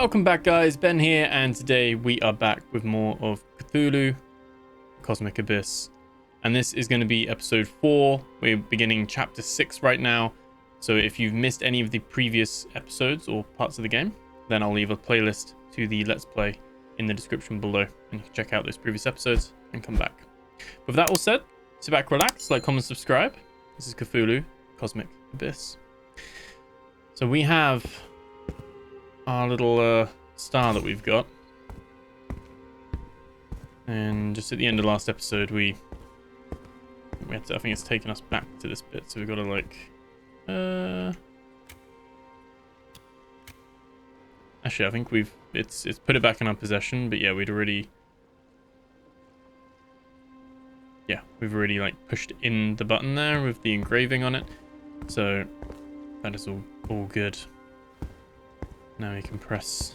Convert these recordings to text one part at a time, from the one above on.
Welcome back, guys. Ben here, and today we are back with more of Cthulhu, Cosmic Abyss. And this is going to be episode 4. We're beginning chapter 6 right now. So if you've missed any of the previous episodes or parts of the game, then I'll leave a playlist to the Let's Play in the description below. And you can check out those previous episodes and come back. With that all said, sit back, relax, like, comment, subscribe. This is Cthulhu, Cosmic Abyss. So we have our little star that we've got, and just at the end of last episode we had to, I think it's taken us back to this bit, so we've got to like actually I think it's put it back in our possession, but yeah, we've already like pushed in the button there with the engraving on it, so that is all good. Now we can press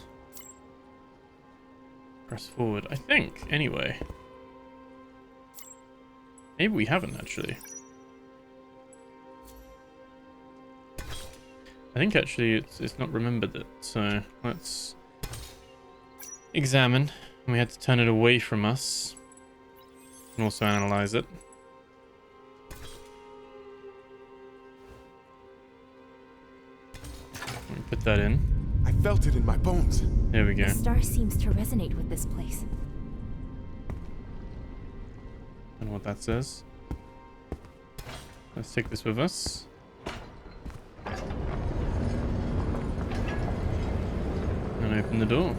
forward, I think, anyway. Maybe we haven't, actually. I think, actually, it's not remembered it, so let's examine. And we had to turn it away from us. And also analyze it. Let me put that in. I felt it in my bones. There we go. The star seems to resonate with this place. I don't know what that says. Let's take this with us. And open the door.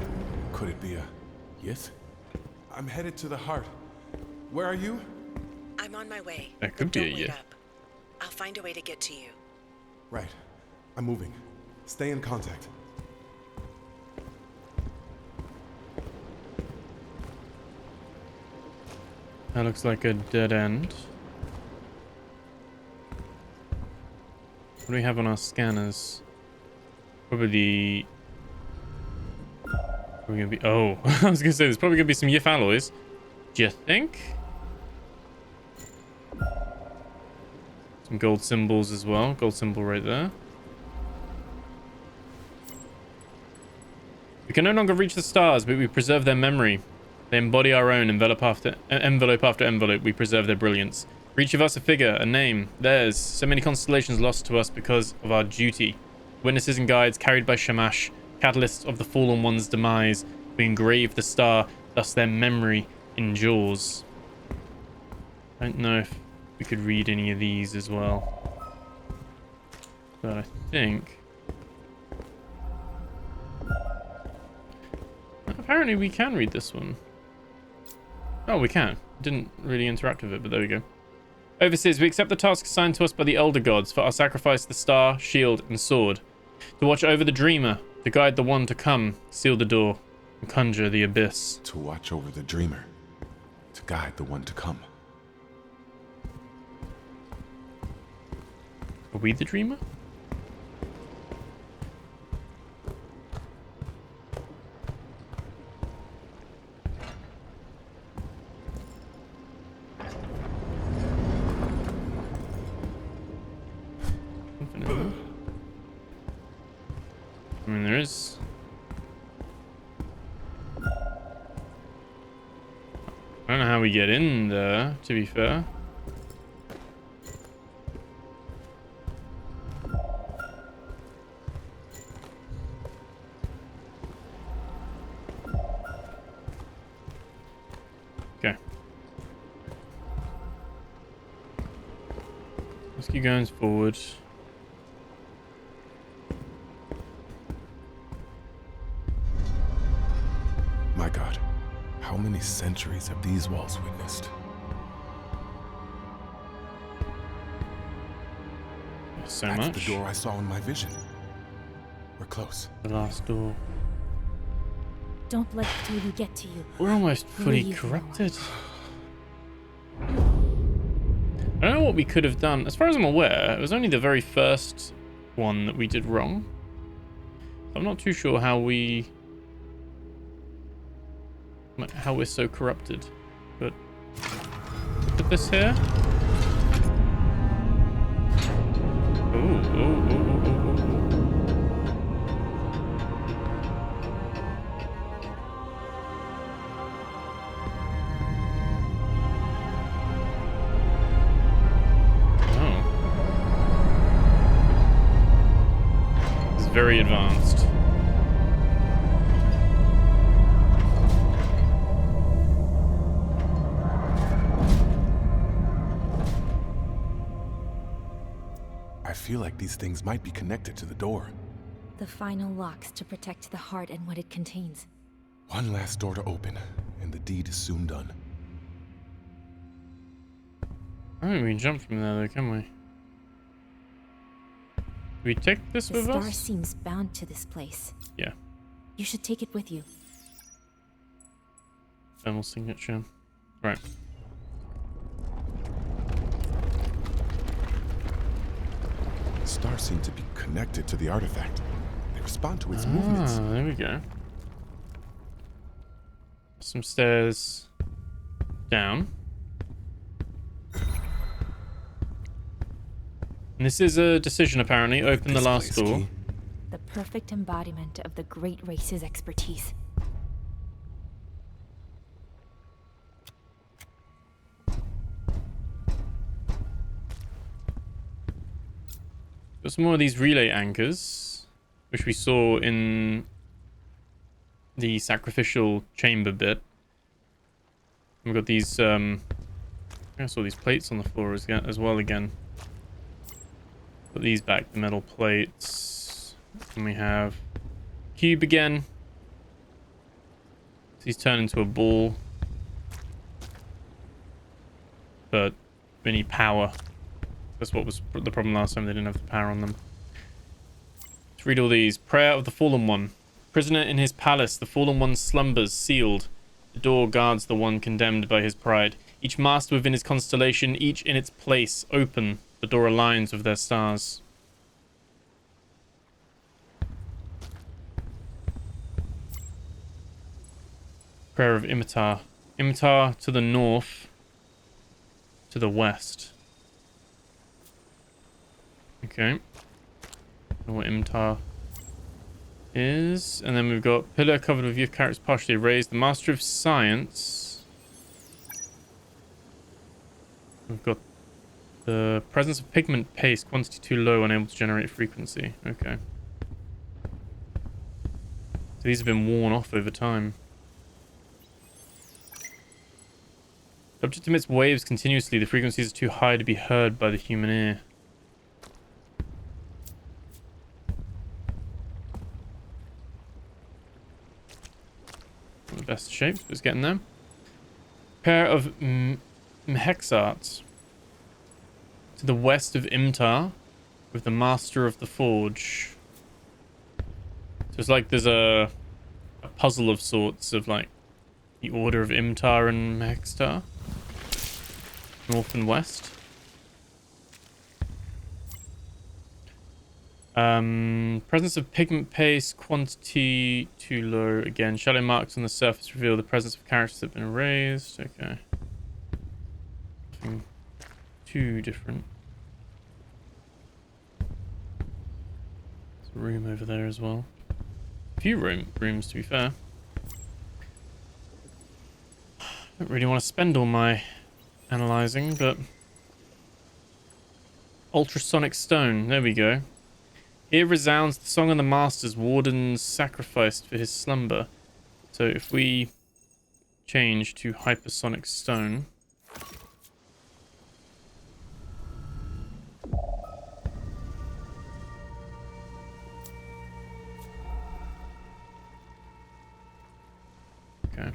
Could it be a yes? I'm headed to the heart. Where are you? I'm on my way. That could be a yes. Up. I'll find a way to get to you. Right. I'm moving. Stay in contact. That looks like a dead end. What do we have on our scanners? Probably gonna be. Oh, I was gonna say there's probably gonna be some YIF alloys. Do you think? Some gold symbols as well. Gold symbol right there. We can no longer reach the stars, but we preserve their memory. They embody our own envelope after envelope. We preserve their brilliance. For each of us a figure, a name, theirs. So many constellations lost to us because of our duty. Witnesses and guides carried by Shamash, catalysts of the fallen one's demise. We engrave the star, thus their memory endures. I don't know if we could read any of these as well, but I think apparently we can read this one. Oh, we can. Didn't really interact with it, but there we go. Overseers, we accept the task assigned to us by the Elder Gods for our sacrifice the star, shield, and sword. To watch over the dreamer, to guide the one to come, seal the door, and conjure the abyss. To watch over the dreamer. To guide the one to come. Are we the dreamer? I mean, there is. I don't know how we get in there, to be fair. Okay. Let's keep going forward. My God, how many centuries have these walls witnessed? So That's much. the door I saw in my vision. We're close. The last door. Don't let Cthulhu get to you. We're almost fully Leave corrupted. I don't know what we could have done. As far as I'm aware, it was only the very first one that we did wrong. I'm not too sure how we're so corrupted. But put this here. Ooh. very advanced. I feel like these things might be connected to the door. The final locks to protect the heart and what it contains. One last door to open, and the deed is soon done. I don't think we can jump from there, though, can we? Do we take this The with star us? seems bound to this place. Yeah. You should take it with you. Thermal signature. Right. Stars seem to be connected to the artifact. They respond to its movements. There we go. Some stairs down. And this is a decision, apparently. Open the This last place, door. Key. The perfect embodiment of the great race's expertise. Got some more of these relay anchors, which we saw in the sacrificial chamber bit. We've got these, I saw these plates on the floor as well again. Put these back, the metal plates. And we have cube again. So he's turned into a ball. But we need power. That's what was the problem last time. They didn't have the power on them. Let's read all these. Prayer of the Fallen One. Prisoner in his palace, the Fallen One slumbers, sealed. The door guards the one condemned by his pride. Each master within his constellation, each in its place, open. The door aligns with their stars. Prayer of Imitar. Imitar to the north, to the west. Okay. Don't know what Imitar is. And then we've got pillar covered with youth characters partially erased. The Master of Science. We've got the presence of pigment paste, quantity too low, unable to generate frequency. Okay. So these have been worn off over time. The object emits waves continuously. The frequencies are too high to be heard by the human ear. Not the best shape, but it's getting there. Pair of Mhexarts. To the west of Imtar, with the Master of the Forge. So it's like there's a puzzle of sorts of like the Order of Imtar and Mhexar. North and west. Presence of pigment paste, quantity too low. Again, shadow marks on the surface reveal the presence of characters that have been erased. Okay. Nothing too different. There's a room over there as well. A few rooms, to be fair. Don't really want to spend all my analyzing, but ultrasonic stone. There we go. Here resounds the song of the masters, wardens sacrificed for his slumber. So if we change to hypersonic stone. Okay.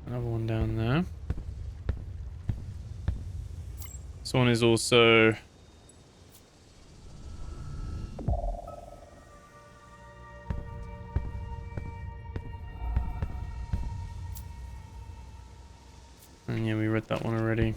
Another one down there. This one is also and yeah, we read that one already.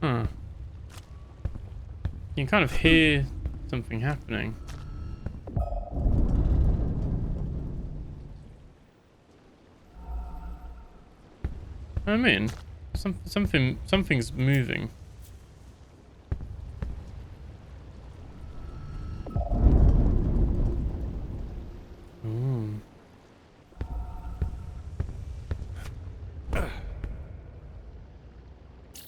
Huh. You can kind of hear something happening. I mean, something's moving. Ooh.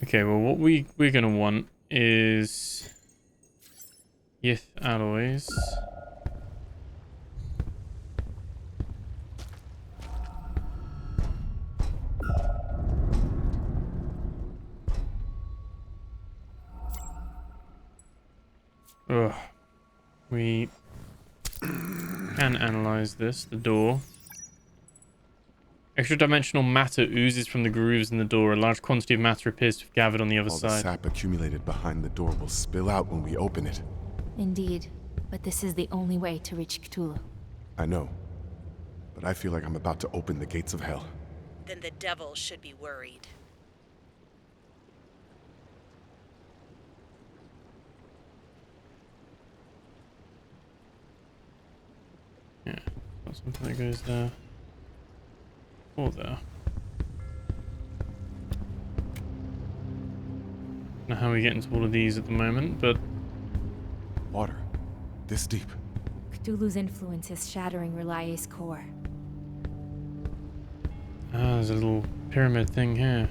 Okay, well, what we're gonna want is Yith alloys. Ugh. We can analyze this. The door. Extra-dimensional matter oozes from the grooves in the door. A large quantity of matter appears to have gathered on the other All the side. sap accumulated behind the door will spill out when we open it. Indeed, but this is the only way to reach Cthulhu. I know, but I feel like I'm about to open the gates of hell. Then the devil should be worried. Yeah, got something that goes there. Or there. Don't know how we get into all of these at the moment, but Water. This deep. Cthulhu's influence is shattering Relaye's core. there's a little pyramid thing here.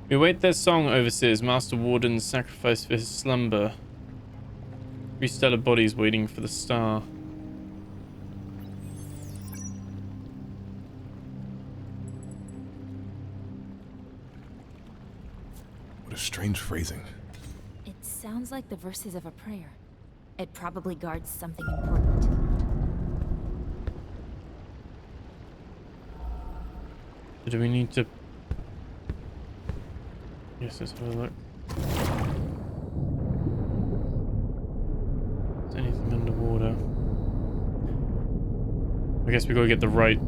We await their song, overseers. Master Warden's sacrifice for his slumber. 3 stellar bodies waiting for the star. What a strange phrasing. It sounds like the verses of a prayer. It probably guards something important. Do we need to... Yes, let's have a look. Is anything underwater? I guess we gotta get the right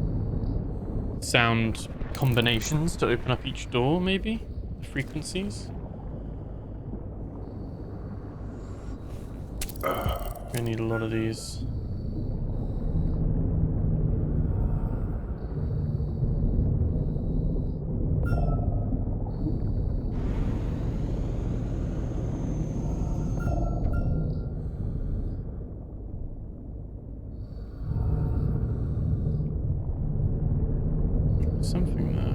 sound combinations to open up each door, maybe? The frequencies? We need a lot of these. Something there.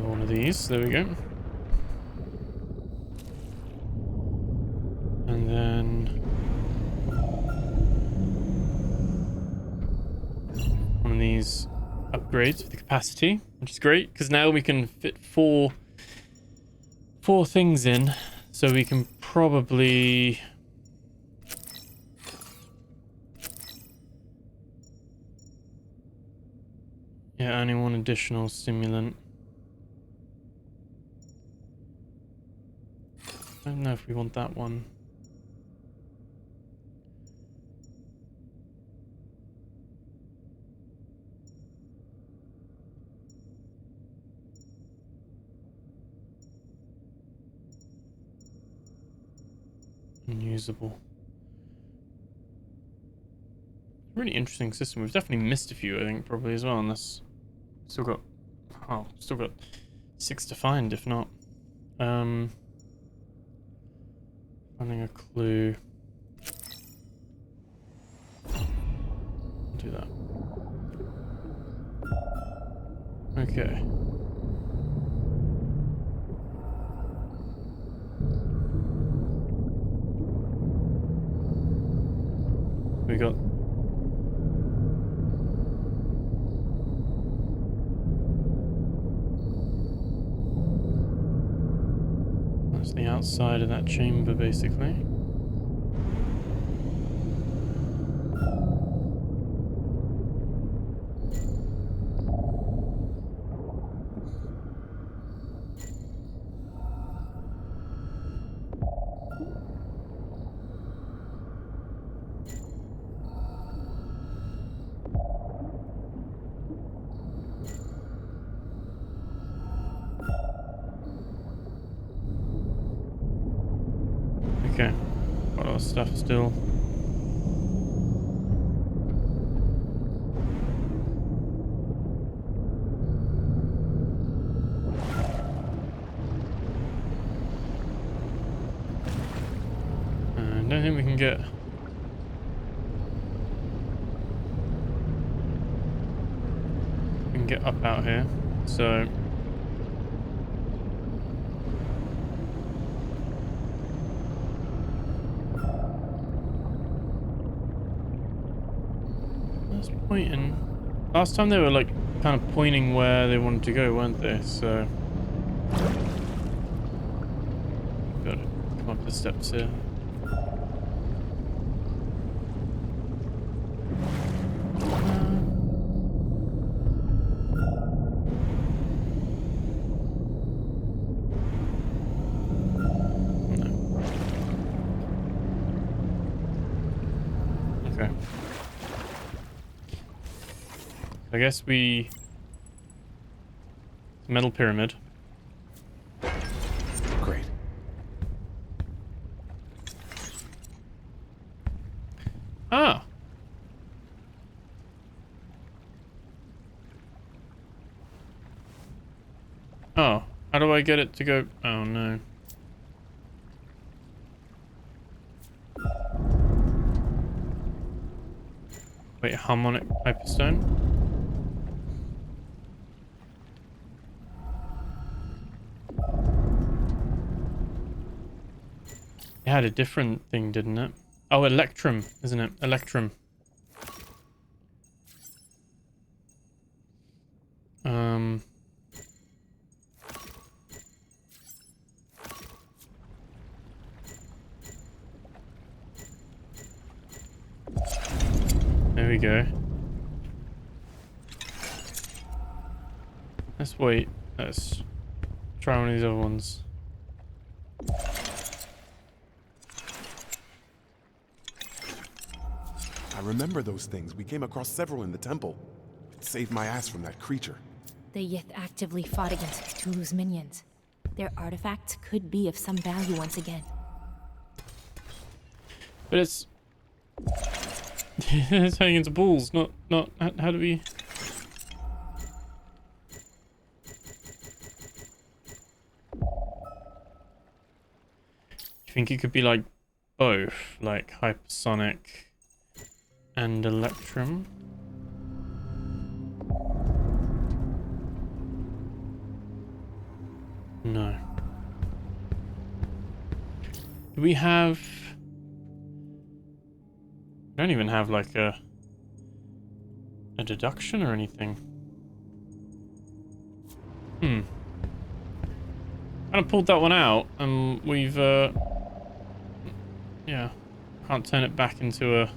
One of these, there we go. And then one of these upgrades with the capacity, which is great because now we can fit four things in, so we can probably only one additional stimulant. I don't know if we want that one. Unusable. Really interesting system. We've definitely missed a few, I think, probably as well, unless still got 6 to find, if not. Finding a clue. Do that. Okay. We got that's the outside of that chamber, basically. Okay. Got a lot of stuff still. I don't think we can get... We can get up out here, so... That's pointing... Last time they were like kind of pointing where they wanted to go, weren't they? So... Gotta come up the steps here. Okay. I guess we... Metal pyramid. Great. Ah! Oh, how do I get it to go? Oh no. Wait, harmonic hyperstone? It had a different thing, didn't it? Oh, electrum, isn't it? Electrum. There we go. Let's wait. Let's try one of these other ones. I remember those things. We came across several in the temple. It saved my ass from that creature. The Yith actively fought against Cthulhu's minions. Their artifacts could be of some value once again. But it's... it's turning into balls, not... How do we... You think it could be like both? Like hypersonic and electrum? No. Do we have... I don't even have like a deduction or anything. Kind of pulled that one out, and we've yeah, can't turn it back into a... How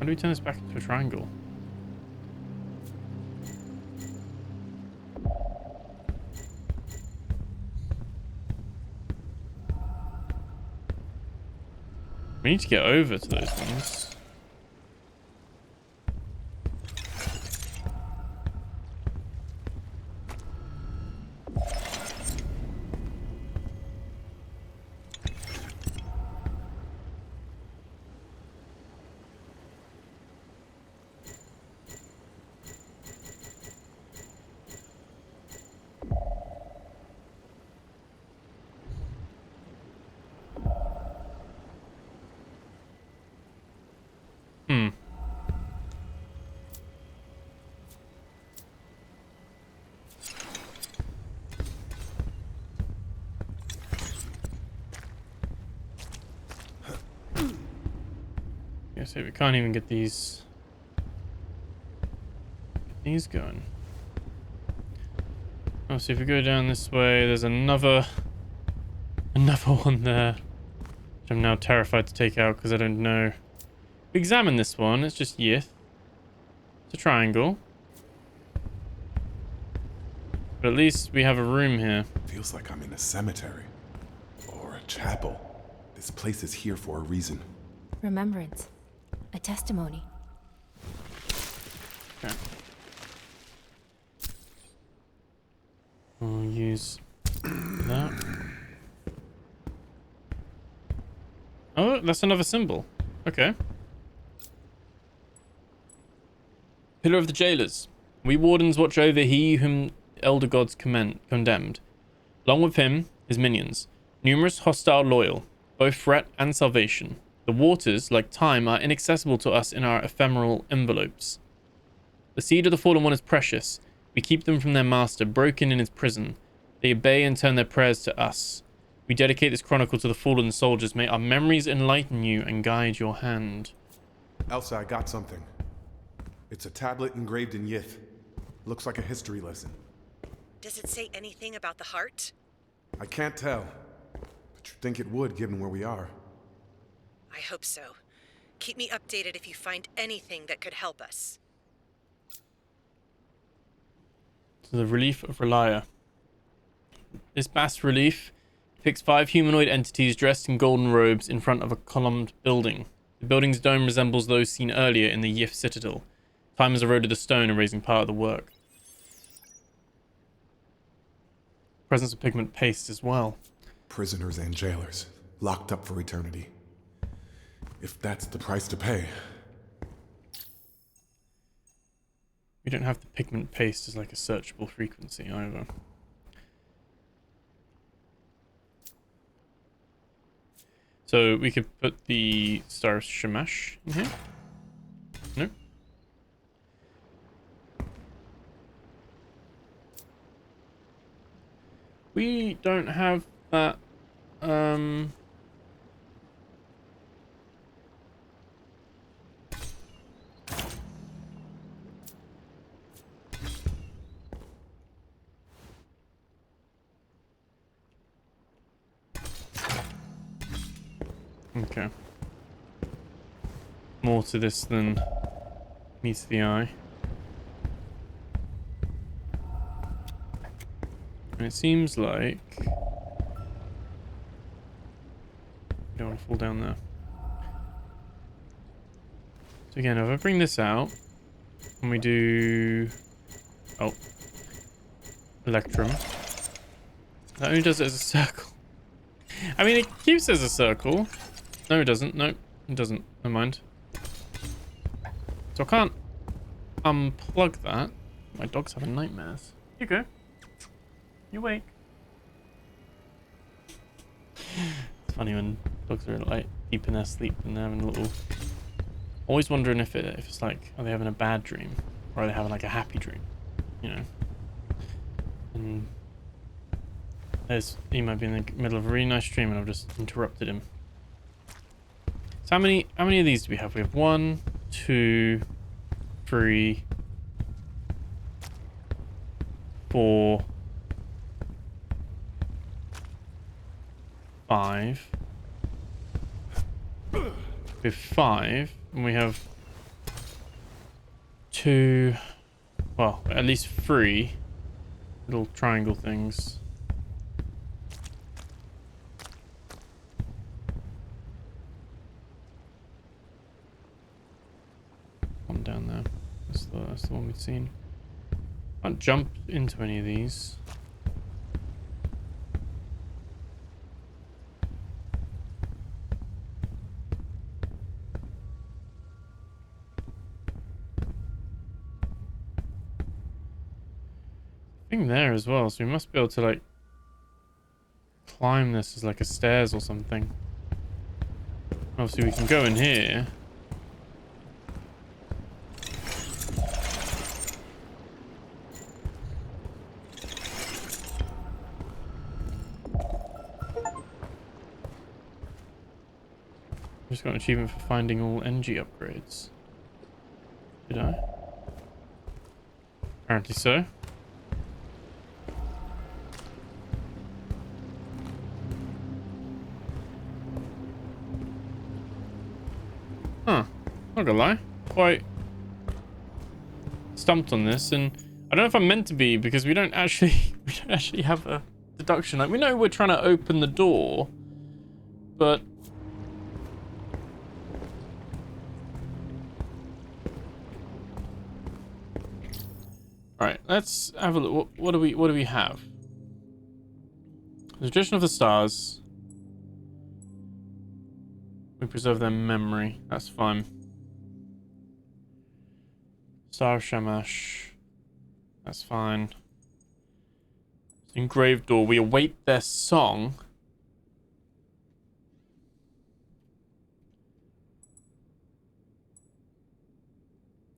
do we turn this back into a triangle? We need to get over to those ones. So we can't even get these going. Oh, so if we go down this way, there's another one there, which I'm now terrified to take out because I don't know. We examine this one. It's just Yith. It's a triangle, but at least we have a room here. Feels like I'm in a cemetery or a chapel. This place is here for a reason. Remembrance. A testimony. Okay. We'll use that. Oh, that's another symbol. Okay. Pillar of the Jailers. We wardens watch over he whom elder gods condemned. Along with him, his minions. Numerous, hostile, loyal. Both threat and salvation. The waters, like time, are inaccessible to us in our ephemeral envelopes. The seed of the fallen one is precious. We keep them from their master, broken in his prison. They obey and turn their prayers to us. We dedicate this chronicle to the fallen soldiers. May our memories enlighten you and guide your hand. Elsa, I got something. It's a tablet engraved in Yith. Looks like a history lesson. Does it say anything about the heart? I can't tell, but you'd think it would given where we are. I hope so. Keep me updated if you find anything that could help us. To the relief of Relia. This bas-relief depicts 5 humanoid entities dressed in golden robes in front of a columned building. The building's dome resembles those seen earlier in the Yif Citadel. Time has eroded the stone, erasing part of the work. Presence of pigment paste as well. Prisoners and jailers, locked up for eternity. If that's the price to pay. We don't have the pigment paste as like a searchable frequency either. So we could put the Star Shamash in here. No. We don't have that. Okay. More to this than meets the eye. And it seems like... You don't want to fall down there. So again, if I bring this out, and we do... Oh. Electrum. That only does it as a circle. I mean, it keeps it as a circle. No, it doesn't. No, it doesn't. Never mind. So I can't unplug that. My dog's having nightmares. You go. You wake. It's funny when dogs are like deep in their sleep and they're having a little... Always wondering if it's like, are they having a bad dream? Or are they having like a happy dream? You know? And... he might be in the middle of a really nice dream and I've just interrupted him. So how many of these do we have? We have 1, 2, 3, 4, 5. We have 5, and we have 2, well, at least 3 little triangle things. One down there. That's the one we've seen. Can't jump into any of these. Thing there as well, so we must be able to like climb this as like a stairs or something. Obviously we can go in here. Just got an achievement for finding all NG upgrades. Did I? Apparently so. Huh. Not gonna lie. Quite stumped on this, and I don't know if I'm meant to be because we don't actually have a deduction. Like we know we're trying to open the door, but Alright, let's have a look. What do we have? The Tradition of the Stars. We preserve their memory. That's fine. Star of Shamash. That's fine. Engraved door. We await their song.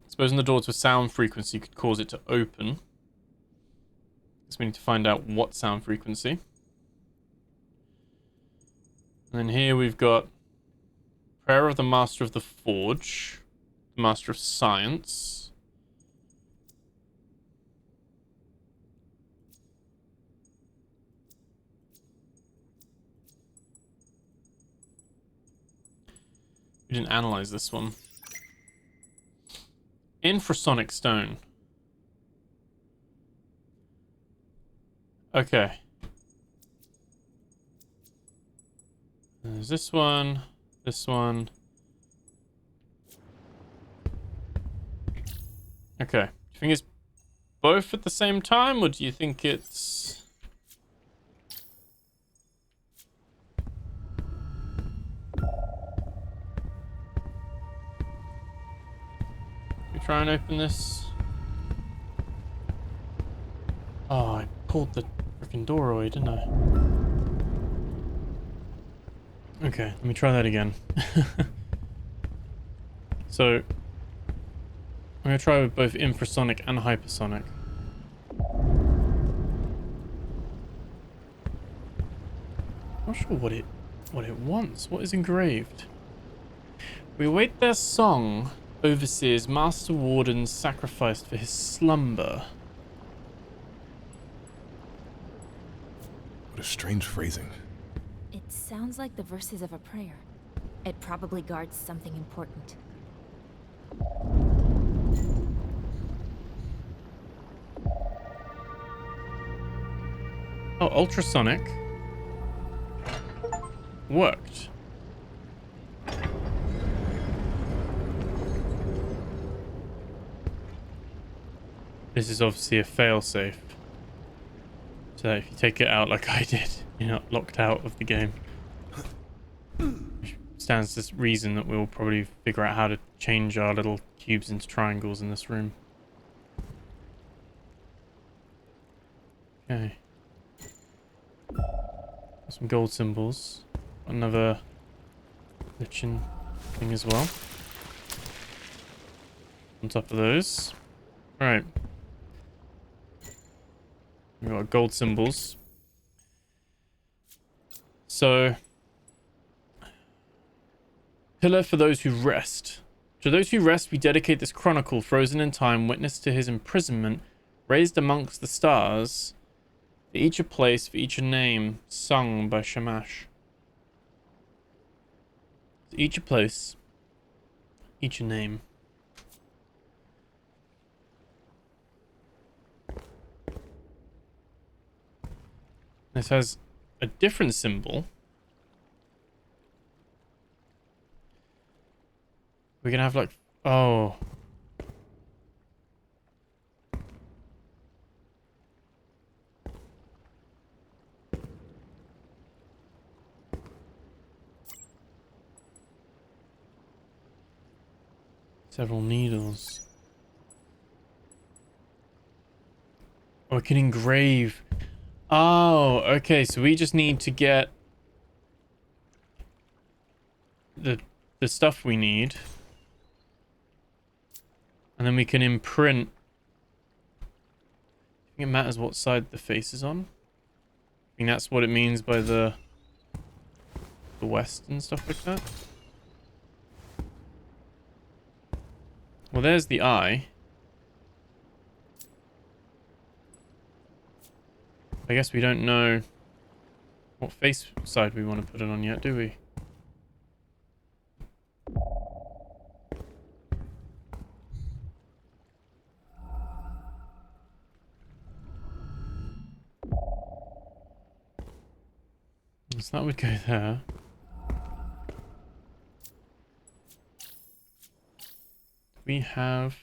Exposing the door to a sound frequency could cause it to open. So we need to find out what sound frequency. And then here we've got Prayer of the Master of the Forge, Master of Science. We didn't analyze this one. Infrasonic stone. Okay. There's this one. This one. Okay. Do you think it's both at the same time, or do you think it's... We try and open this? Oh, I pulled the freaking door away, didn't I? Okay, let me try that again. So, I'm gonna try with both infrasonic and hypersonic. I'm not sure what it wants. What is engraved? We await their song. Overseers, Master Warden sacrificed for his slumber. What a strange phrasing. It sounds like the verses of a prayer. It probably guards something important. Oh, ultrasonic. Worked. This is obviously a failsafe. So if you take it out like I did, you're not locked out of the game. Which stands to reason that we'll probably figure out how to change our little cubes into triangles in this room. Okay. Some gold symbols. Another lichen thing as well. On top of those. Alright. We've got gold symbols. So, pillar for those who rest. To those who rest, we dedicate this chronicle, frozen in time, witness to his imprisonment, raised amongst the stars, for each a place, for each a name, sung by Shamash. Each a place, each a name. This has a different symbol. We're gonna have like, oh. Several needles. Oh, we can engrave. Oh, okay, so we just need to get the stuff we need. And then we can imprint. I think it matters what side the face is on. I think that's what it means by the west and stuff like that. Well, there's the eye. I guess we don't know what face side we want to put it on yet, do we? So that would go there. We have...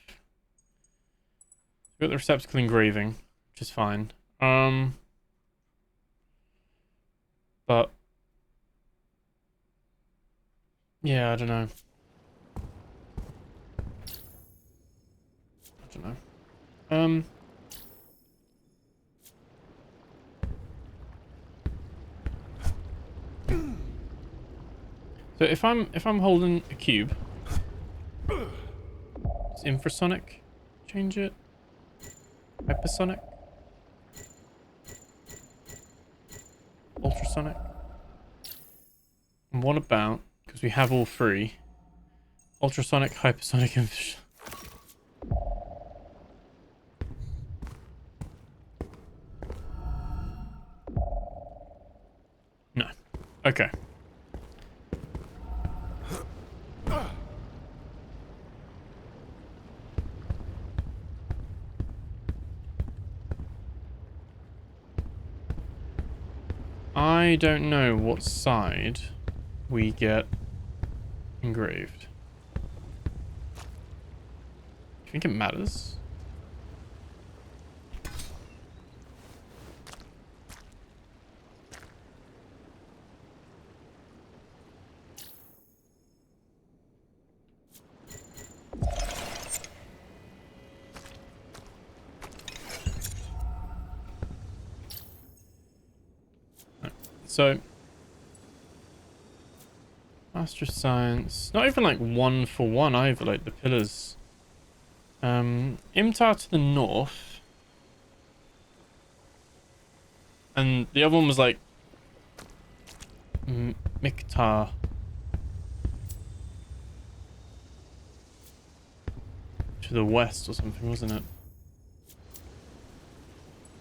We've got the receptacle engraving, which is fine. But Yeah, I don't know. So if I'm holding a cube, does infrasonic change it? Hypersonic? Ultrasonic? And what about, because we have all three, ultrasonic, hypersonic, and no. Okay. I don't know what side we get engraved. Do you think it matters? So, Master of Science, not even like 1 for 1 either, like the pillars. Imtar to the north. And the other one was like Miktar. To the west or something, wasn't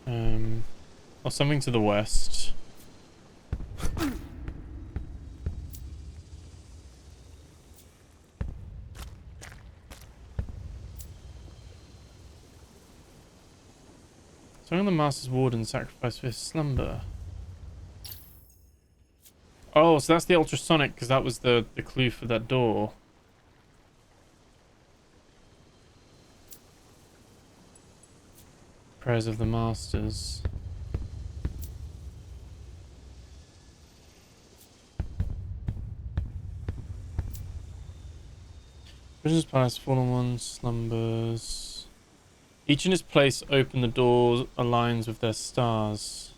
it? Or something to the west. Song the Master's Warden sacrificed for his slumber. Oh, so that's the ultrasonic, because that was the clue for that door. Prayers of the Masters. Prisoner's Palace, Fallen Ones, Slumbers. Each in its place open the doors aligns with their stars.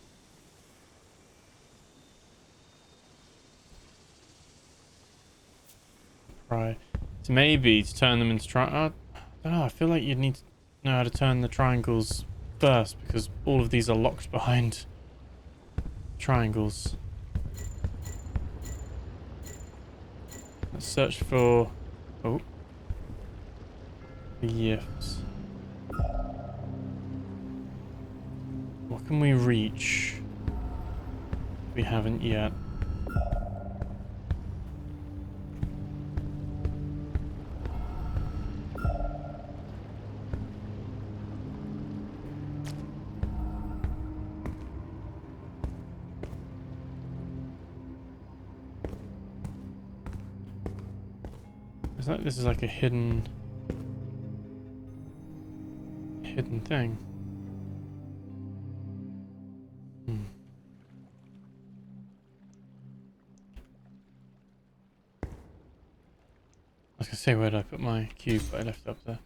Right. So maybe to turn them into I don't know, I feel like you'd need to know how to turn the triangles first, because all of these are locked behind triangles. Let's search for... oh. The gifts. What can we reach? We haven't yet. This is like a hidden thing. I was gonna say, where did I put my cube, but I left it up there.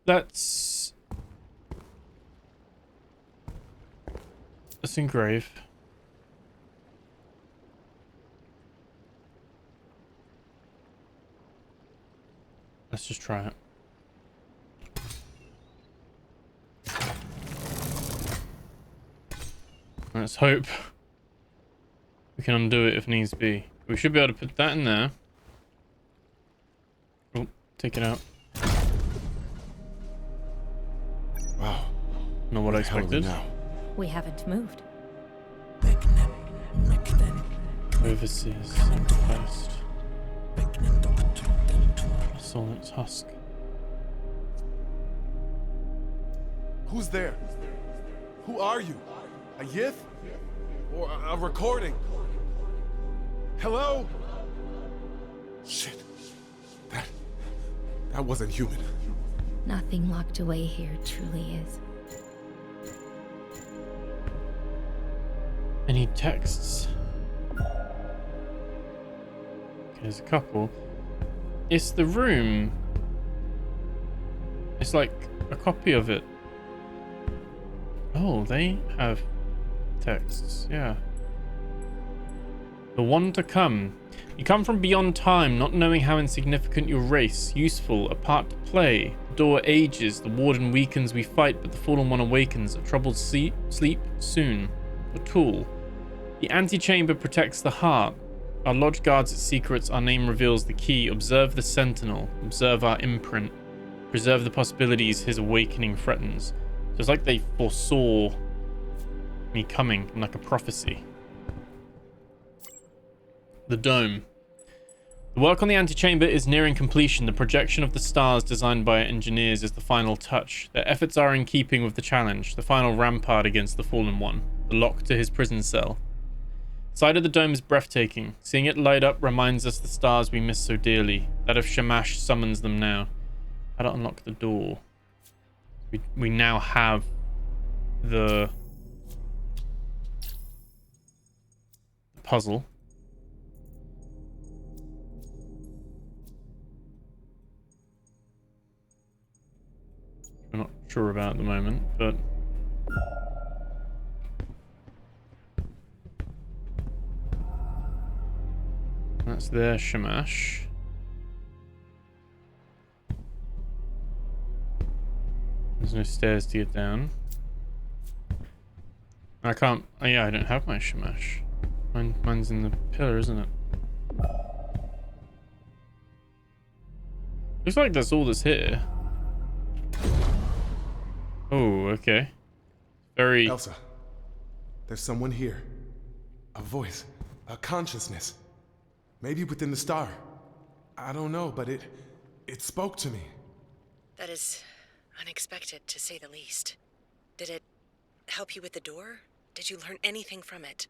Let's engrave. Let's just try it. Let's hope we can undo it if needs be. We should be able to put that in there. Oh, take it out. Wow. Not what I expected. We haven't moved. Overseers sacrificed. Soul in its husk. Who's there? Who are you? A Yith? Or a recording? Hello? Shit. That wasn't human. Nothing locked away here truly is. Any texts? There's a couple. It's the room. It's like a copy of it. Oh, they have texts. Yeah. The one to come. You come from beyond time, not knowing how insignificant your race, useful, a part to play. The door ages, the warden weakens, we fight, but the fallen one awakens. A troubled sleep soon. A tool. The antechamber protects the heart. Our lodge guards its secrets, our name reveals the key. Observe the sentinel, observe our imprint. Preserve the possibilities his awakening threatens. So it's like they foresaw me coming, like a prophecy. The dome. The work on the antechamber is nearing completion. The projection of the stars designed by our engineers is the final touch. Their efforts are in keeping with the challenge, the final rampart against the fallen one, the lock to his prison cell. The sight of the dome is breathtaking. Seeing it light up reminds us the stars we miss so dearly. That of Shamash summons them now. How to unlock the door? We now have the puzzle. I'm not sure about at the moment, but that's their Shamash. There's no stairs to get down. I can't. Oh yeah, I don't have my Shamash. Mine's in the pillar, isn't it? Looks like that's all that's here. Oh, okay. Very... Elsa, there's someone here. A voice, a consciousness. Maybe within the star. I don't know, but it spoke to me. That is unexpected, to say the least. Did it help you with the door? Did you learn anything from it?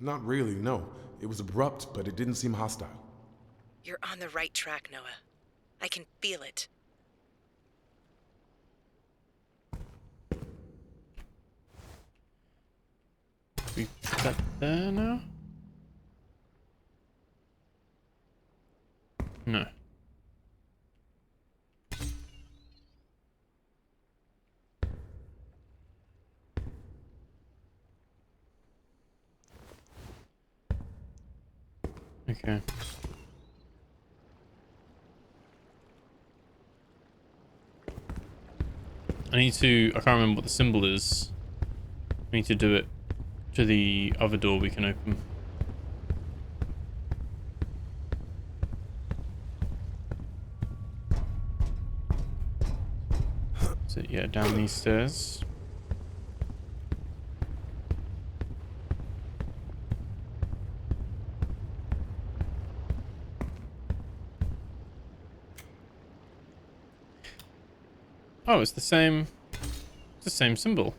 Not really, no. It was abrupt, but it didn't seem hostile. You're on the right track, Noah. I can feel it. We put that there now? No. Okay. I can't remember what the symbol is. I need to do it to the other door we can open. So yeah, down these stairs. Oh, it's the same symbol.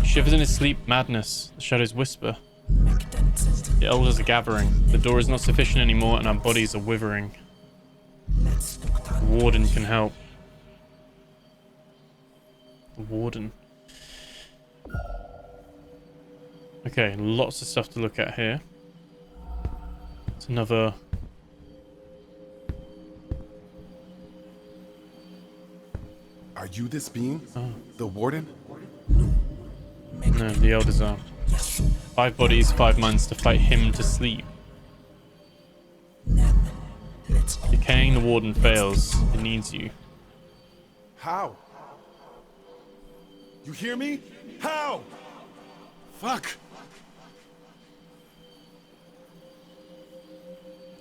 Shivers in his sleep, madness. The shadows whisper. The elders are gathering. The door is not sufficient anymore and our bodies are withering. The warden can help. The warden. Okay, lots of stuff to look at here. It's another... Are you this being? Oh. The warden? No, the elders are. 5 bodies, 5 minds to fight him to sleep. Decaying the warden fails. It needs you. How? You hear me? How? Fuck!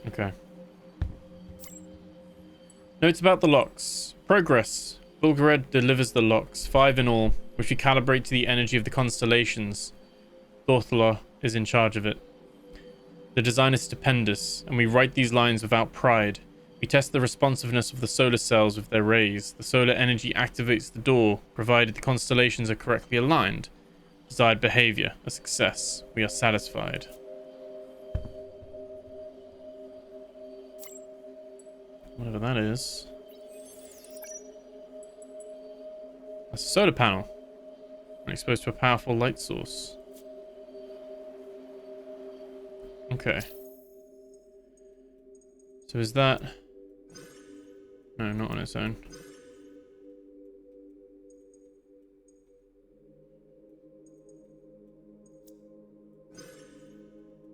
Okay. Notes about the locks. Progress. Bulgared delivers the locks, 5 in all, which we calibrate to the energy of the constellations. Thorthla is in charge of it. The design is stupendous, and we write these lines without pride. We test the responsiveness of the solar cells with their rays. The solar energy activates the door, provided the constellations are correctly aligned. Desired behavior, a success. We are satisfied. Whatever that is. That's a solar panel. When exposed to a powerful light source. Okay. So is that... No, not on its own.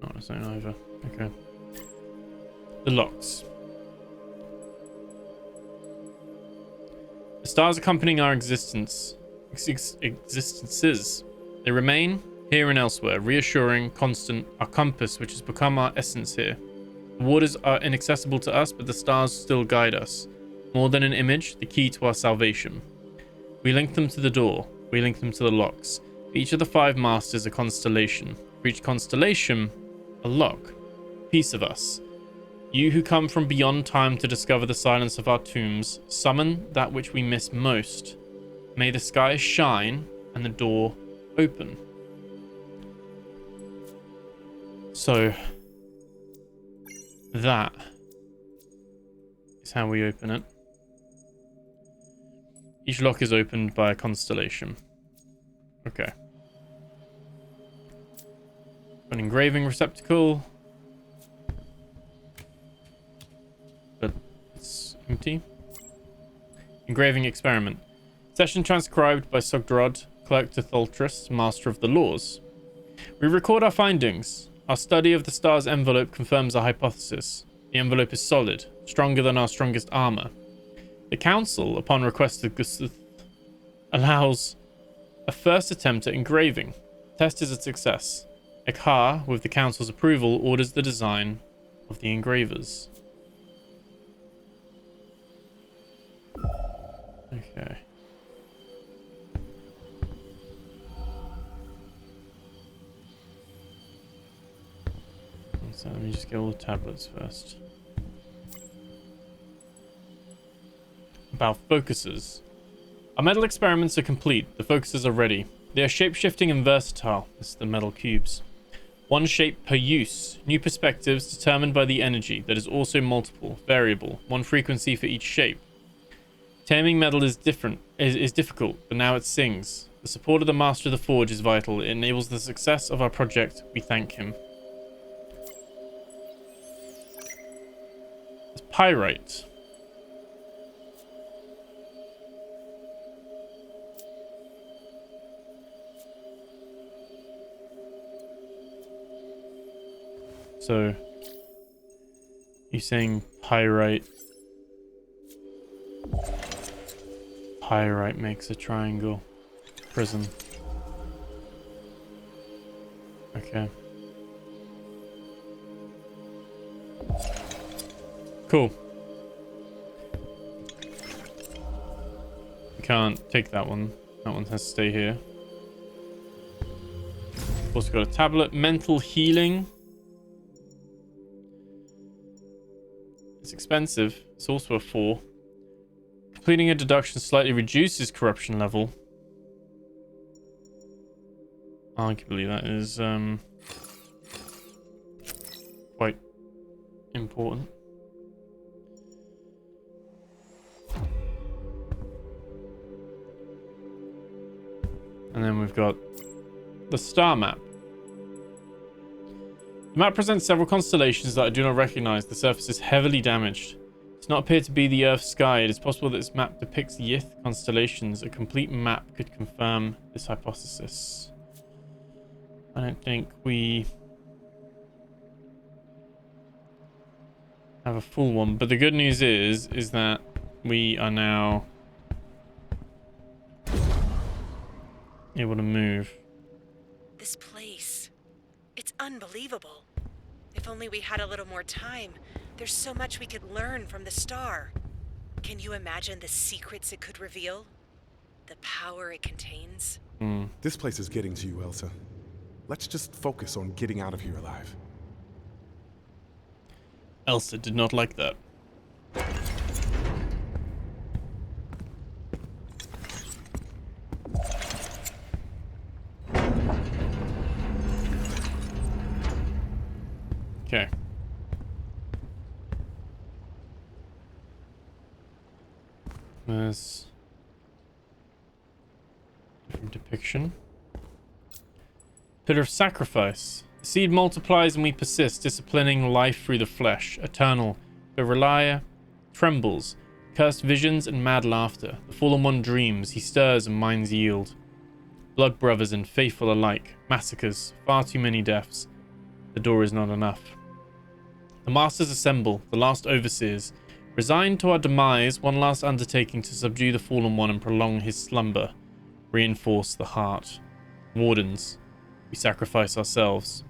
Not on its own either. Okay. The locks. The stars accompanying our existences. They remain here and elsewhere, reassuring, constant, our compass which has become our essence here. The waters are inaccessible to us, but the stars still guide us. More than an image, the key to our salvation. We link them to the door. We link them to the locks. For each of the 5 masters, a constellation. For each constellation, a lock. Piece of us. You who come from beyond time to discover the silence of our tombs, summon that which we miss most. May the sky shine and the door open. So, that is how we open it. Each lock is opened by a constellation. Okay. An engraving receptacle. But it's empty. Engraving experiment. Session transcribed by Sogdrad, Clerk to Tholtris, Master of the Laws. We record our findings. Our study of the star's envelope confirms our hypothesis. The envelope is solid, stronger than our strongest armor. The Council, upon request of Gusuth, allows a first attempt at engraving. The test is a success. Ekar, with the Council's approval, orders the design of the engravers. Okay. So let me just get all the tablets first. About focuses. Our metal experiments are complete. The focuses are ready. They are shape-shifting and versatile. This is the metal cubes. One shape per use. New perspectives determined by the energy that is also multiple, variable. One frequency for each shape. Taming metal is difficult, but now it sings. The support of the Master of the Forge is vital. It enables the success of our project. We thank him. It's pyrite. So, you're saying pyrite? Pyrite makes a triangle prism. Okay. Cool. We can't take that one. That one has to stay here. Also got a tablet. Mental healing. It's expensive. It's also a 4. Completing a deduction slightly reduces corruption level. Arguably that is quite important. And then we've got the star map. The map presents several constellations that I do not recognize. The surface is heavily damaged. It does not appear to be the Earth's sky. It is possible that this map depicts Yith constellations. A complete map could confirm this hypothesis. I don't think we have a full one, but the good news is that we are now able to move. This place, it's unbelievable. If only we had a little more time. There's so much we could learn from the star. Can you imagine the secrets it could reveal? The power it contains? This place is getting to you, Elsa. Let's just focus on getting out of here alive. Elsa did not like that. Okay. There's different depiction. Pillar of sacrifice. The seed multiplies and we persist, disciplining life through the flesh. Eternal. The relier trembles. Cursed visions and mad laughter. The fallen one dreams. He stirs and minds yield. Blood brothers and faithful alike. Massacres. Far too many deaths. The door is not enough. The masters assemble. The last overseers. Resigned to our demise, one last undertaking to subdue the fallen one and prolong his slumber. Reinforce the heart. Wardens. We sacrifice ourselves.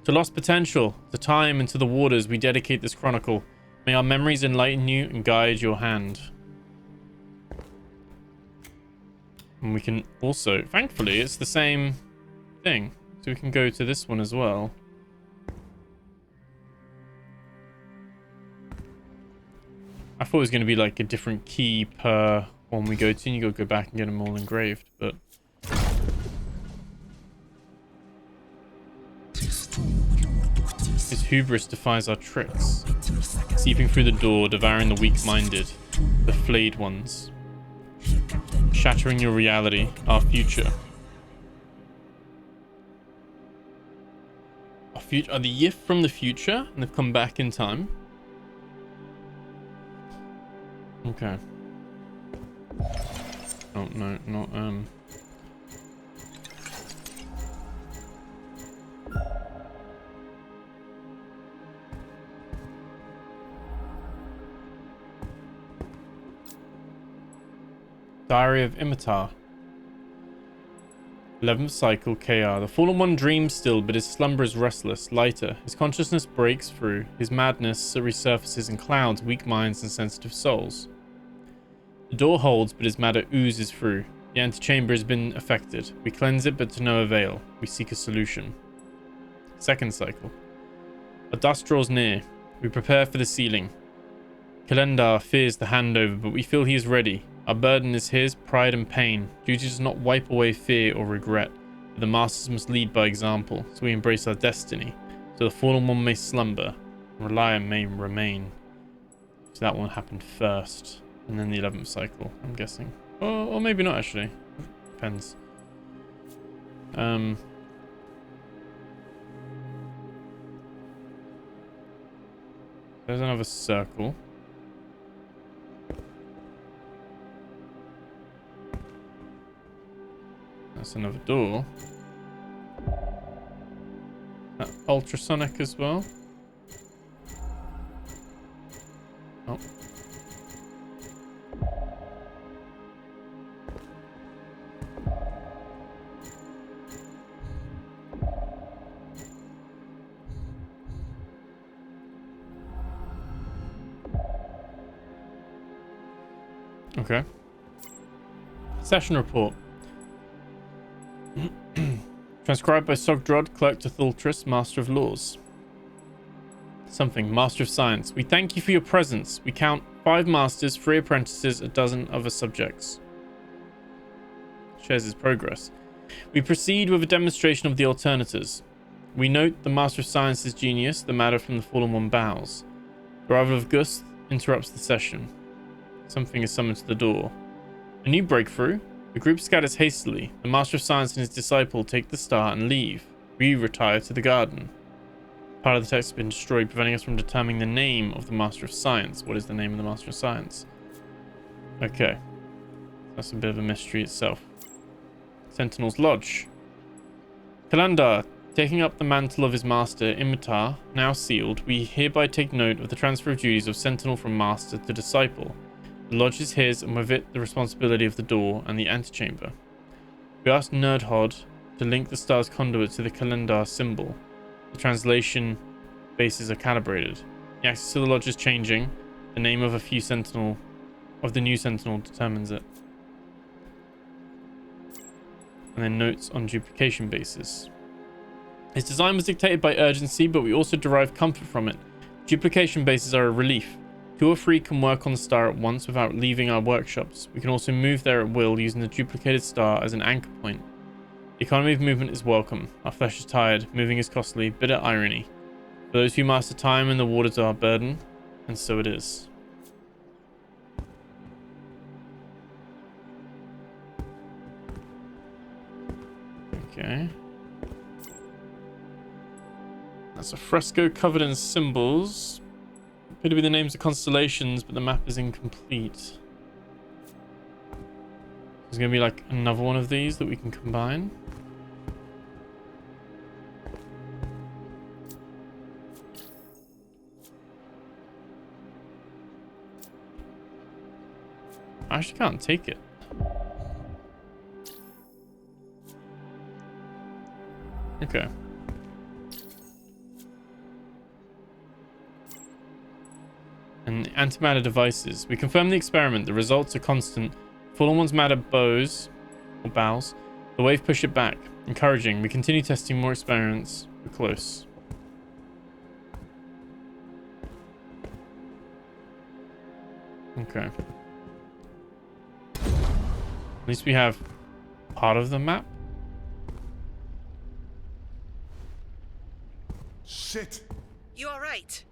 To lost potential, to time, and to the waters, we dedicate this chronicle. May our memories enlighten you and guide your hand. And we can also, thankfully, it's the same thing. So we can go to this one as well. I thought it was going to be like a different key per one we go to, and you got to go back and get them all engraved, but... His hubris defies our tricks, seeping through the door, devouring the weak-minded, the flayed ones, shattering your reality, our future. Our future are the Yif from the future, and they've come back in time. Okay. Oh no, not Diary of Imitar. 11th cycle KR. The fallen one dreams still, but his slumber is restless, lighter. His consciousness breaks through. His madness resurfaces in clouds, weak minds, and sensitive souls. The door holds, but his matter oozes through. The antechamber has been affected. We cleanse it, but to no avail. We seek a solution. 2nd cycle. A dust draws near. We prepare for the sealing. Kalendar fears the handover, but we feel he is ready. Our burden is his, pride and pain. Duty does not wipe away fear or regret, but the masters must lead by example, so we embrace our destiny, so the fallen one may slumber, and Relier may remain. So that one happened first, and then the 11th cycle, I'm guessing. Or maybe not, actually. Depends. There's another circle. That's another door. Ultrasonic as well. Oh. Okay. Session report. Transcribed by Sogdrod, Clerk to Thultris, Master of Laws. Something, Master of Science. We thank you for your presence. We count 5 masters, 3 apprentices, a dozen other subjects. Shares his progress. We proceed with a demonstration of the alternatives. We note the Master of Science's genius, the matter from the fallen one bows. The arrival of Gust interrupts the session. Something is summoned to the door. A new breakthrough. The group scatters hastily. The Master of Science and his disciple take the star and leave. We retire to the garden. Part of the text has been destroyed, preventing us from determining the name of the Master of Science. What is the name of the Master of Science? Okay. That's a bit of a mystery itself. Sentinel's Lodge. Kalandar, taking up the mantle of his master, Imitar, now sealed, we hereby take note of the transfer of duties of Sentinel from master to disciple. The lodge is his, and with it the responsibility of the door and the antechamber. We asked Nerdhod to link the star's conduit to the Kalendar symbol. The translation bases are calibrated. The access to the lodge is changing. The name of the new sentinel determines it. And then notes on duplication bases. His design was dictated by urgency, but we also derive comfort from it. Duplication bases are a relief. 2 or 3 can work on the star at once without leaving our workshops. We can also move there at will using the duplicated star as an anchor point. The economy of movement is welcome. Our flesh is tired. Moving is costly. Bitter irony. For those who master time and the waters are our burden, and so it is. Okay. That's a fresco covered in symbols. Appear to be the names of constellations, but the map is incomplete. There's going to be like another one of these that we can combine. I actually can't take it. Okay. And antimatter devices. We confirm the experiment. The results are constant. Fallen ones matter bows or bows. The wave push it back. Encouraging. We continue testing more experiments. We're close. Okay. At least we have part of the map. Shit! You all right?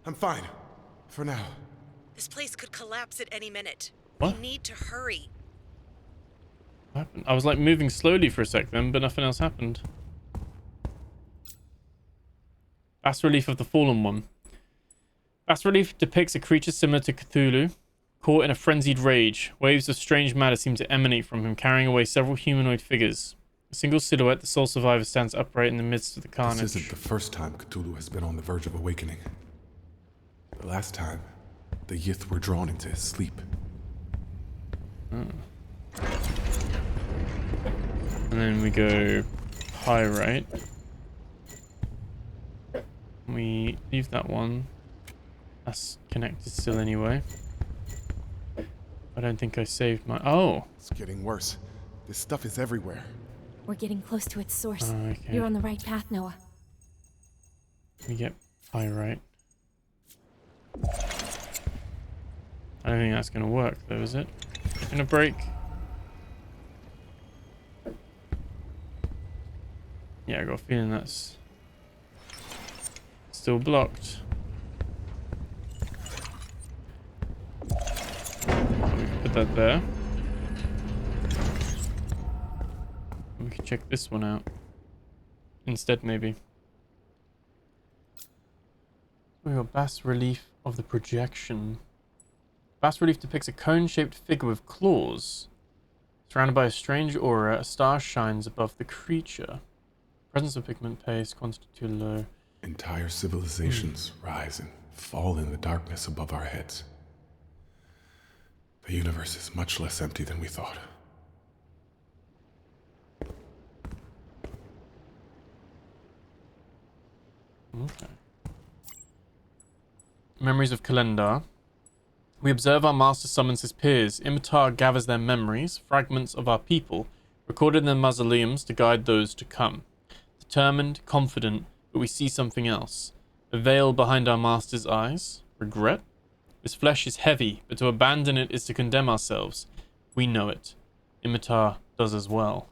I'm fine. For now. This place could collapse at any minute. What? We need to hurry. What happened? I was like moving slowly for a sec then, but nothing else happened. Bas relief of the fallen one. Bas relief depicts a creature similar to Cthulhu, caught in a frenzied rage. Waves of strange matter seem to emanate from him, carrying away several humanoid figures. A single silhouette, the sole survivor, stands upright in the midst of the carnage. This isn't the first time Cthulhu has been on the verge of awakening. The last time, the Yith were drawn into his sleep. And then we go pyrite. We leave that one. That's connected still anyway. I don't think I saved my... Oh! It's getting worse. This stuff is everywhere. We're getting close to its source. Okay. You're on the right path, Noah. We get pyrite. I don't think that's going to work though, is it? Gonna break. Yeah, I got a feeling that's still blocked. We can put that there. We can check this one out instead, maybe. We got bas relief of the projection. Bas relief depicts a cone-shaped figure with claws. Surrounded by a strange aura, a star shines above the creature. Presence of pigment paste, quantity too low. Entire civilizations rise and fall in the darkness above our heads. The universe is much less empty than we thought. Okay. Memories of Kalendar. We observe our master summons his peers. Imitar gathers their memories, fragments of our people, recorded in their mausoleums to guide those to come. Determined, confident, but we see something else. A veil behind our master's eyes. Regret? This flesh is heavy, but to abandon it is to condemn ourselves. We know it. Imitar does as well.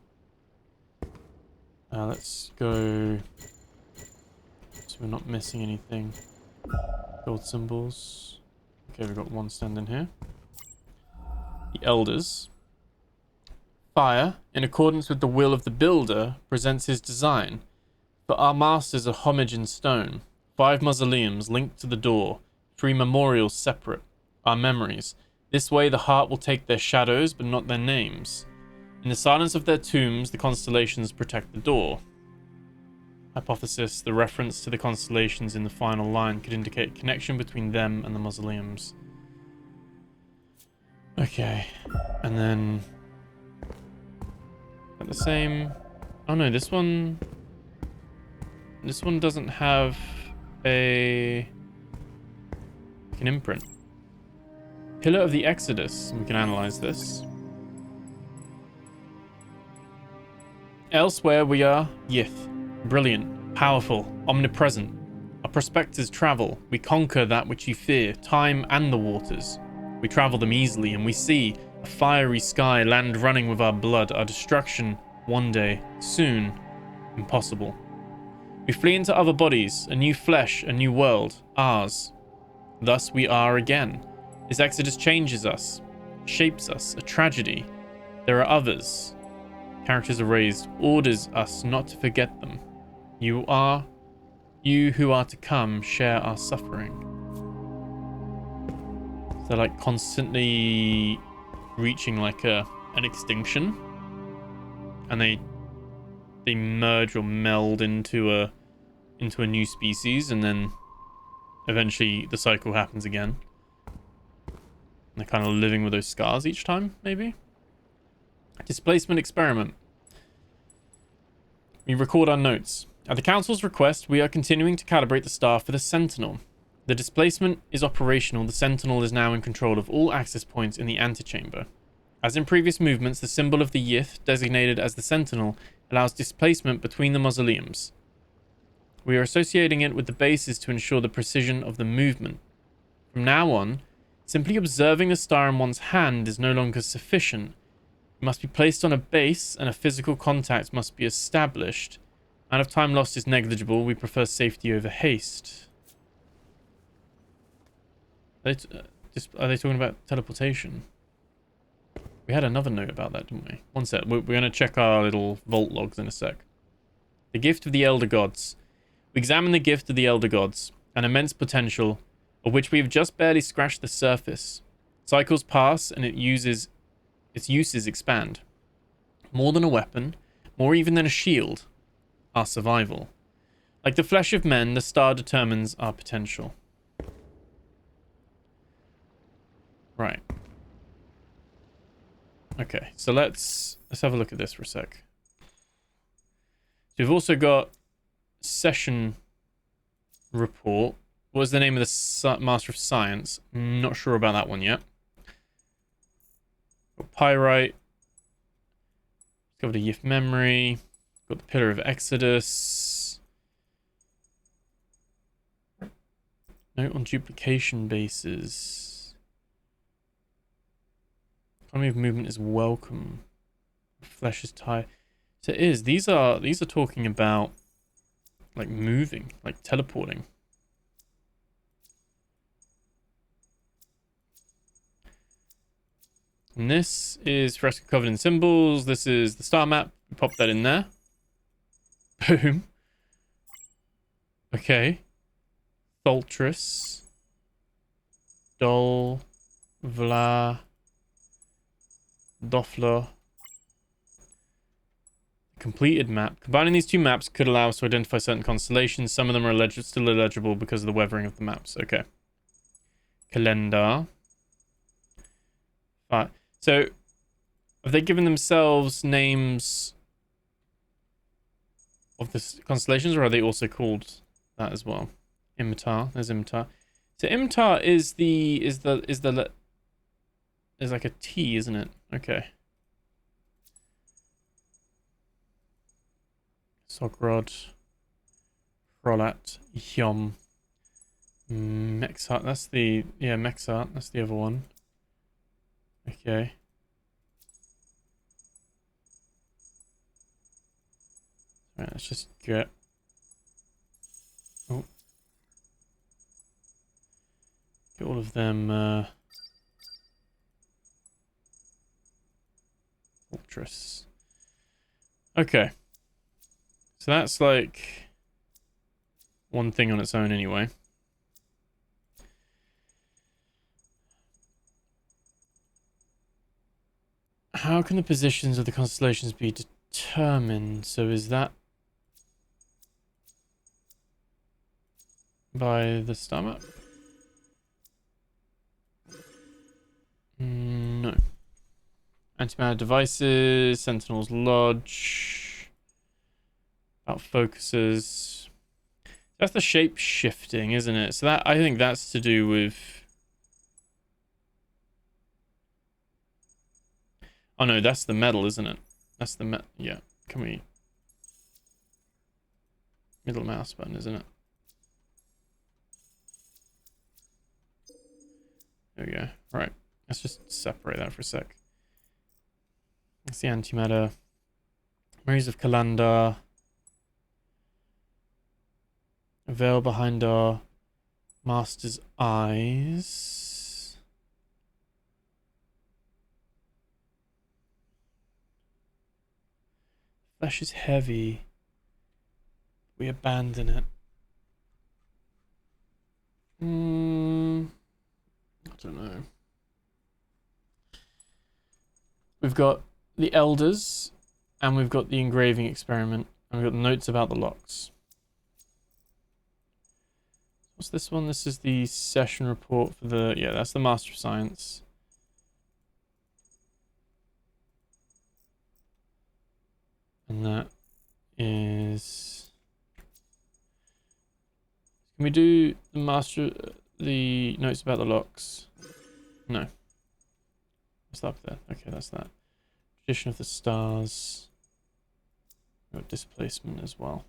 Let's go... so we're not missing anything. Gold symbols. Okay, we've got one standing here. The Elders. Fire, in accordance with the will of the builder, presents his design. For our masters a homage in stone. 5 mausoleums linked to the door. 3 memorials separate. Our memories. This way the heart will take their shadows, but not their names. In the silence of their tombs, the constellations protect the door. Hypothesis, the reference to the constellations in the final line could indicate a connection between them and the mausoleums. Okay, and then... At the same... Oh no, this one... This one doesn't have a... an imprint. Pillar of the Exodus. We can analyze this. Elsewhere we are Yith. Brilliant, powerful, omnipresent. Our prospectors travel. We conquer that which you fear, time and the waters. We travel them easily, and we see a fiery sky, land running with our blood, our destruction one day, soon, impossible. We flee into other bodies, a new flesh, a new world, ours. Thus we are again. This exodus changes us, shapes us, a tragedy. There are others. Characters are raised, orders us not to forget them. You are You who are to come share our suffering. They're like constantly reaching like an extinction, and they merge or meld into a new species, and then eventually the cycle happens again. And they're kind of living with those scars each time, maybe. Displacement experiment. We record our notes. At the Council's request, we are continuing to calibrate the star for the Sentinel. The displacement is operational. The Sentinel is now in control of all access points in the antechamber. As in previous movements, the symbol of the Yith, designated as the Sentinel, allows displacement between the mausoleums. We are associating it with the bases to ensure the precision of the movement. From now on, simply observing the star in one's hand is no longer sufficient. It must be placed on a base, and a physical contact must be established. Amount of time lost is negligible. We prefer safety over haste. Are they talking about teleportation? We had another note about that, didn't we? One sec. We're going to check our little vault logs in a sec. The gift of the Elder Gods. We examine the gift of the Elder Gods, an immense potential, of which we have just barely scratched the surface. Cycles pass, and its uses expand. More than a weapon, more even than a shield, our survival. Like the flesh of men, the star determines our potential. Right. Okay, so let's have a look at this for a sec. So we've also got session report. What was the name of the Master of Science? Not sure about that one yet. Got Pyrite. Got the Yith memory. Got the Pillar of Exodus. Note on duplication bases. Economy of movement is welcome. Flesh is tied. So it is. These are talking about like moving, like teleporting. And this is fresco covered in symbols. This is the star map. We pop that in there. Boom. Okay. Tholtris. Dol. Vla. Doffler. Completed map. Combining these two maps could allow us to identify certain constellations. Some of them are still illegible because of the weathering of the maps. Okay. Calendar. Right. So, have they given themselves names of the constellations, or are they also called that as well? Imtar. There's Imtar. So Imtar is like a T, isn't it? Okay. Sogrod. Rolat. Yom. Mexart. That's the... Yeah, Mexart. That's the other one. Okay. Alright, let's just get... Oh. Get all of them, Fortress. Okay. So that's like one thing on its own anyway. How can the positions of the constellations be determined? So is that by the star map? No. Antimatter devices, Sentinel's Lodge, about focusers. That's the shape shifting, isn't it? So that, I think that's to do with... Oh no, that's the metal, isn't it? That's the metal. Yeah, can we... Middle mouse button, isn't it? There we go. Right, let's just separate that for a sec. That's the antimatter. Memories of Kalanda. A veil behind our master's eyes. Flesh is heavy. We abandon it. I don't know. We've got the elders, and we've got the engraving experiment, and we've got notes about the locks. What's this one? This is the session report for the... Yeah, that's the Master of Science. And that is... Can we do the Master... the notes about the locks? No. What's up there? Okay, that's that. Tradition of the stars. We've got displacement as well.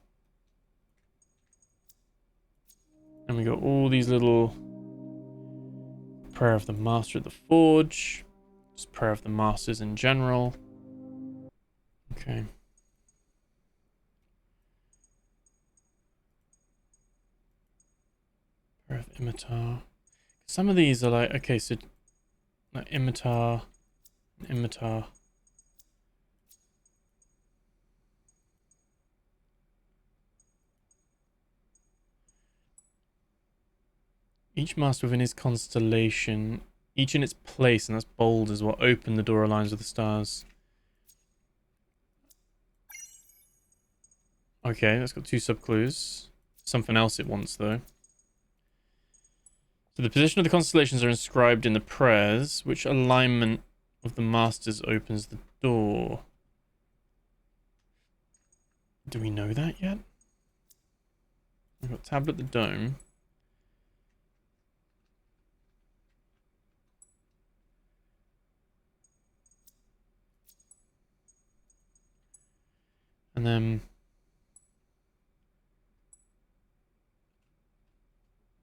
And we got all these little prayer of the master of the forge. Just prayer of the masters in general. Okay. Prayer of Imitar. Some of these are like, okay, so like Imitar, Imitar. Each master within his constellation, each in its place, and that's bold, is what opened the door aligns with the stars. Okay, that's got 2 subclues. Something else it wants, though. So the position of the constellations are inscribed in the prayers. Which alignment of the masters opens the door? Do we know that yet? We've got Tablet the Dome. And then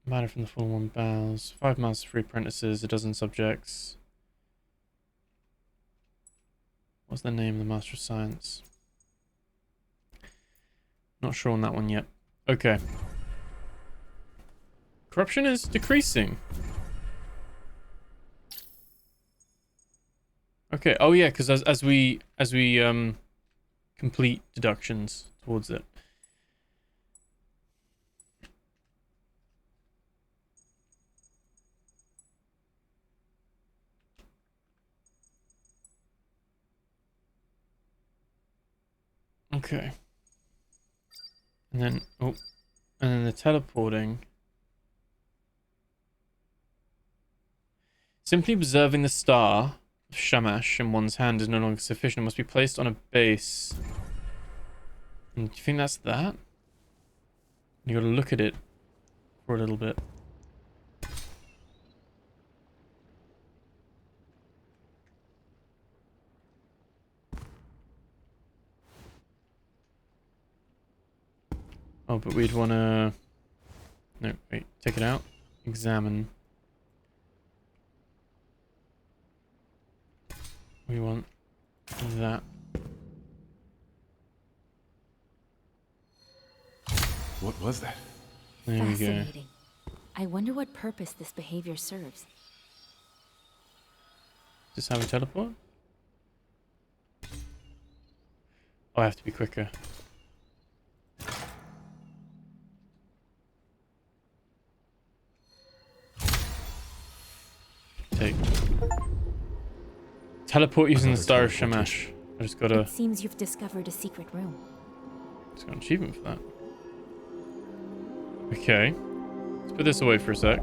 matter from the fallen one bows. 5 masters, 3 apprentices, 12 subjects. What's the name of the Master of Science? Not sure on that one yet. Okay. Corruption is decreasing. Okay. Oh yeah, because as we complete deductions towards it. Okay. And then, oh, and then the teleporting. Simply observing the star of Shamash in one's hand is no longer sufficient. It must be placed on a base. And do you think that's that? You gotta look at it for a little bit. Oh, but we'd wanna... No, wait, take it out. Examine. We want that. What was that? There we go. Fascinating. I wonder what purpose this behavior serves. Just have a teleport? Oh, I have to be quicker. Take. Teleport using the Star of Shamash. I just gotta... It seems you've discovered a secret room. Just got an achievement for that. Okay. Let's put this away for a sec.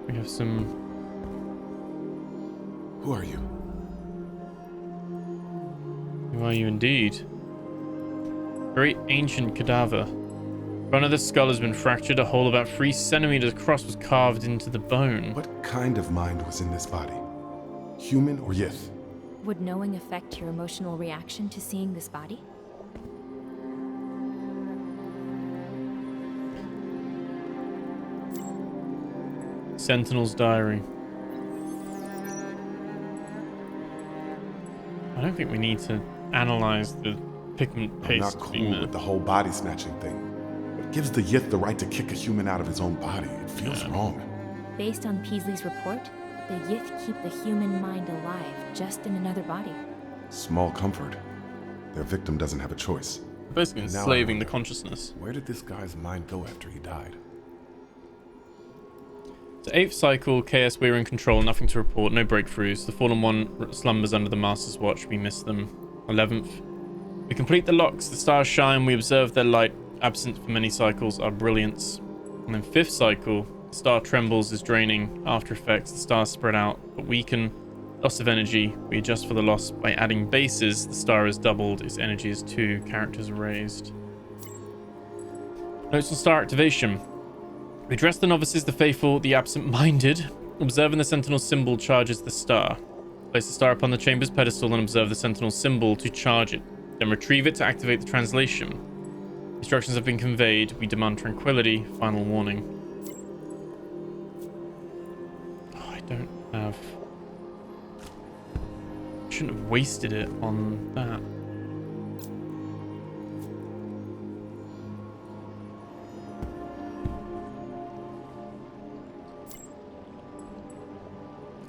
We have some... Who are you? Who are you indeed? Very ancient cadaver. Front of the skull has been fractured. A hole about 3 centimeters across was carved into the bone. What kind of mind was in this body? Human or Yith? Would knowing affect your emotional reaction to seeing this body? Sentinel's diary. I don't think we need to analyze the pigment I'm paste. not cool with the whole body snatching thing. What gives the Yith the right to kick a human out of his own body? It feels wrong. Based on Peasley's report, the Yith keep the human mind alive, just in another body. Small comfort. Their victim doesn't have a choice. basically Now I enslaving the wonder, consciousness. where did this guy's mind go after he died? So 8th cycle, KS, we're in control, nothing to report, no breakthroughs. The Fallen One slumbers under the Master's watch, we miss them. 11th, we complete the locks, the stars shine, we observe their light, absent for many cycles, our brilliance. And then 5th cycle, the star trembles, is draining, after effects, the stars spread out, but weaken, loss of energy, we adjust for the loss by adding bases, the star is doubled, its energy is 2, characters raised. Notes on star activation. We address the novices, the faithful, the absent-minded. Observing the sentinel symbol charges the star. Place the star upon the chamber's pedestal and observe the sentinel symbol to charge it. Then retrieve it to activate the translation. Instructions have been conveyed. We demand tranquility. Final warning. Oh, I don't have... I shouldn't have wasted it on that.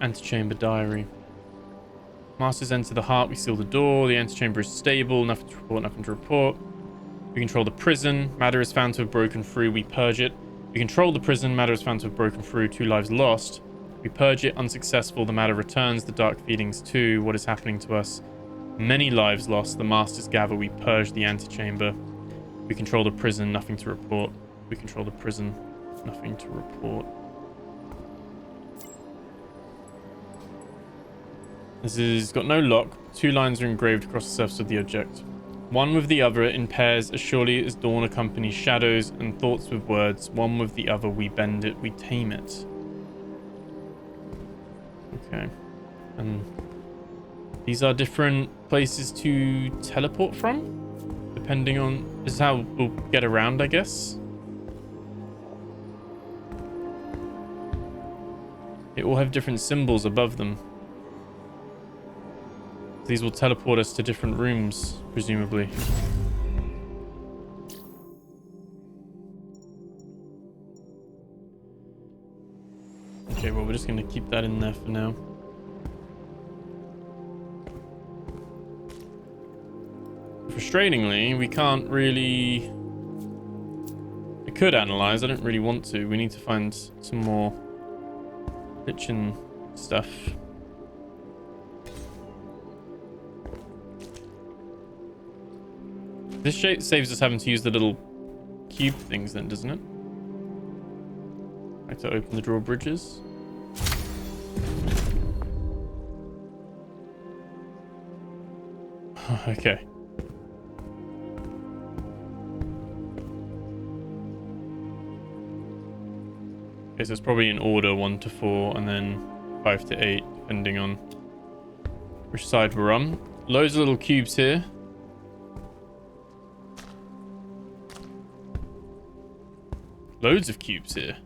Antechamber diary. Masters enter the heart, we seal the door. The antechamber is stable, nothing to report, nothing to report. We control the prison. Matter is found to have broken through, we purge it. We control the prison. Matter is found to have broken through, 2 lives lost. We purge it, unsuccessful. The matter returns, the dark feelings too. What is happening to us? Many lives lost. The masters gather, we purge the antechamber. We control the prison, nothing to report. We control the prison, nothing to report. This has got no lock. 2 lines are engraved across the surface of the object. One with the other in pairs, as surely as dawn accompanies shadows and thoughts with words. One with the other, we bend it, we tame it. Okay. And these are different places to teleport from, depending on... This is how we'll get around, I guess. They all have different symbols above them. These will teleport us to different rooms, presumably. Okay, well, we're just going to keep that in there for now. Frustratingly, we can't really... I could analyze, I don't really want to. We need to find some more kitchen stuff. This shape saves us having to use the little cube things then, doesn't it? Like to open the drawbridges. Okay. Okay, so it's probably in order 1 to 4 and then 5 to 8, depending on which side we're on. Loads of little cubes here. Loads of cubes here.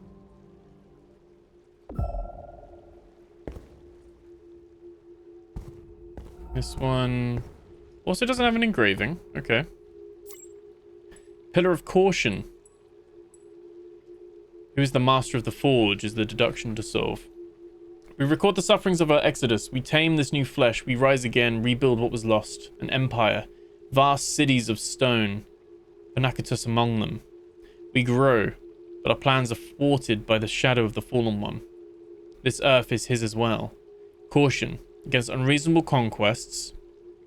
This one also doesn't have an engraving. Okay. Pillar of Caution. Who is the master of the forge is the deduction to solve. We record the sufferings of our exodus. We tame this new flesh. We rise again, rebuild what was lost. An empire. Vast cities of stone. Panakitus among them. We grow. But our plans are thwarted by the shadow of the Fallen One. This earth is his as well. Caution. Against unreasonable conquests.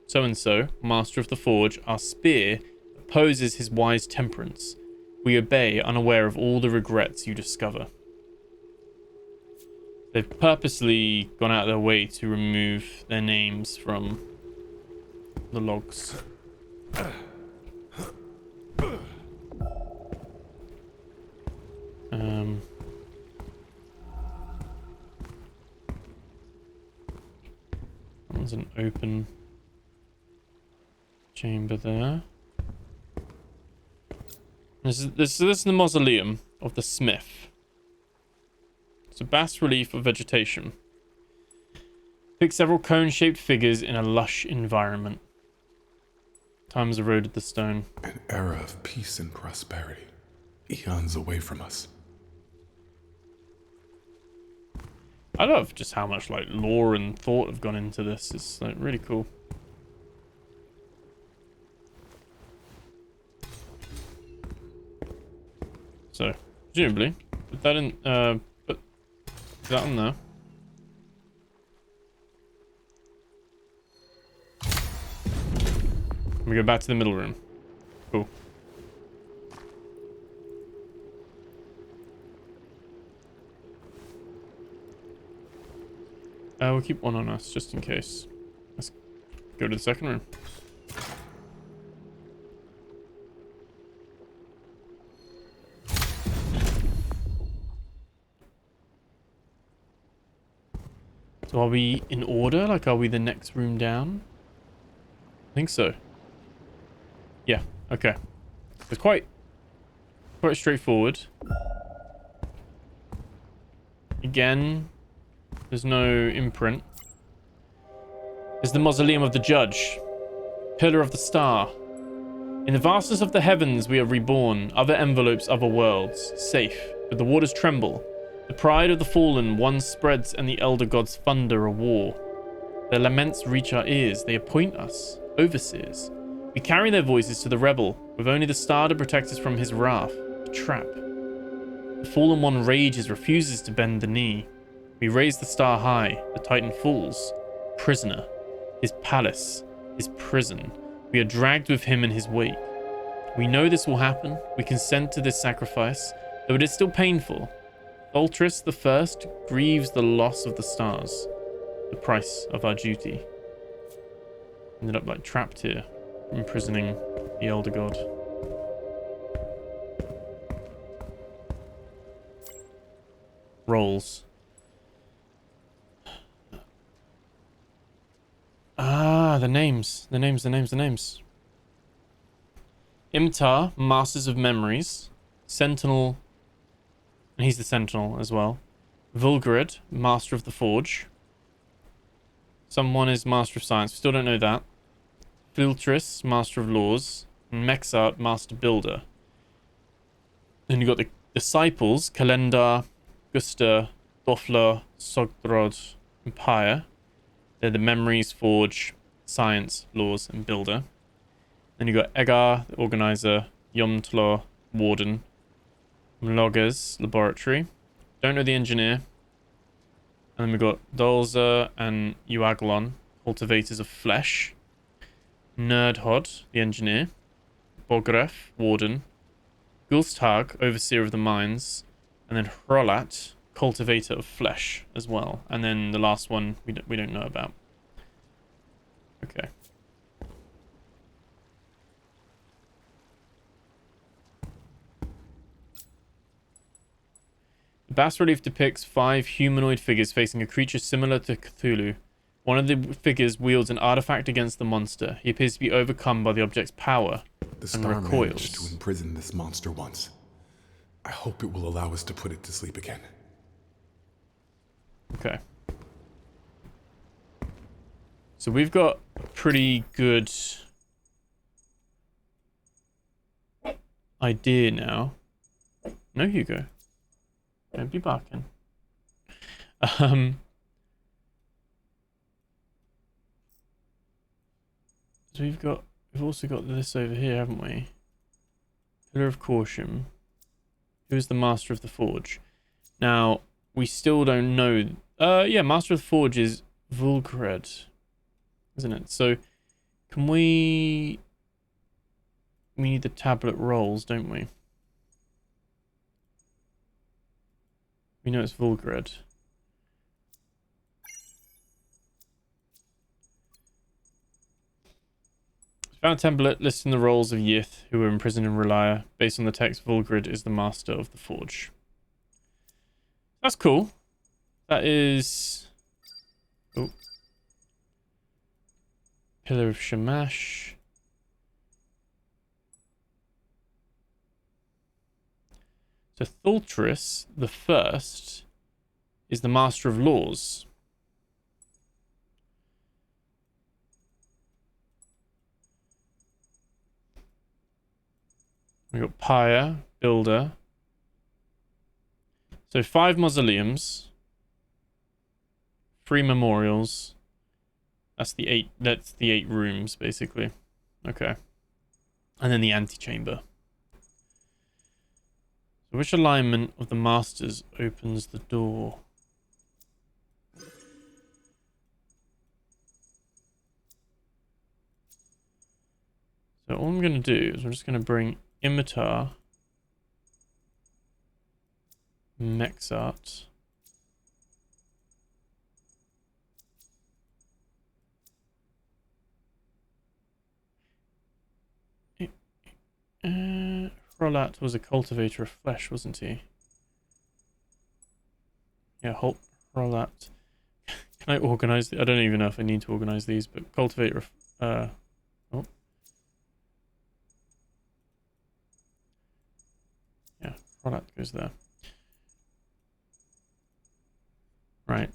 So-and-so, master of the forge, our spear, opposes his wise temperance. We obey, unaware of all the regrets you discover. They've purposely gone out of their way to remove their names from the logs. That one's an open chamber there. This is the mausoleum of the smith. It's a bas relief of vegetation. Pick several cone-shaped figures in a lush environment. Time has eroded the stone. An era of peace and prosperity. Eons away from us. I love just how much like lore and thought have gone into this. It's like really cool. So, presumably, put that in, put that on there. We go back to the middle room. Cool. We'll keep one on us just in case. Let's go to the second room. So are we in order? Like, are we the next room down? I think so. Yeah, okay. It's quite straightforward. Again, there's no imprint. There's the mausoleum of the judge. Pillar of the star. In the vastness of the heavens we are reborn. Other envelopes, other worlds. Safe. But the waters tremble. The pride of the fallen one spreads and the elder gods thunder a war. Their laments reach our ears. They appoint us overseers. We carry their voices to the rebel, with only the star to protect us from his wrath. A trap. The fallen one rages, refuses to bend the knee. We raise the star high. The titan falls. Prisoner. His palace. His prison. We are dragged with him in his wake. We know this will happen. We consent to this sacrifice, though it is still painful. Ultris the First grieves the loss of the stars. The price of our duty. Ended up like trapped here, imprisoning the elder god. Rolls. Ah, the names. Imtar, Masters of Memories. Sentinel, and he's the Sentinel as well. Vulgarid, Master of the Forge. Someone is Master of Science. We still don't know that. Filtris, Master of Laws. And Mexart, Master Builder. Then you've got the Disciples, Kalendar, Gusta, Dofla, Sogdrod, and Pyre. They're the Memories, Forge, Science, Laws, and Builder. Then you've got Egar, the Organizer, Yomtlo, Warden, Mloggers, Laboratory. Don't know the Engineer. And then we've got Dolza and Uaglon, Cultivators of Flesh. Nerdhod, the Engineer. Bogref, Warden. Gulsthag, Overseer of the Mines. And then Hrolat, Cultivator of Flesh as well. And then the last one we don't know about. Okay. The bas-relief depicts 5 humanoid figures facing a creature similar to Cthulhu. One of the figures wields an artifact against the monster. He appears to be overcome by the object's power The and star recoils. managed to imprison this monster once. I hope it will allow us to put it to sleep again. Okay. So we've got a pretty good idea now. No, Hugo. Don't be barking. So we've also got this over here, haven't we? Pillar of Caution. Who's the Master of the Forge? Now, we still don't know. Yeah, Master of the Forge is Vulgred, isn't it? So, can we need the tablet rolls, don't we? We know it's Vulgred. Found a template listing the roles of Yith who were imprisoned in Relia. Based on the text, Vulgrid is the Master of the Forge. That's cool. That is... Oh. Pillar of Shamash. So Thultris, the First, is the Master of Laws. We've got Pyre, Builder. So 5 mausoleums. 3 memorials. That's the 8 rooms, basically. Okay. And then the antechamber. So which alignment of the masters opens the door? So all I'm going to do is I'm just going to bring Imitar, Mexart, Rolat was a cultivator of flesh, wasn't he? Yeah, Rolat. Can I organize? I don't even know if I need to organize these, but cultivator of oh. Yeah, Rolat goes there. Right.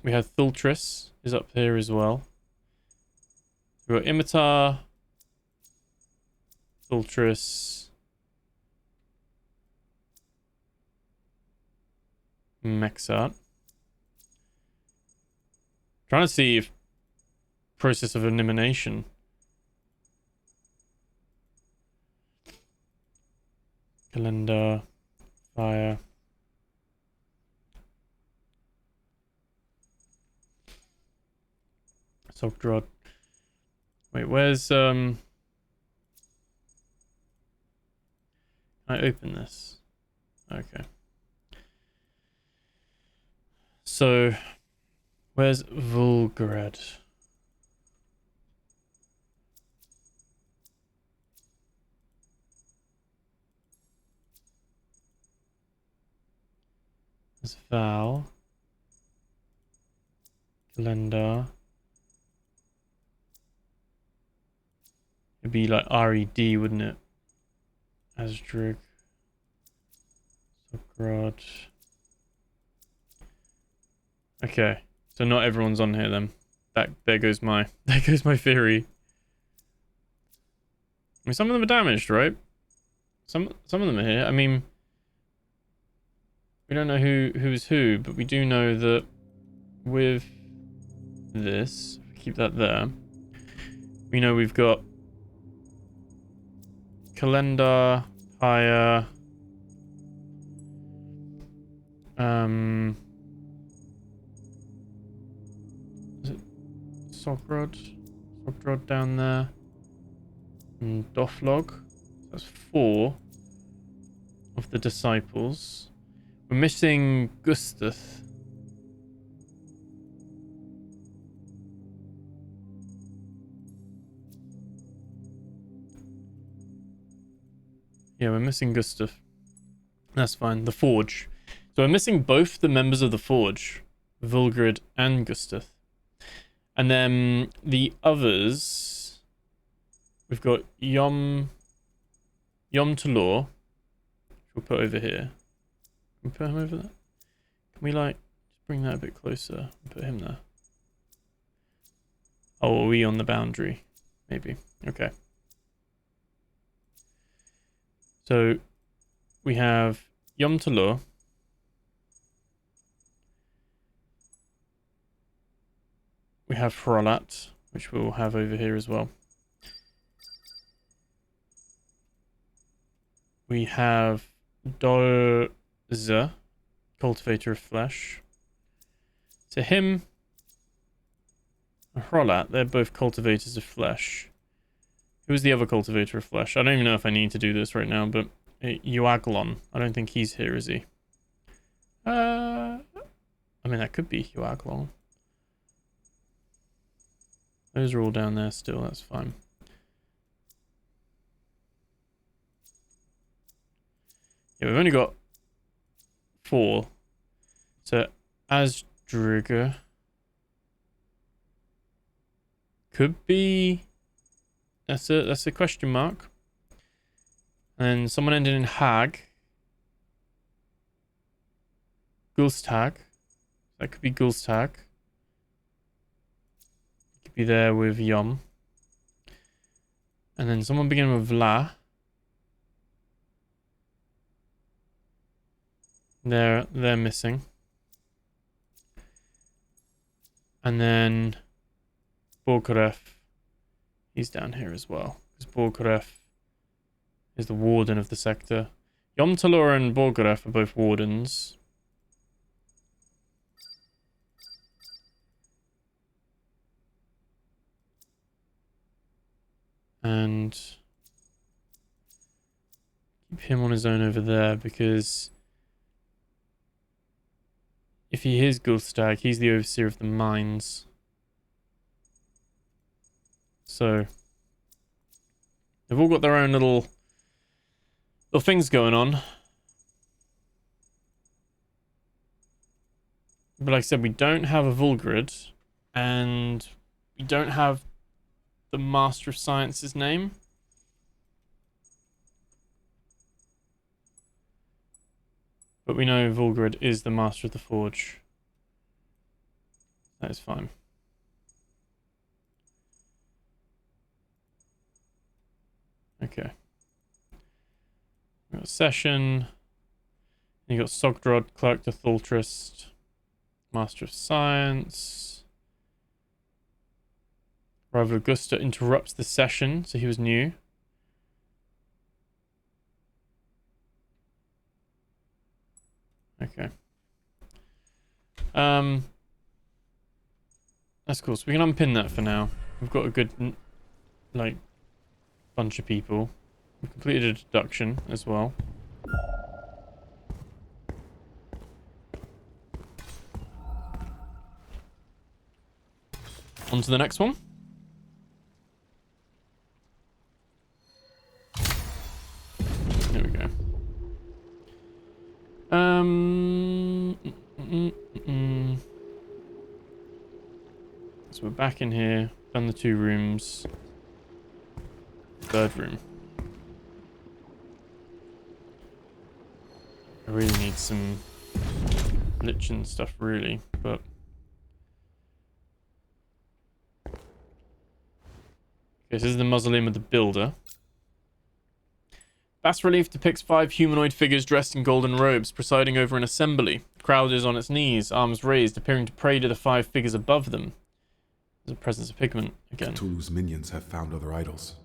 We have Thultris is up here as well. We've got Imitar, Thultris, Mexart. Trying to see if process of elimination. Calendar, fire. Sogdrad. Wait, where's Can I open this? Okay. So where's Volgrad? There's Val. Calendar. It'd be like RED, wouldn't it? Asdrig. Sograd. Okay. So not everyone's on here then. There goes my theory. I mean, some of them are damaged, right? Some of them are here. I mean, we don't know who's who, but we do know that with this, keep that there. We know we've got Calendar, Pyre, is it Sogrod down there, and Doflog. That's 4 of the disciples. We're missing Gusteth. Yeah, we're missing Gustaf. That's fine. The Forge. So we're missing both the members of the Forge, Vulgrid and Gustaf. And then the others, we've got Yom Talor, which we'll put over here. Can we put him over there? Can we like just bring that a bit closer and put him there? Oh, are we on the boundary? Maybe. Okay. So we have Yom Talor. We have Hrolat, which we'll have over here as well. We have Dolza, cultivator of flesh. So him and Hrolat, they're both cultivators of flesh. Who's the other cultivator of flesh? I don't even know if I need to do this right now, but Euaglon. I don't think he's here, is he? I mean, that could be Euaglon. Those are all down there still, that's fine. Yeah, we've only got 4. So, Asdrigger could be... That's a question mark. And someone ended in Hag. Gulstag. That could be Gulstag. Could be there with Yom. And then someone beginning with Vla. They're missing. And then Borkaref. He's down here as well. Because Borkaref is the warden of the sector. Yomtalor and Borgaref are both wardens. And keep him on his own over there, because if he is Gulstag, he's the overseer of the mines. So they've all got their own little things going on. But like I said, we don't have a Vulgrid, and we don't have the Master of Science's name. But we know Vulgrid is the Master of the Forge. That is fine. Okay. We've got Session. You got Sogdrod, Clerk to Thultrist, Master of Science. Rival Augusta interrupts the session, so he was new. Okay. That's cool. So we can unpin that for now. We've got a good, like, bunch of people. We've completed a deduction as well. On to the next one. There we go. So we're back in here. Done the 2 rooms. Third room. I really need some lichen stuff, really, but okay, this is the mausoleum of the builder. Bas relief depicts 5 humanoid figures dressed in golden robes, presiding over an assembly. The crowd is on its knees, arms raised, appearing to pray to the 5 figures above them. There's a presence of pigment again. Cthulhu's minions have found other idols.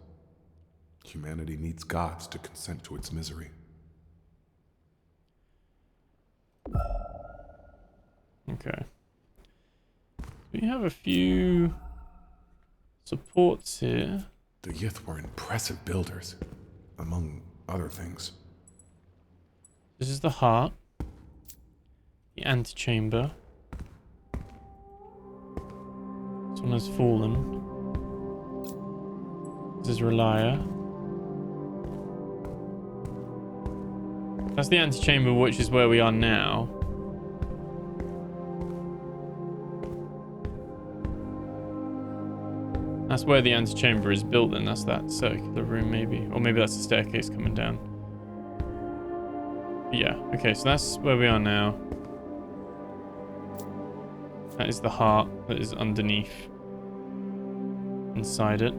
Humanity needs gods to consent to its misery. Okay. We have a few supports here. The Yith were impressive builders, among other things. This is the heart. The antechamber. This one has fallen. This is Relia. That's the antechamber, which is where we are now. That's where the antechamber is built, and that's that circular room, maybe. Or maybe that's the staircase coming down. But yeah, okay, so that's where we are now. That is the heart that is underneath. Inside it.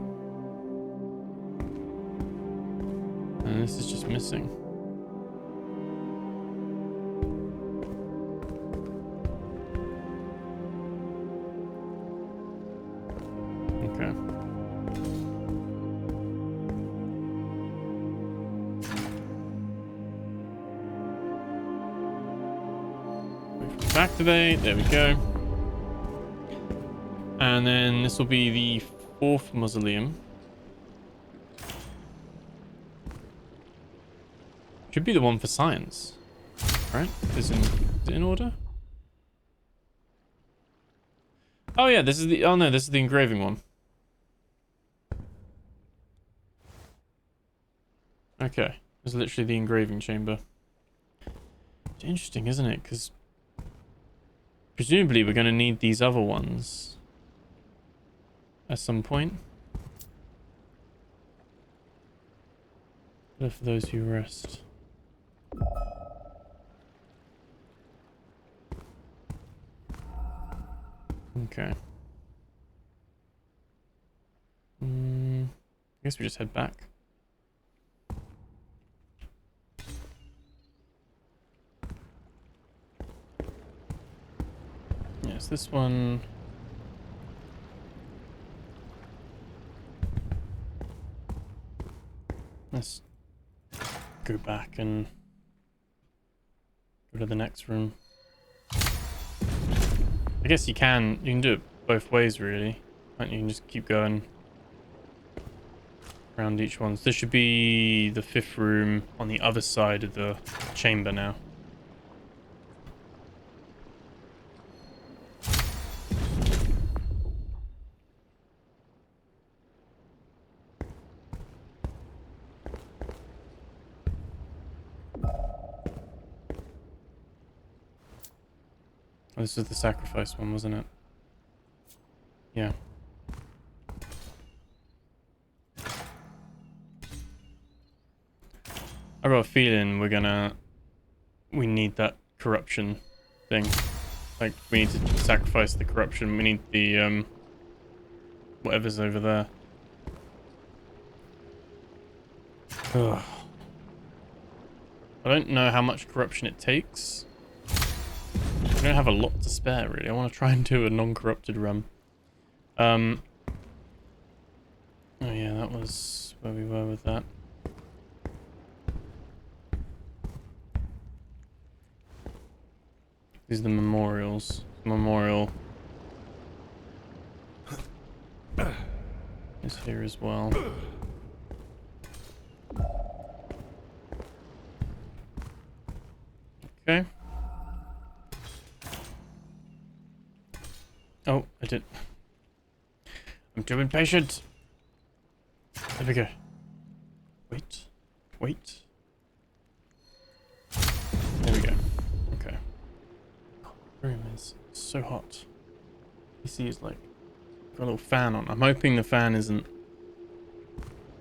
And this is just missing. Okay. Wait for it to activate. There we go. And then this will be the 4th mausoleum. Should be the one for science, right? Is it in order? Oh yeah, this is the. Oh no, this is the engraving one. Okay, this is literally the engraving chamber. It's interesting, isn't it? Because presumably we're going to need these other ones at some point. But for those who rest. Okay. I guess we just head back. Yes, this one. Let's go back and Go to the next room. I guess you can do it both ways, really. You can just keep going around each one. So this should be the 5th room on the other side of the chamber now. Oh, this is the sacrifice one, wasn't it? Yeah. I got a feeling we need that corruption thing. Like, we need to sacrifice the corruption. We need the, whatever's over there. Ugh. I don't know how much corruption it takes. I don't have a lot to spare, really. I want to try and do a non-corrupted run. Oh yeah, that was where we were with that. These are the memorials. Memorial is here as well. Okay. Oh, I did. I'm too impatient. There we go. Wait. Wait. There we go. Okay. Oh, the room is so hot. PC is like got a little fan on. I'm hoping the fan isn't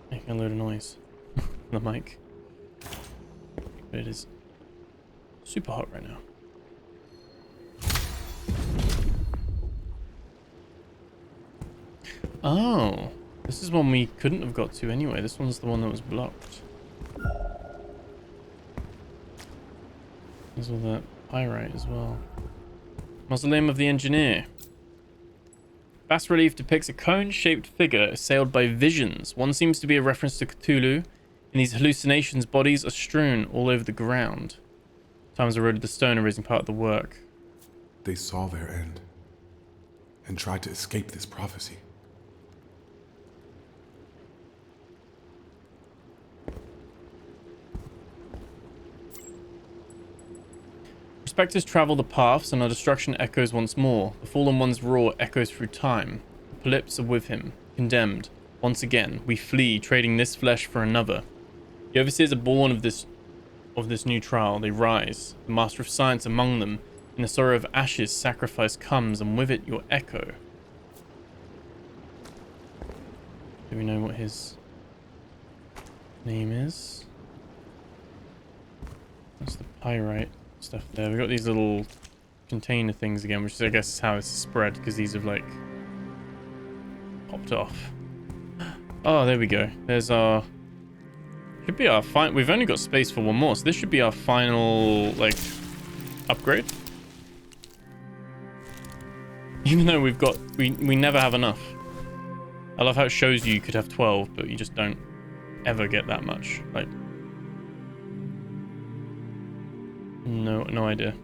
making a load of noise. The mic. But it is super hot right now. Oh, this is one we couldn't have got to anyway. This one's the one that was blocked. There's all that pyrite as well. Mausoleum of the Engineer. Bas relief depicts a cone-shaped figure assailed by visions. One seems to be a reference to Cthulhu. In these hallucinations, bodies are strewn all over the ground. Time has eroded the stone, erasing part of the work. They saw their end and tried to escape this prophecy. Spectres travel the paths, and our destruction echoes once more. The fallen one's roar echoes through time. The polyps are with him, condemned. Once again, we flee, trading this flesh for another. The overseers are born of this new trial. They rise, the master of science among them. In the sorrow of ashes, sacrifice comes, and with it your echo. Do we know what his name is? That's the pyrite stuff there. We've got these little container things again, which I guess is how it's spread, because these have like popped off. Oh, there we go. There's our... Should be our final... We've only got space for one more, so this should be our final, like, upgrade. Even though we've got... We never have enough. I love how it shows you could have 12, but you just don't ever get that much. Like... No idea.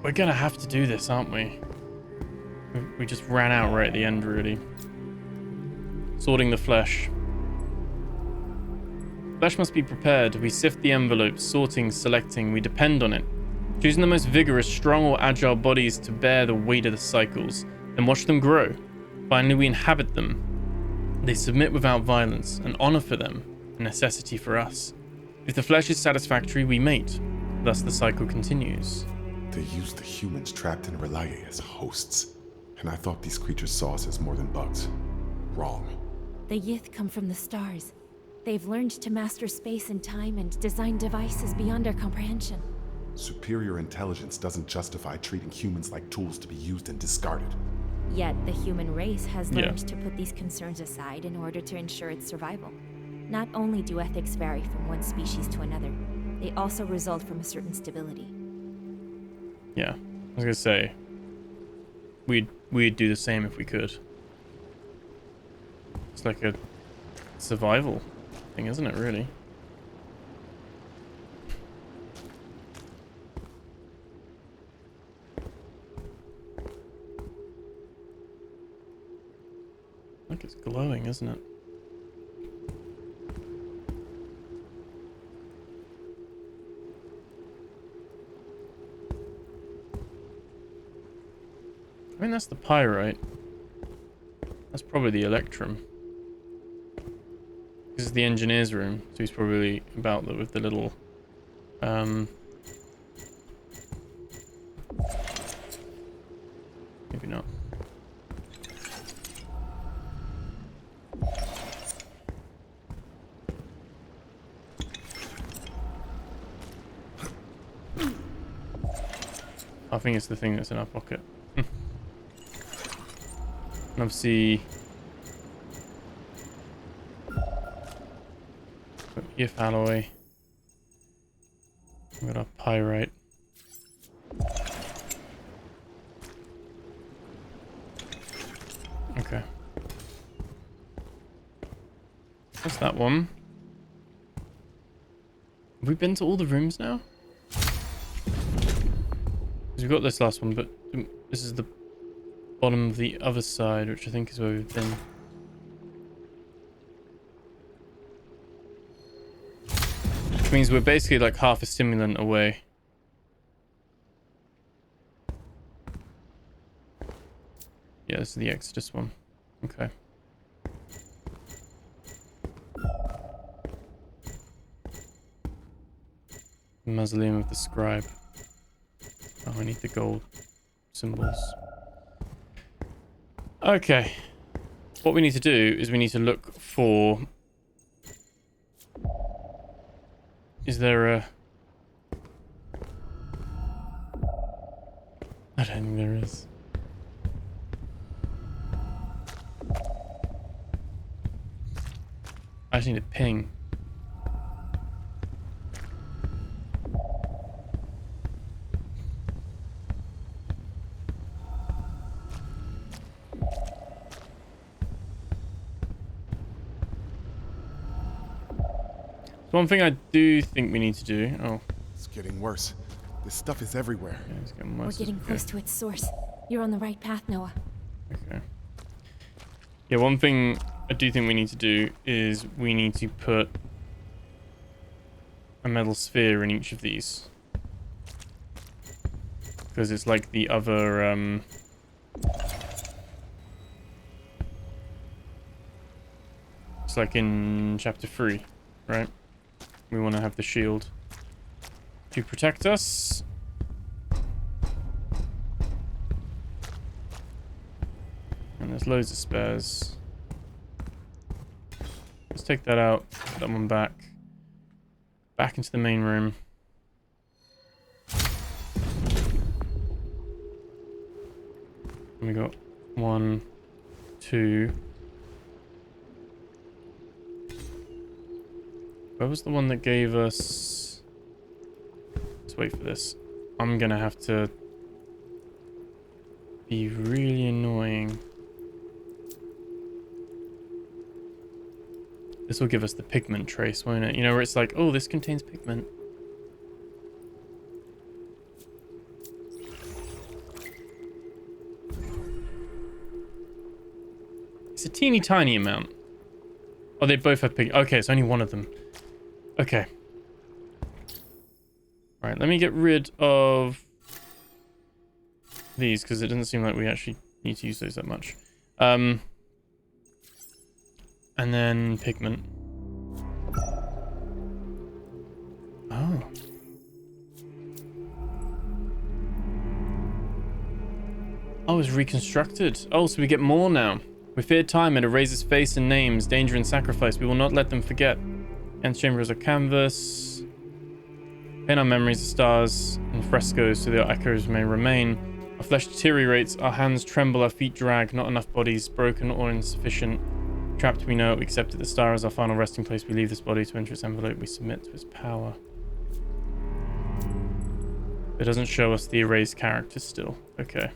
We're gonna have to do this, aren't we? We just ran out right at the end, really. Sorting the flesh. Flesh must be prepared. We sift the envelopes, sorting, selecting. We depend on it. Choosing the most vigorous, strong, or agile bodies to bear the weight of the cycles. Then watch them grow. Finally, we inhabit them. They submit without violence. An honor for them. A necessity for us. If the flesh is satisfactory, we mate. Thus the cycle continues. They used the humans trapped in Relaye as hosts. And I thought these creatures saw us as more than bugs. Wrong. The Yith come from the stars. They've learned to master space and time and design devices beyond our comprehension. Superior intelligence doesn't justify treating humans like tools to be used and discarded. Yet the human race has learned to put these concerns aside in order to ensure its survival. Not only do ethics vary from one species to another, they also result from a certain stability. Yeah, I was gonna say, we'd do the same if we could. It's like a survival thing, isn't it, really? glowing, isn't it? I mean, that's the pyrite. That's probably the electrum. This is the engineer's room, so he's probably about that with the little maybe not. I think it's the thing that's in our pocket. And obviously, if alloy, we got our pyrite. Okay, that's that one. Have we been to all the rooms now? We've got this last one, but this is the bottom of the other side, which I think is where we've been. Which means we're basically like half a stimulant away. Yeah, this is the Exodus one. Okay. Mausoleum of the Scribe. Oh, I need the gold symbols. Okay. What we need to do is we need to look for... Is there a... I don't think there is. I just need a ping. One thing I do think we need to do... Oh. It's getting worse. This stuff is everywhere. Yeah, it's getting worse. We're getting close to its source. You're on the right path, Noah. Okay. Yeah, one thing I do think we need to do is we need to put a metal sphere in each of these. Because it's like the other... It's like in chapter 3, right? We want to have the shield to protect us. And there's loads of spares. Let's take that out, put that one back. Back into the main room. And we got 1, 2... Where was the one that gave us... Let's wait for this. I'm gonna have to be really annoying. This will give us the pigment trace, won't it? You know, where it's like, oh, this contains pigment. It's a teeny tiny amount. Oh, they both have pigment. Okay, it's only one of them. Okay. Alright, let me get rid of these, because it doesn't seem like we actually need to use those that much. And then pigment. Oh. Oh, it's reconstructed. Oh, so we get more now. We fear time, it erases face and names, danger and sacrifice. We will not let them forget. Antechamber is a canvas. Paint our memories of stars and frescoes so their echoes may remain. Our flesh deteriorates, our hands tremble, our feet drag, not enough bodies, broken or insufficient. Trapped we know it, we accept it, the star is our final resting place. We leave this body to enter its envelope, we submit to its power. It doesn't show us the erased characters still. Okay.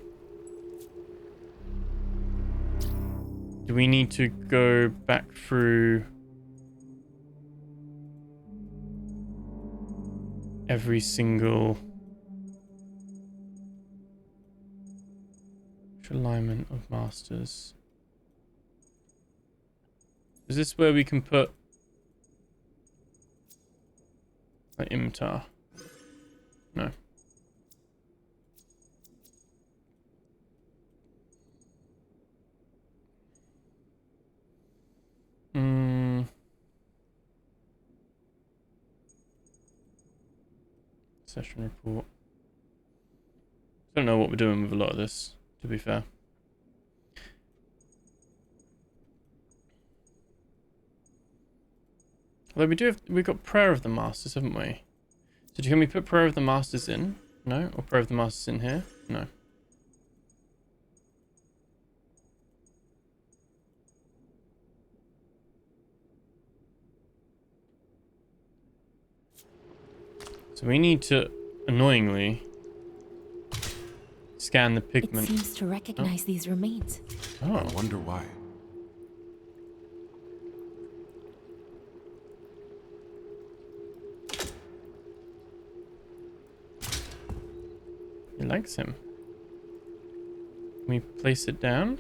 Do we need to go back through every single alignment of masters? Is this where we can put like Imtar? No. Session report. I don't know what we're doing with a lot of this, to be fair. Although we've got Prayer of the Masters, haven't we? So can we put Prayer of the Masters in? No? Or Prayer of the Masters in here? No. So we need to, annoyingly, scan the pigment. It seems to recognize these remains. Oh. I wonder why. He likes him. Can we place it down?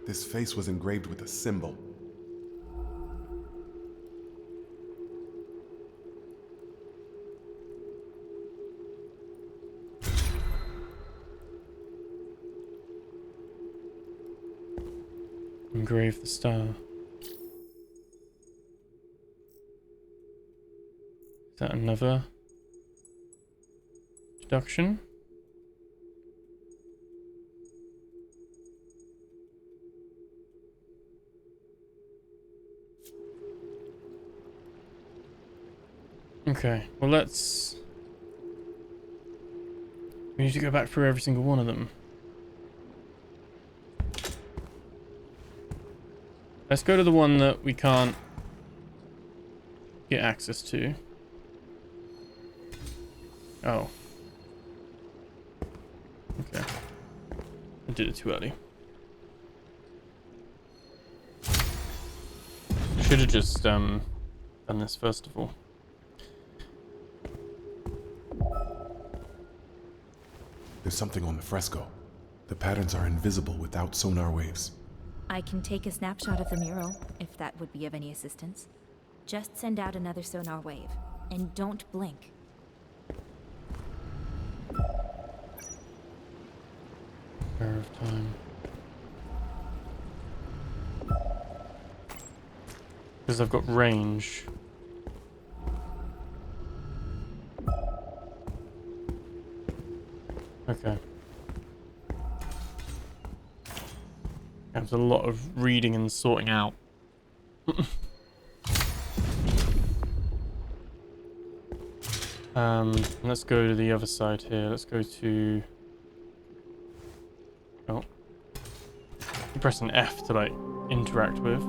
This face was engraved with a symbol. Engrave the star. Is that another deduction? Okay, well let's... We need to go back through every single one of them. Let's go to the one that we can't get access to. Oh. Okay. I did it too early. Should have just done this first of all. There's something on the fresco. The patterns are invisible without sonar waves. I can take a snapshot of the mural, if that would be of any assistance. Just send out another sonar wave, and don't blink. Prayer of time. Because I've got range. Okay. There's a lot of reading and sorting out. Let's go to the other side here. Let's go to... Oh. You press an F to, like, interact with.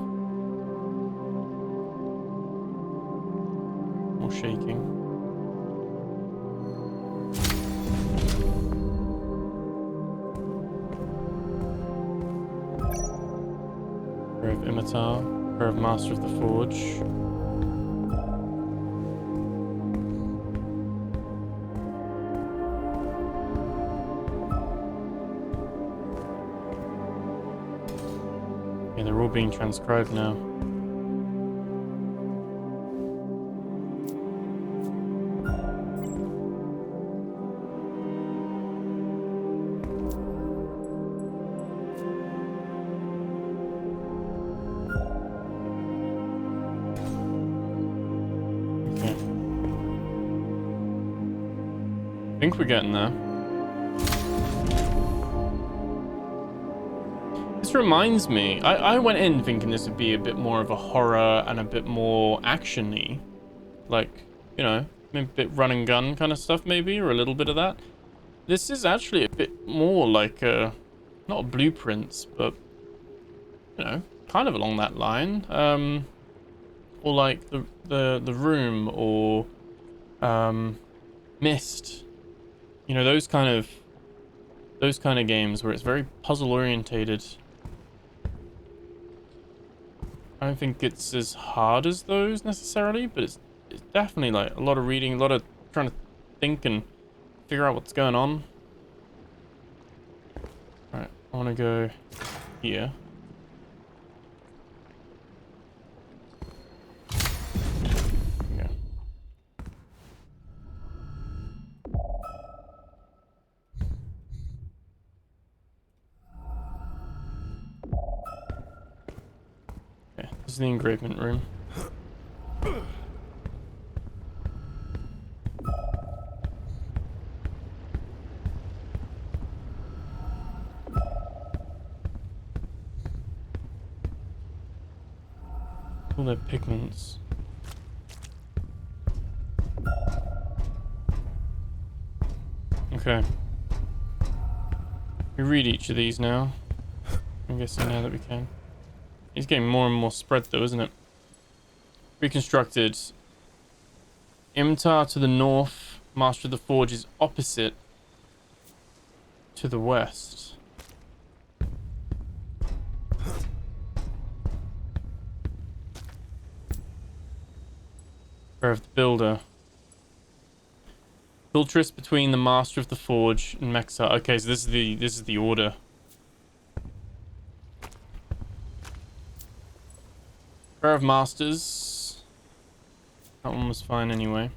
More shaking. Prayer of Imitar, Prayer of Master of the Forge. Yeah, they're all being transcribed now. I think we're getting there. This reminds me, I went in thinking this would be a bit more of a horror and a bit more action-y. Like, you know, maybe a bit run and gun kind of stuff maybe, or a little bit of that. This is actually a bit more like a, not blueprints, but, you know, kind of along that line. Or like the Room, or Myst. You know, those kind of games where it's very puzzle orientated. I don't think it's as hard as those necessarily, but it's definitely like a lot of reading, a lot of trying to think and figure out what's going on. Alright, I want to go here. Yeah. Okay, this is the engravement room. All their pigments. Okay. We read each of these now. I'm guessing now that we can. It's getting more and more spread though, isn't it? Reconstructed. Imtar to the north. Master of the Forge is opposite to the west. Prayer of the Builder. Filtress between the Master of the Forge and Mexar. Okay, so this is the order. Prayer of Masters. That one was fine anyway.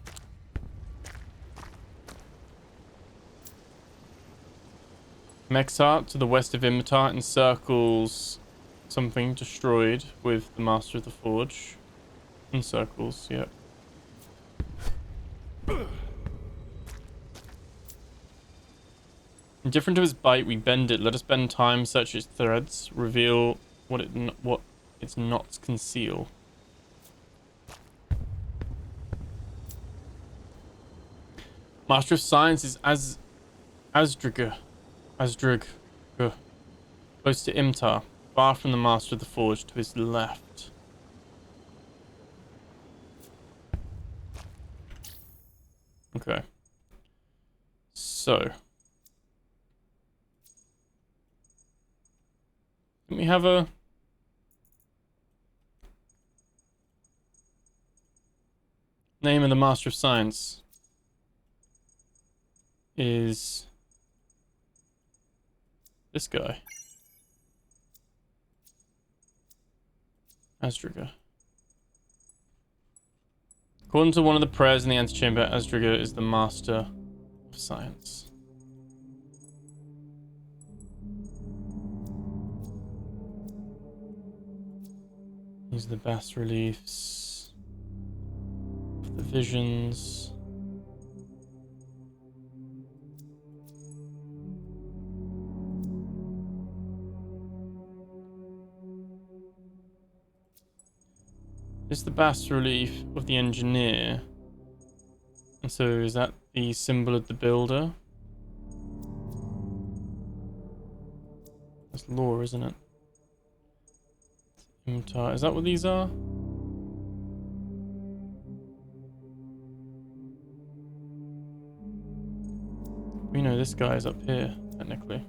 Mexar to the west of Imtar encircles something destroyed with the Master of the Forge. Encircles, yep. Indifferent to his bite, we bend it. Let us bend time, search its threads, reveal what its knots conceal. Master of Science is Asdrug, close to Imtar, far from the Master of the Forge to his left. Okay. So. Can we have a... Name of the Master of Science is this guy. Asdrug. According to one of the prayers in the antechamber, Asdrug is the Master of Science. These are the bas reliefs of the visions. This is the bas relief of the engineer. And so is that the symbol of the builder? That's law, isn't it? Is that what these are? We know this guy is up here, technically.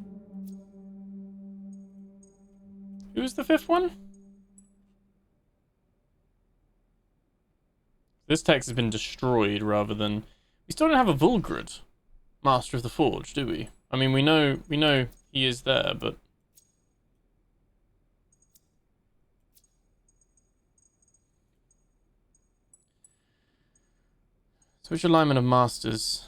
Who's the fifth one? This text has been destroyed rather than... We still don't have a Vulgrid Master of the Forge, do we? I mean, we know he is there, but... So which alignment of masters?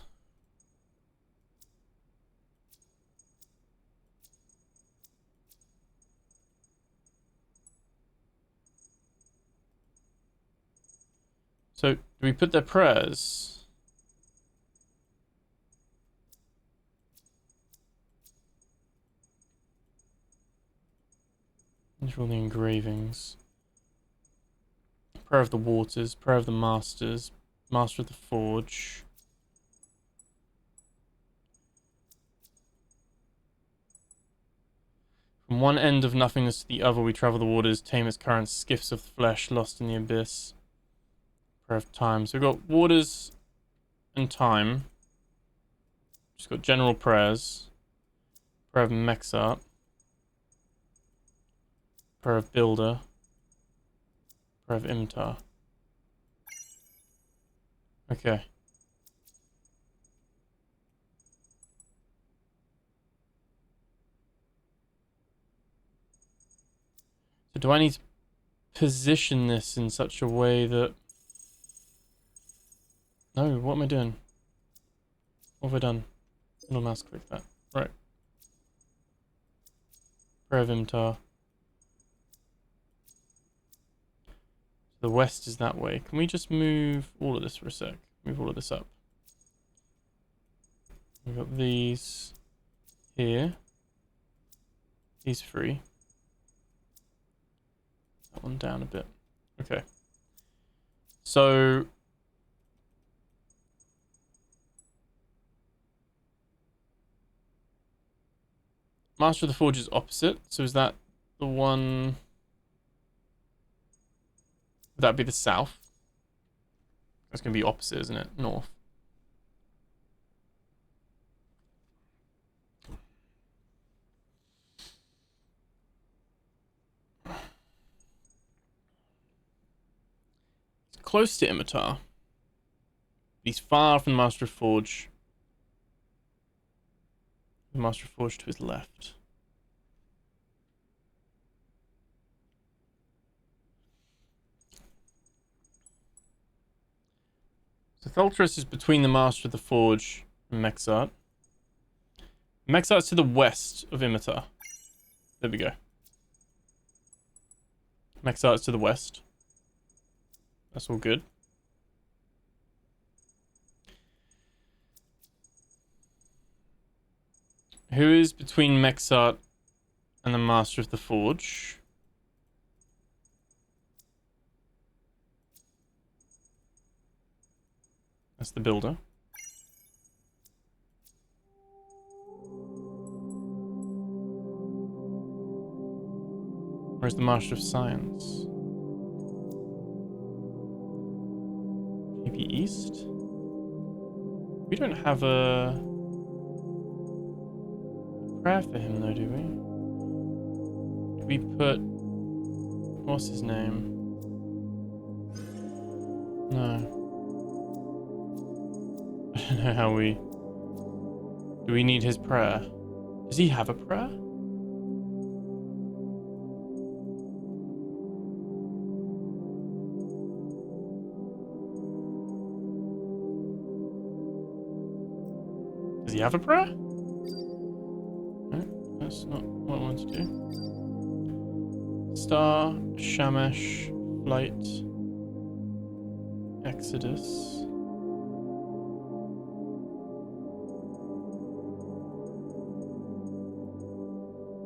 So do we put their prayers? These are all the engravings. Prayer of the Waters, Prayer of the Masters, Master of the Forge. From one end of nothingness to the other, we travel the waters, tame its currents, skiffs of the flesh, lost in the abyss. Prayer of time. So we've got waters and time. Just got general prayers. Prayer of Mexar. Prayer of Builder. Prayer of Imtar. Okay. do I need to position this in such a way that... No, what am I doing? What have I done? Little mouse click that. Right. Prayer of Imtar. The west is that way. Can we just move all of this for a sec? Move all of this up. We've got these here. These three. That one down a bit. Okay. So... Master of the Forge is opposite. So is that the one... Would that be the south? That's going to be opposite, isn't it? North. It's close to Imitar. He's far from the Master of Forge. The Master of Forge to his left. So Thaltris is between the Master of the Forge and Mexart. Mexart's to the west of Imitar. There we go. Mexart's to the west. That's all good. Who is between Mexart and the Master of the Forge? That's the builder. Where's the Master of Science? Maybe east? We don't have a prayer for him though, do we? Do we put... What's his name? No. I don't know how we... Do we need his prayer? Does he have a prayer? Does he have a prayer? No, that's not what I want to do. Star, Shamash, Flight, Exodus.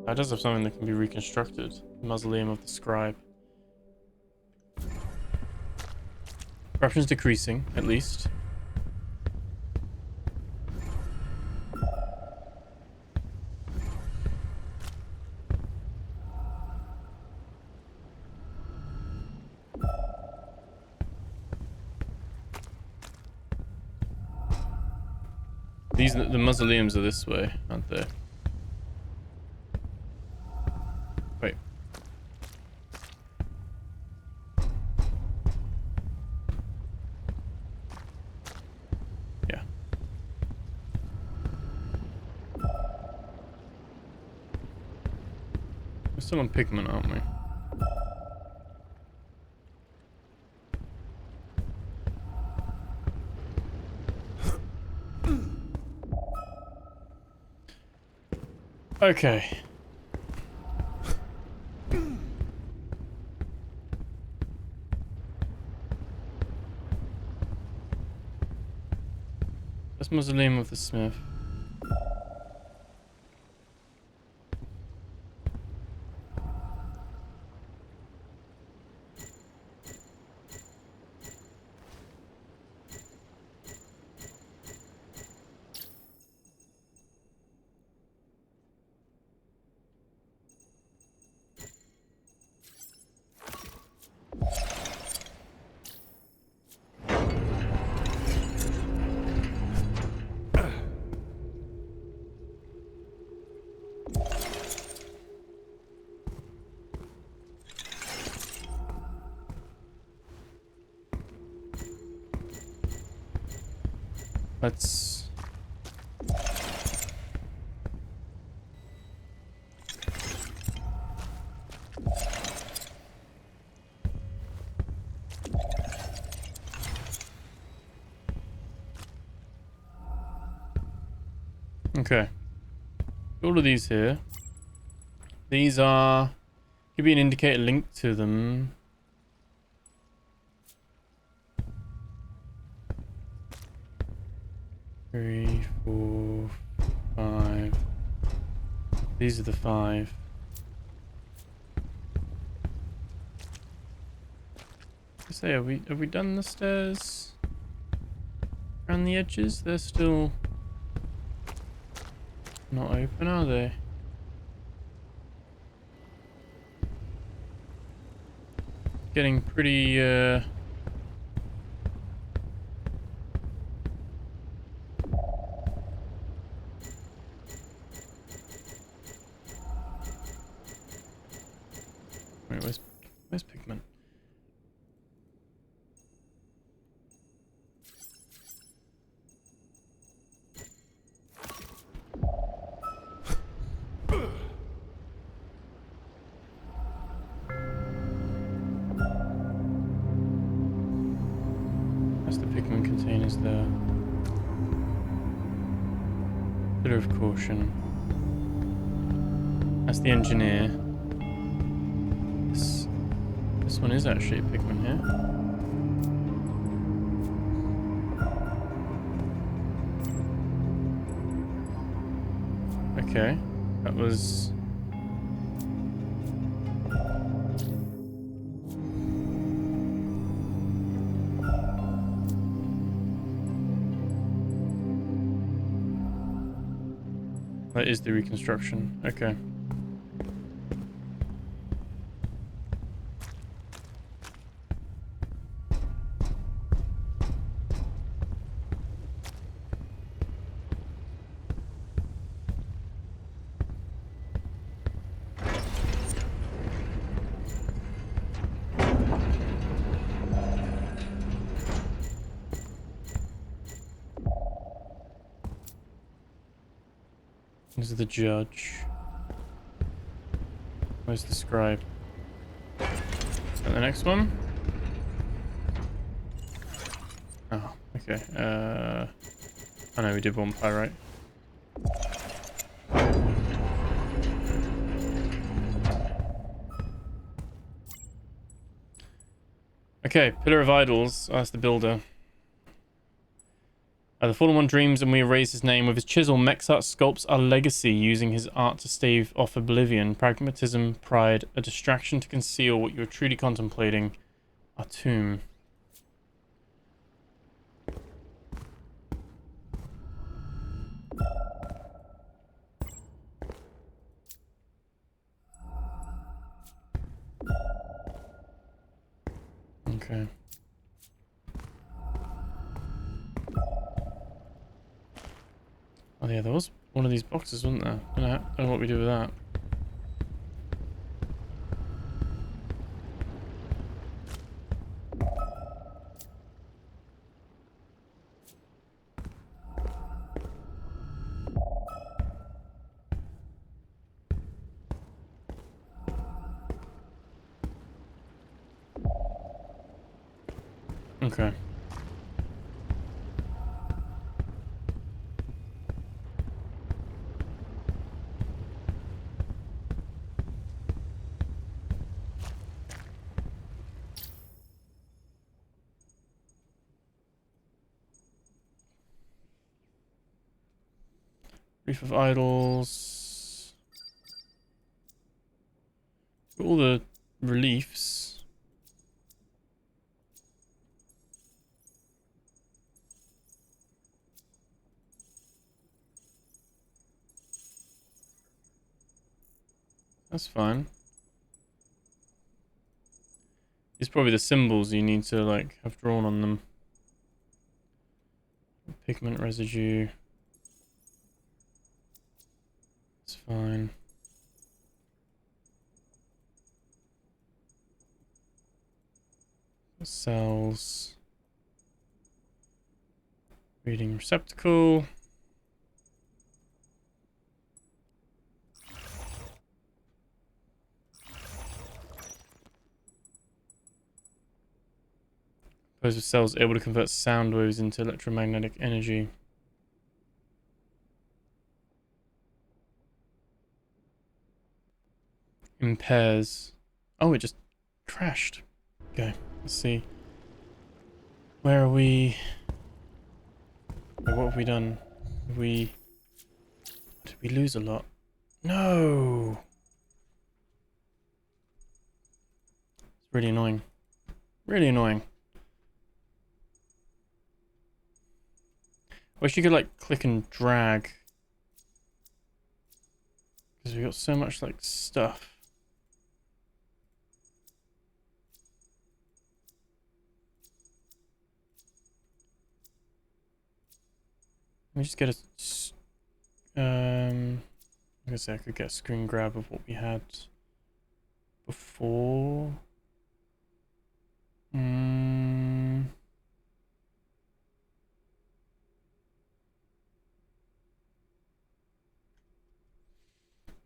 That does have something that can be reconstructed. The Mausoleum of the Scribe. Corruption's decreasing, at least. The mausoleums are this way, aren't they? Wait. Yeah. We're still on pigment, aren't we? Okay. That's Mausoleum of the Smith. Let's... Okay. All of these here. These are... Give me an indicator link to them. Three, 4, 5. These are the 5. I say, have we done the stairs around the edges? They're still not open, are they? Getting pretty wait, where's Pigment? That's the Pigment containers there. Pillar of Caution. That's the engineer. This one is actually a Pigment here. Okay, that was... That is the reconstruction. Okay. This is the judge. Where's the scribe? And the next one? Oh, okay. I know we did one pyrite. Okay, Pillar of Idols. Oh, that's the builder. The Fallen One dreams and we erase his name. With his chisel, Mexart sculpts our legacy, using his art to stave off oblivion. Pragmatism, pride, a distraction to conceal what you are truly contemplating. Our tomb. Okay. Oh yeah, there was one of these boxes, wasn't there? I don't know what we do with that. Okay. Reef of Idols. All the reliefs. That's fine. These are probably the symbols you need to like have drawn on them. Pigment residue. It's fine. Cells. Reading receptacle. Composed of cells able to convert sound waves into electromagnetic energy. impairs... Oh, it just crashed. Okay, let's see. Where are we? Wait, what have we done? Did we lose a lot? No! It's really annoying. Really annoying. Wish you could like click and drag. Because we got so much like stuff. Let me just get a I'm gonna say I could get a screen grab of what we had before.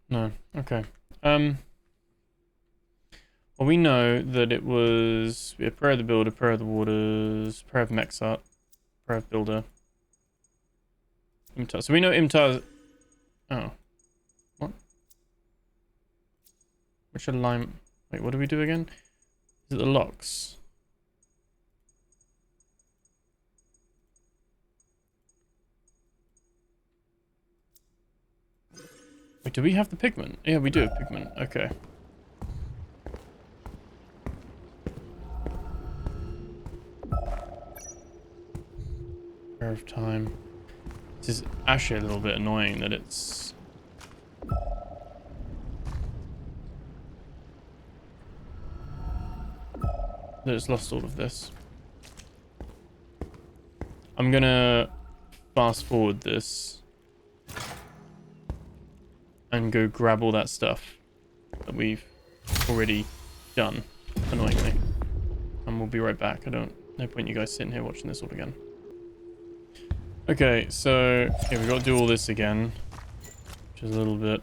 No. Okay. Well, we know that it was Prayer of the Builder, Prayer of the Waters, Prayer of Mexart, Prayer of Builder. Imtar. So we know Imtar. Oh. What? Which alignment? Wait, what do we do again? Is it the locks? Wait, do we have the pigment? Yeah, we do have pigment. Okay. Prayer of Time. This is actually a little bit annoying that it's... that it's lost all of this. I'm gonna fast forward this and go grab all that stuff that we've already done, annoyingly. And we'll be right back. No point you guys sitting here watching this all again. Okay, so yeah, we've got to do all this again, which is a little bit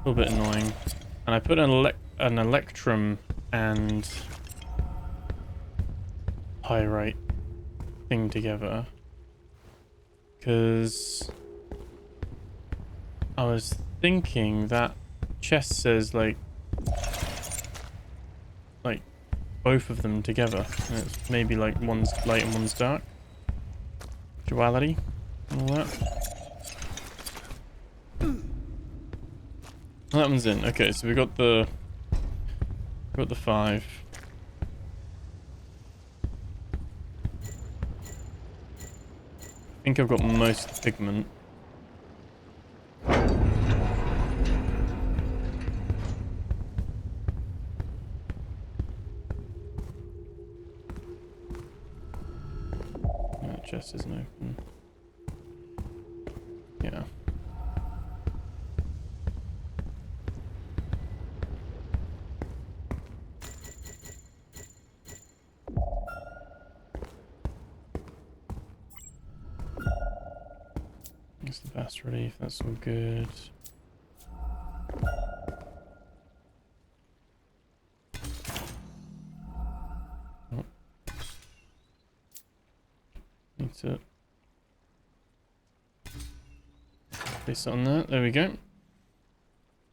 annoying. And I put an electrum and pyrite thing together because I was thinking that chest says like both of them together. And it's maybe like one's light and one's dark. Duality and all that. Well, that one's in. Okay, so we got the 5. I think I've got most of the pigment. That chest isn't open. Yeah. That's the bas relief, that's all good. Oh. Need to place it on there. There we go.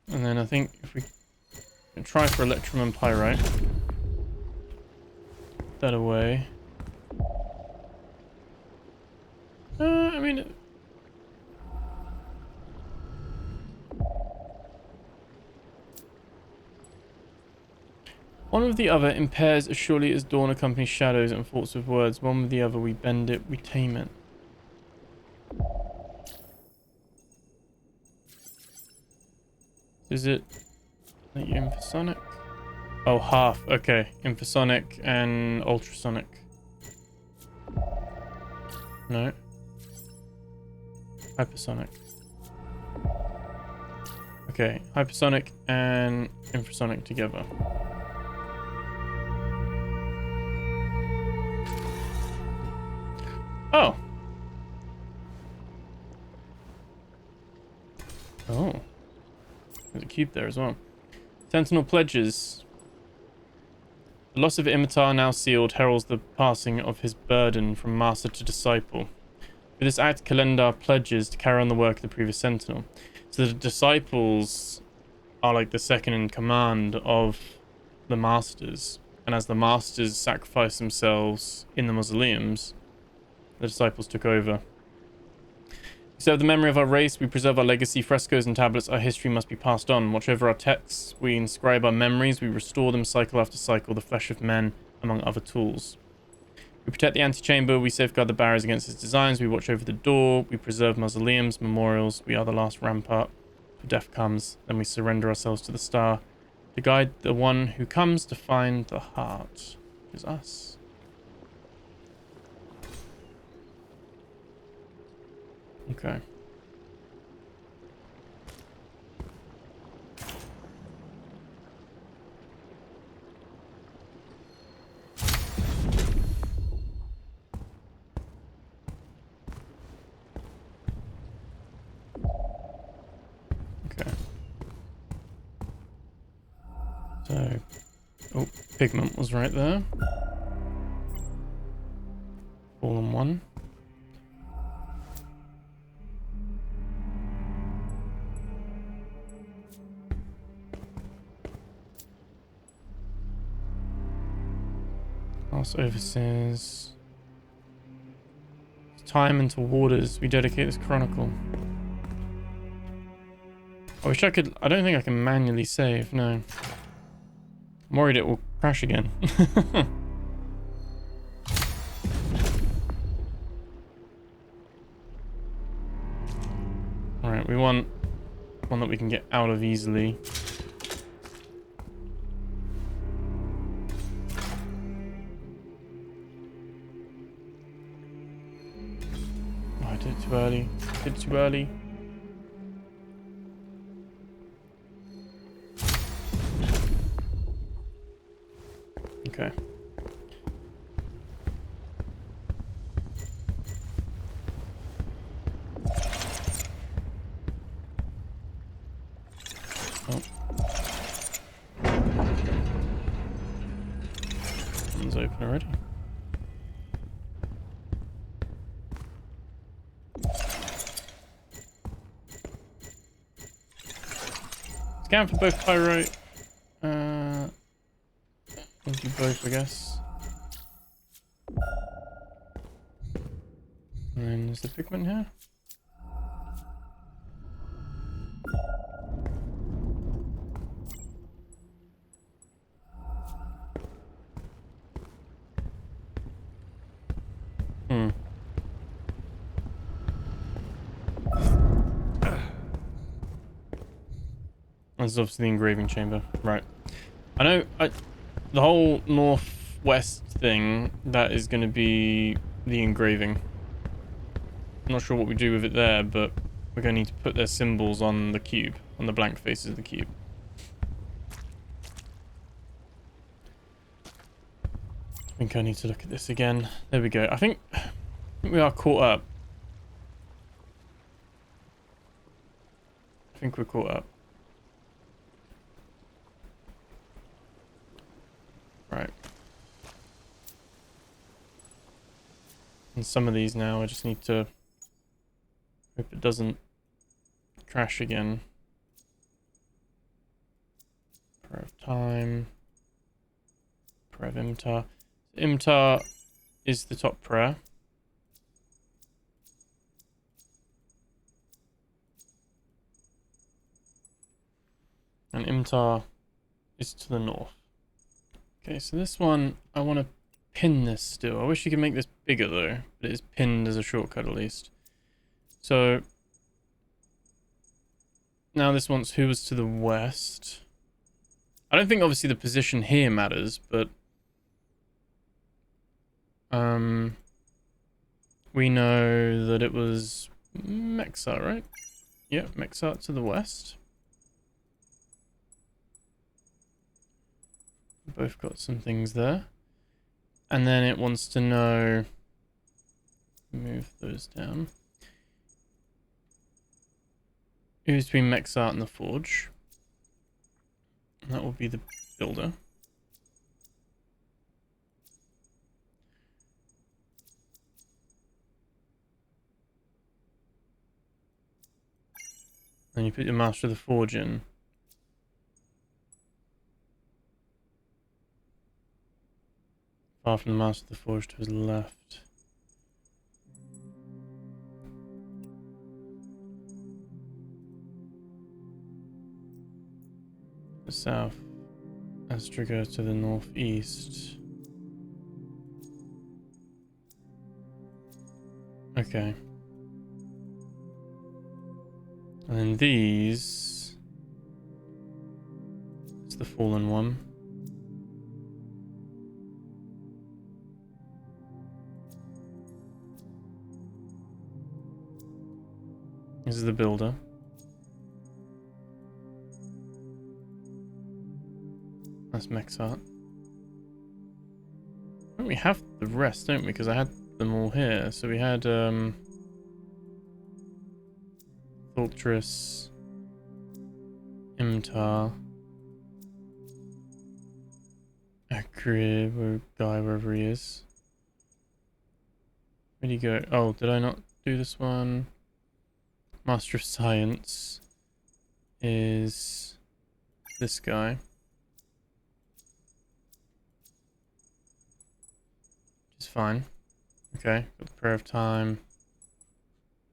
And then I think if we can try for electrum and pyrite, put that away. I mean. One with the other impairs as surely as dawn accompanies shadows and thoughts with words. One with the other, we bend it, we tame it. Is it like infrasonic? Oh, half. Okay. Infrasonic and ultrasonic. No. Hypersonic. Okay. Hypersonic and infrasonic together. Oh. Oh. There's a cube there as well. Sentinel pledges. The loss of Imitar, now sealed, heralds the passing of his burden from master to disciple. With this act, Kalendar pledges to carry on the work of the previous Sentinel. So the disciples are like the second in command of the masters. And as the masters sacrificed themselves in the mausoleums, the disciples took over. We serve the memory of our race, we preserve our legacy, frescoes and tablets, our history must be passed on. Watch over our texts, we inscribe our memories, we restore them cycle after cycle, the flesh of men, among other tools. We protect the antechamber, we safeguard the barriers against its designs, we watch over the door, we preserve mausoleums, memorials, we are the last rampart. Till death comes, then we surrender ourselves to the star, to guide the one who comes to find the heart, which is us. Okay. Okay. So, oh, pigment was right there. Fallen one. Overseers. Time into waters. We dedicate this chronicle. I wish I could. I don't think I can manually save. No. I'm worried it will crash again. Alright, we want one that we can get out of easily. Too early. Did too early. Okay. Oh. One's open already. Scan for both pyrite. I'll do both, I guess. And then there's the pigment here. This is obviously the engraving chamber. Right. I know the whole northwest thing, that is going to be the engraving. I'm not sure what we do with it there, but we're going to need to put their symbols on the cube, on the blank faces of the cube. I think I need to look at this again. There we go. I think we are caught up. I think we're caught up. Right. And some of these now, I just need to hope it doesn't crash again. Prayer of time. Prayer of Imtar. Imtar is the top prayer. And Imtar is to the north. Okay, so this one, I want to pin this still. I wish you could make this bigger though, but it is pinned as a shortcut at least. So, now this one's who was to the west. I don't think obviously the position here matters, but we know that it was Mexar, right? Yeah, Mexar to the west. Both got some things there. And then it wants to know... Move those down. Who's between Mexart and the Forge? And that will be the builder. Then you put your Master of the Forge in. Far from the master of the forge to his left. The south. Astriga to the northeast. Okay. And then these. It's the fallen one. This is the builder. That's Mexart. I think we have the rest, don't we? Because I had them all here. So we had Thultris, Imtar, Akrib, or guy wherever he is. Where'd he go? Oh, did I not do this one? Master of Science is this guy. Which is fine. Okay, got the Prayer of Time.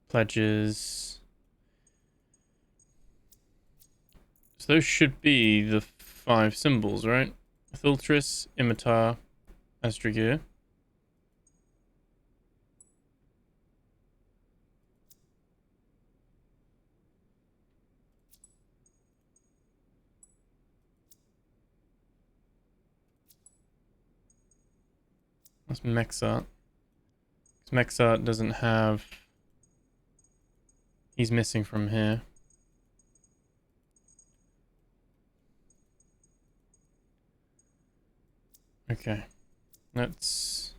Pledges. So those should be the 5 symbols, right? Thultris, Imitar, Astrigir. That's Mexart. Mexart doesn't have... He's missing from here. Okay. Let's...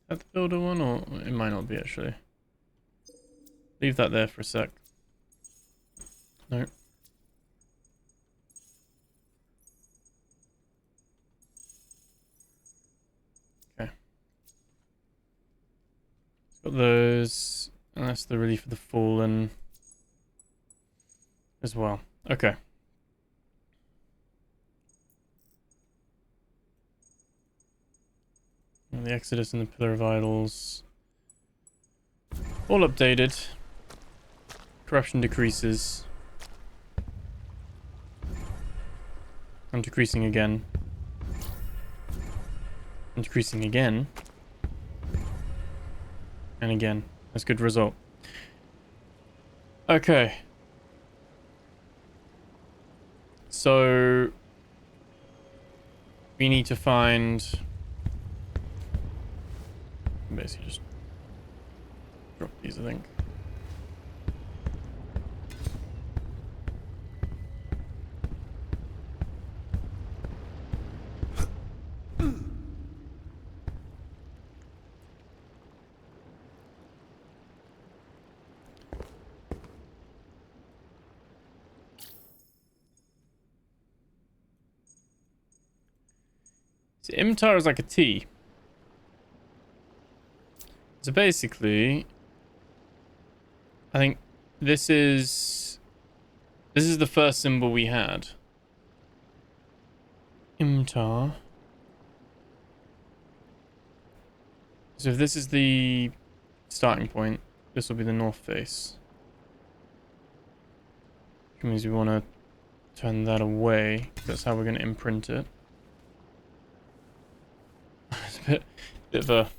Is that the builder one? Or it might not be, actually. Leave that there for a sec. No. Okay. Got those. And that's the Relief of the Fallen as well. Okay. And the Exodus and the Pillar of Idols. All updated. Corruption decreases. And decreasing again. And decreasing again. And again. That's a good result. Okay. So we need to find... Basically just drop these, I think. So Imtar is like a T. So basically, I think this is the first symbol we had. Imtar. So if this is the starting point, this will be the north face. Which means we want to turn that away. That's how we're going to imprint it. It's a bit of a...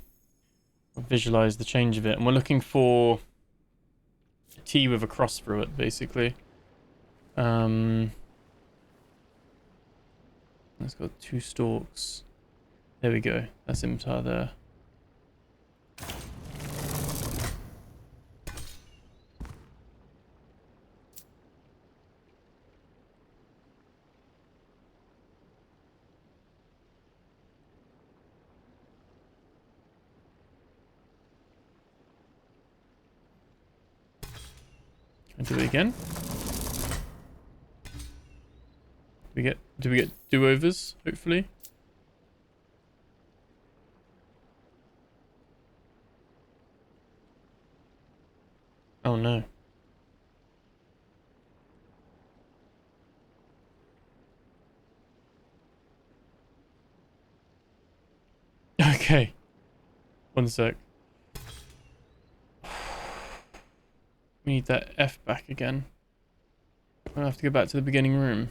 Visualize the change of it. And we're looking for a T with a cross through it, basically. Let's go 2 stalks. There we go. That's Imtar there. Do it again. Do we get do-overs, hopefully? Oh no. Okay. One sec. We need that F back again. I'll have to go back to the beginning room.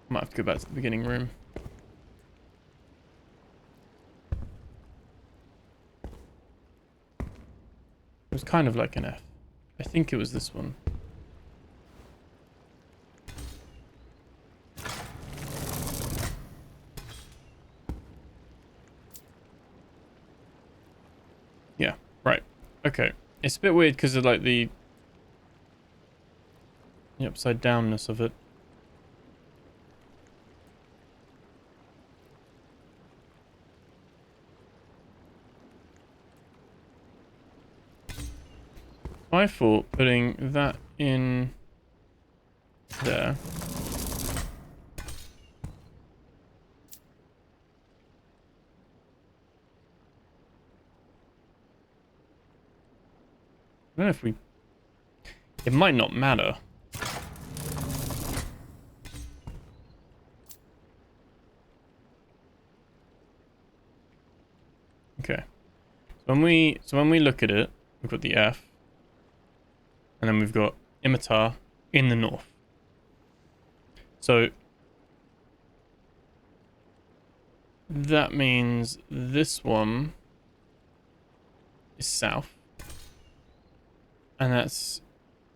Might have to go back to the beginning room. It was kind of like an F. I think it was this one. Yeah, right. Okay. It's a bit weird because of like the upside downness of it. I thought putting that in there I don't know if we... It might not matter. Okay. So when we look at it, we've got the F. And then we've got Imitar in the north. So that means this one is south. And that's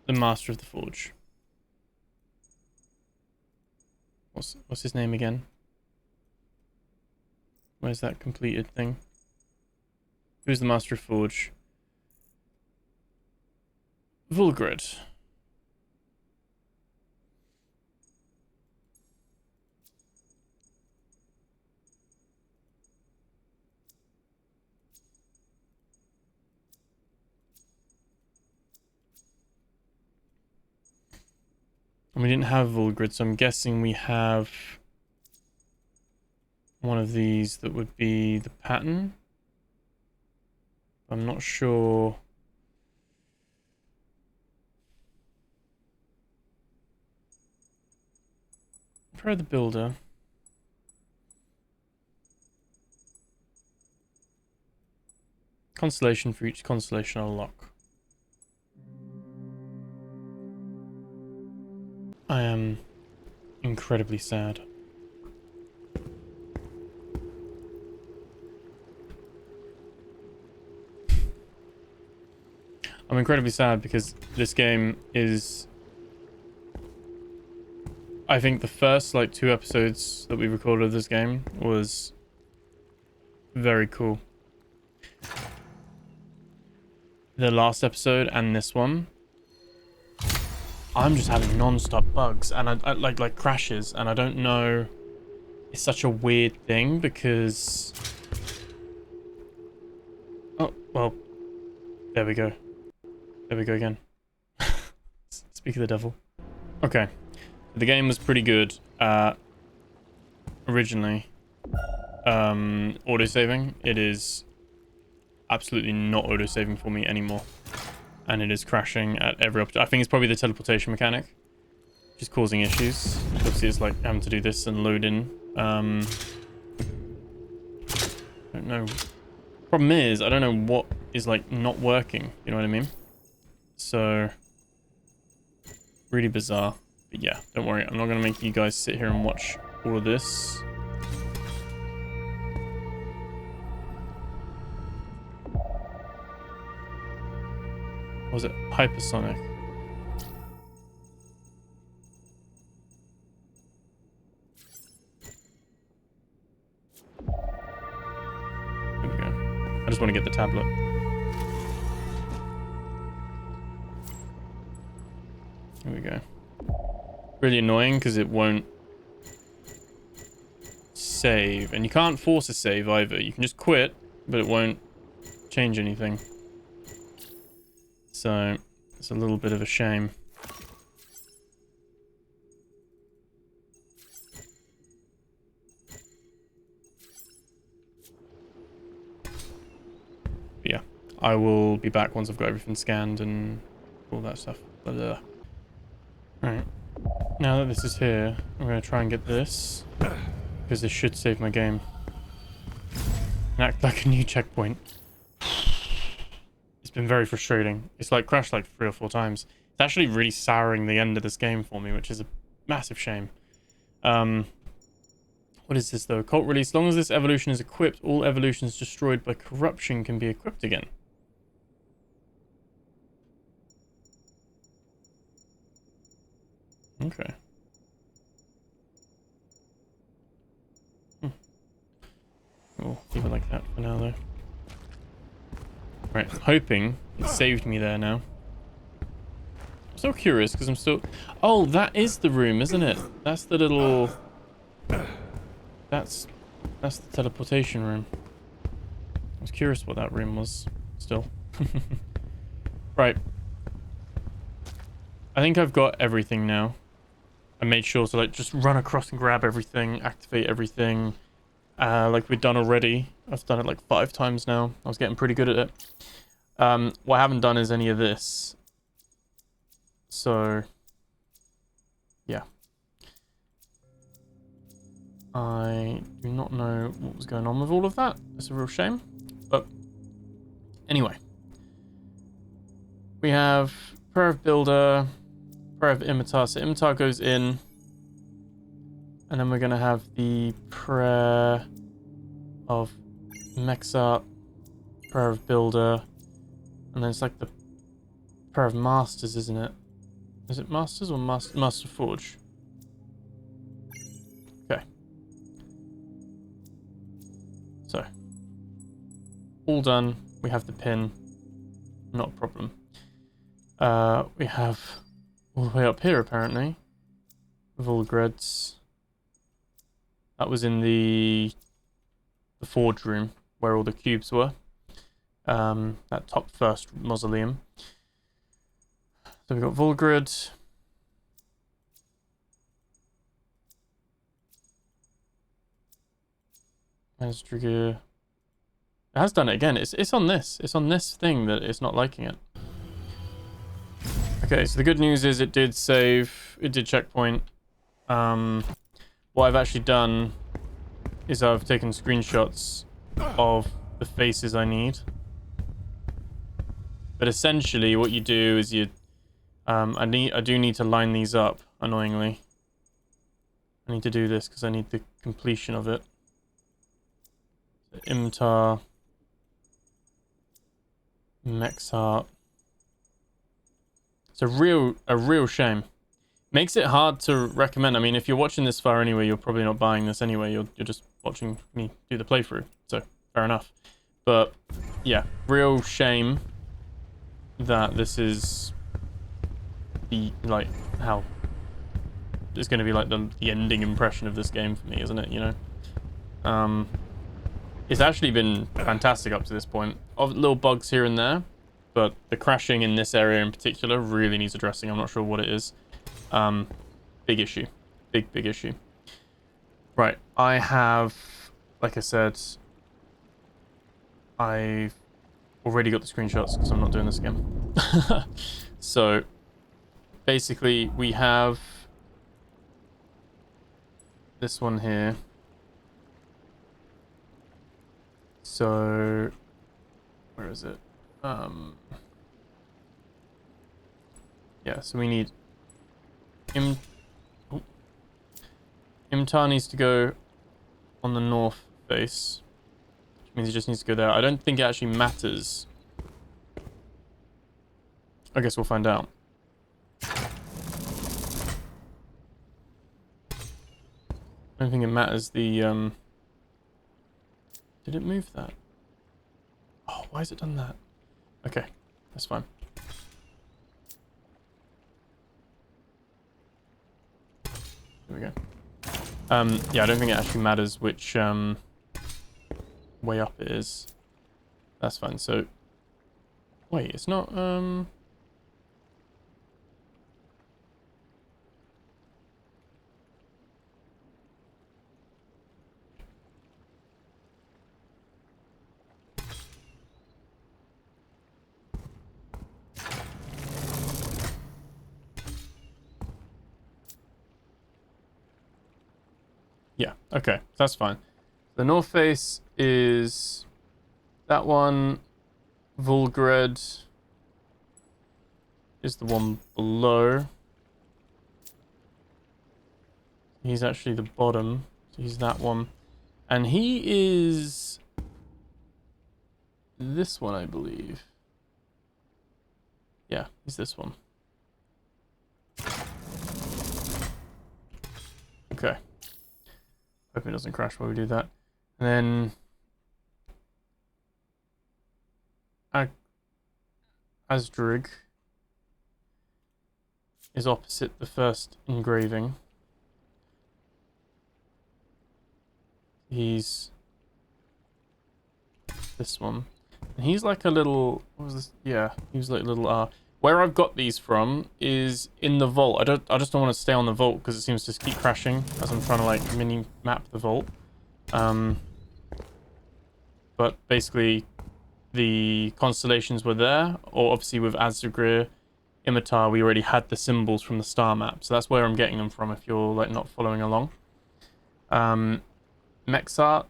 the Master of the Forge. What's his name again? Where's that completed thing? Who's the Master of Forge? Vulgrid. And we didn't have Vulgrid, so I'm guessing we have one of these that would be the pattern. I'm not sure. Try the builder. Constellation for each constellation I'll lock. I am incredibly sad. I'm incredibly sad because this game is... I think the first like 2 episodes that we recorded of this game was very cool. The last episode and this one, I'm just having non-stop bugs and I like crashes, and I don't know. It's such a weird thing because... Oh, well, there we go. There we go again. Speak of the devil. Okay. The game was pretty good originally. Autosaving. It is absolutely not autosaving for me anymore. And it is crashing at every opportunity. I think it's probably the teleportation mechanic, which is causing issues. Obviously, it's like having to do this and load in. I don't know. Problem is, I don't know what is like not working. You know what I mean? So, really bizarre. But yeah, don't worry. I'm not going to make you guys sit here and watch all of this. Or was it hypersonic? There we go. I just want to get the tablet. There we go. Really annoying because it won't save, and you can't force a save either. You can just quit, but it won't change anything. So it's a little bit of a shame. But yeah, I will be back once I've got everything scanned and all that stuff. Blah. Right. Now that this is here, I'm going to try and get this, because this should save my game. Act like a new checkpoint. It's been very frustrating. It's like crashed like 3 or 4 times. It's actually really souring the end of this game for me, which is a massive shame. What is this though? Occult release. As long as this evolution is equipped, all evolutions destroyed by corruption can be equipped again. Okay. We'll leave it like that for now though. Right, I'm hoping it saved me there now. I'm still curious because I'm still... Oh, that is the room, isn't it? That's the little... That's the teleportation room. I was curious what that room was still. Right. I think I've got everything now. I made sure to like just run across and grab everything, activate everything. Like we've done already. I've done it like 5 times now. I was getting pretty good at it. What I haven't done is any of this. So, yeah. I do not know what was going on with all of that. It's a real shame. But, anyway. We have Prayer of Builder, Prayer of Imitar. So Imitar goes in. And then we're going to have the Prayer of Mexart, Prayer of Builder. And then it's like the Prayer of Masters, isn't it? Is it Masters or Master Forge? Okay. So. All done. We have the pin. Not a problem. We have all the way up here, apparently. With all the grids. That was in the forge room, where all the cubes were. That top first mausoleum. So we've got Volgrid. Asdragir. It has done it again. It's on this. It's on this thing that it's not liking it. Okay, so the good news is it did save. It did checkpoint. What I've actually done is I've taken screenshots of the faces I need. But essentially what you do is you I do need to line these up, annoyingly. I need to do this because I need the completion of it. So, Imtar, Mexart. It's a real shame. Makes it hard to recommend. I mean, if you're watching this far anyway, you're probably not buying this anyway. You're just watching me do the playthrough. So, fair enough. But, yeah, real shame that this is the, like, how it's going to be like the ending impression of this game for me, isn't it, you know? It's actually been fantastic up to this point. Of little bugs here and there, but the crashing in this area in particular really needs addressing. I'm not sure what it is. Big issue. Big issue. Right, I have, like I said, I've already got the screenshots because I'm not doing this again. So, basically, we have this one here. So, where is it? Yeah, so we need Imtar needs to go on the north face, which means he just needs to go there. I don't think it actually matters. I guess we'll find out. I don't think it matters the Did it move that? Oh, why has it done that? Okay, that's fine. There we go. Yeah, I don't think it actually matters which way up it is. That's fine. So, wait, it's not yeah, okay, that's fine. The north face is that one. Vulgred is the one below. He's actually the bottom. So he's that one. And he is this one, I believe. Yeah, he's this one. Okay. Hope it doesn't crash while we do that. And then Asdrig is opposite the first engraving. He's this one. And he's like a little, what was this? Yeah, he was like a little where I've got these from is in the vault. I just don't want to stay on the vault because it seems to keep crashing as I'm trying to like mini map the vault. But basically the constellations were there, or obviously with Azagir, Imitar, we already had the symbols from the star map. So that's where I'm getting them from if you're like not following along. Mexart,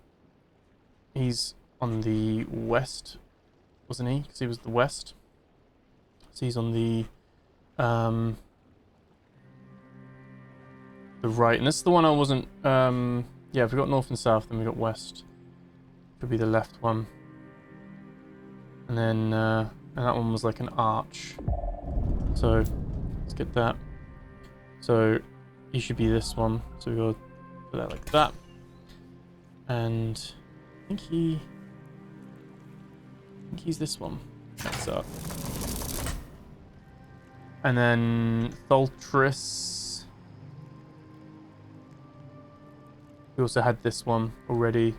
he's on the west, wasn't he? Because he was the west. So he's on the right. And this is the one I wasn't... yeah, if we got north and south, then we got west. Could be the left one. And then and that one was like an arch. So let's get that. So he should be this one. So we go put that like that. And I think he's this one. That's up. And then Tholtris. We also had this one already.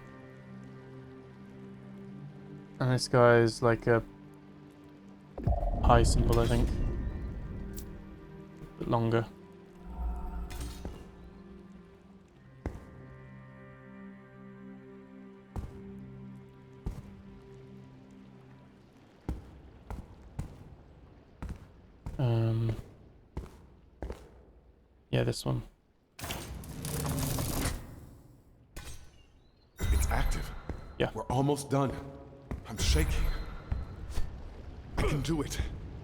And this guy is like a high symbol, I think. A bit longer. Yeah, this one. It's active. Yeah. We're almost done. I'm shaking. I can do it.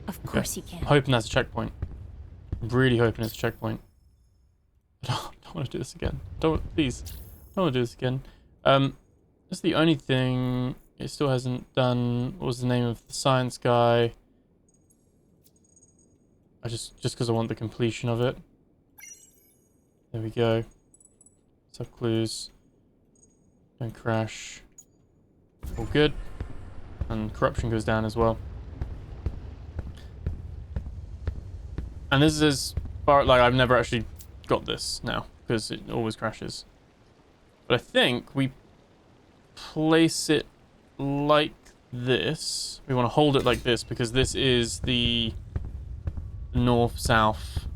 Of course you I'm can. hoping that's a checkpoint. I'm really hoping it's a checkpoint. I don't want to do this again. Please. Don't want to do this again. That's the only thing it still hasn't done. What was the name of the science guy? Just because I want the completion of it. There we go. Sub clues. Don't crash. All good. And corruption goes down as well. And this is as far, like, I've never actually got this now because it always crashes. But I think we place it like this. We want to hold it like this because this is the north, south,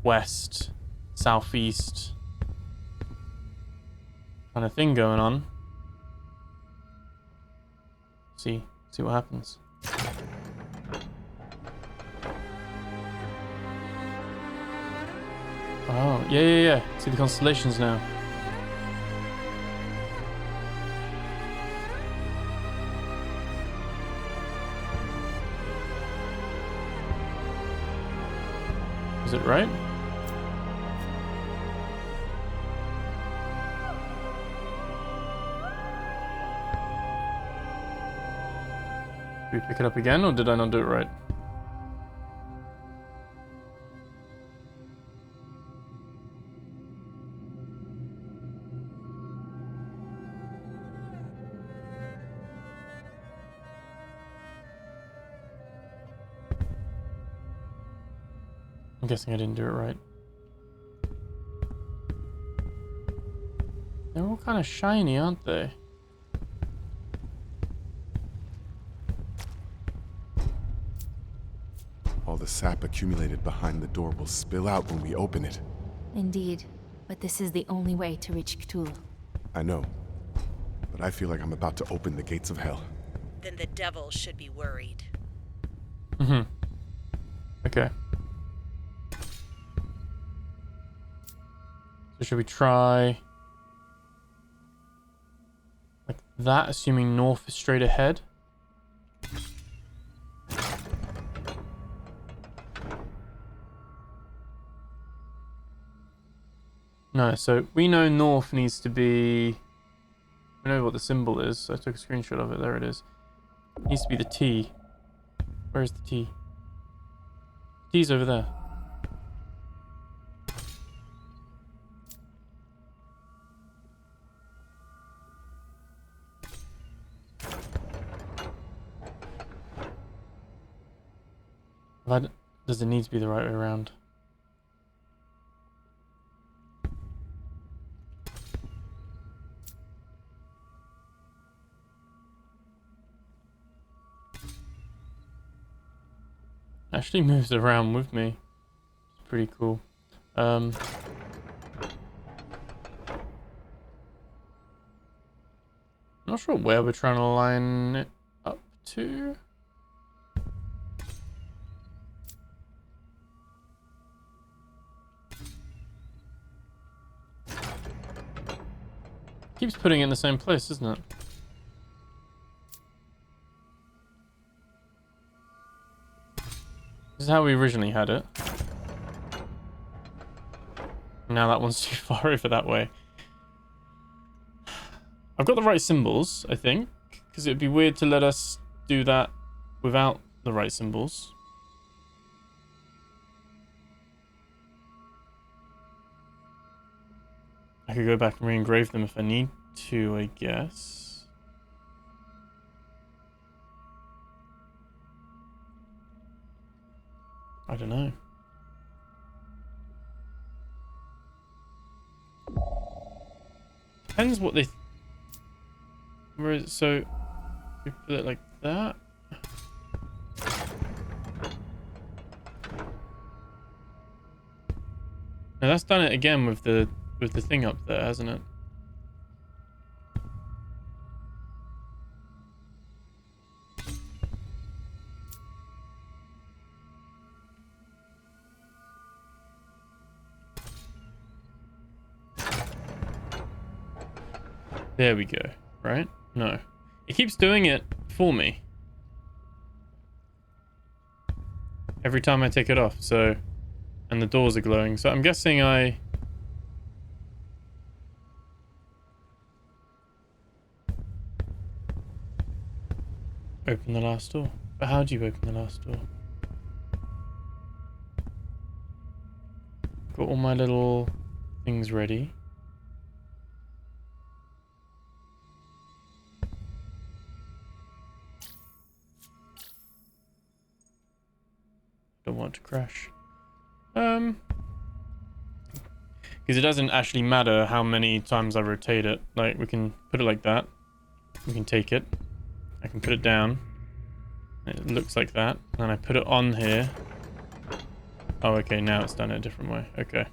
west, southeast kind of thing going on. See what happens. Oh, yeah. See the constellations now. Is it right? Did we pick it up again, or did I not do it right? I'm guessing I didn't do it right. They're all kind of shiny, aren't they? All the sap accumulated behind the door will spill out when we open it. Indeed, but this is the only way to reach Cthulhu. I know, but I feel like I'm about to open the gates of hell. Then the devil should be worried. Okay. So should we try like that, assuming north is straight ahead. No, so we know north needs to be... We know what the symbol is. I took a screenshot of it. There it is. It needs to be the T. Where is the T? T's over there. Does it need to be the right way around? Actually moves around with me. It's pretty cool. I'm not sure where we're trying to line it up to. Keeps putting it in the same place, isn't it? This is how we originally had it. Now that one's too far over that way. I've got the right symbols, I think, because it'd be weird to let us do that without the right symbols. I could go back and re-engrave them if I need to, I guess. I don't know. Depends what they... Where is it? So, we put it like that. Now that's done it again with the thing up there, hasn't it? There we go, right? No. It keeps doing it for me. Every time I take it off, so... And the doors are glowing, so I'm guessing I... Open the last door. But how do you open the last door? Got all my little things ready. Don't want to crash. Because it doesn't actually matter how many times I rotate it. Like, we can put it like that. We can take it. I can put it down. It looks like that. And I put it on here. Oh, okay, now it's done it a different way. Okay.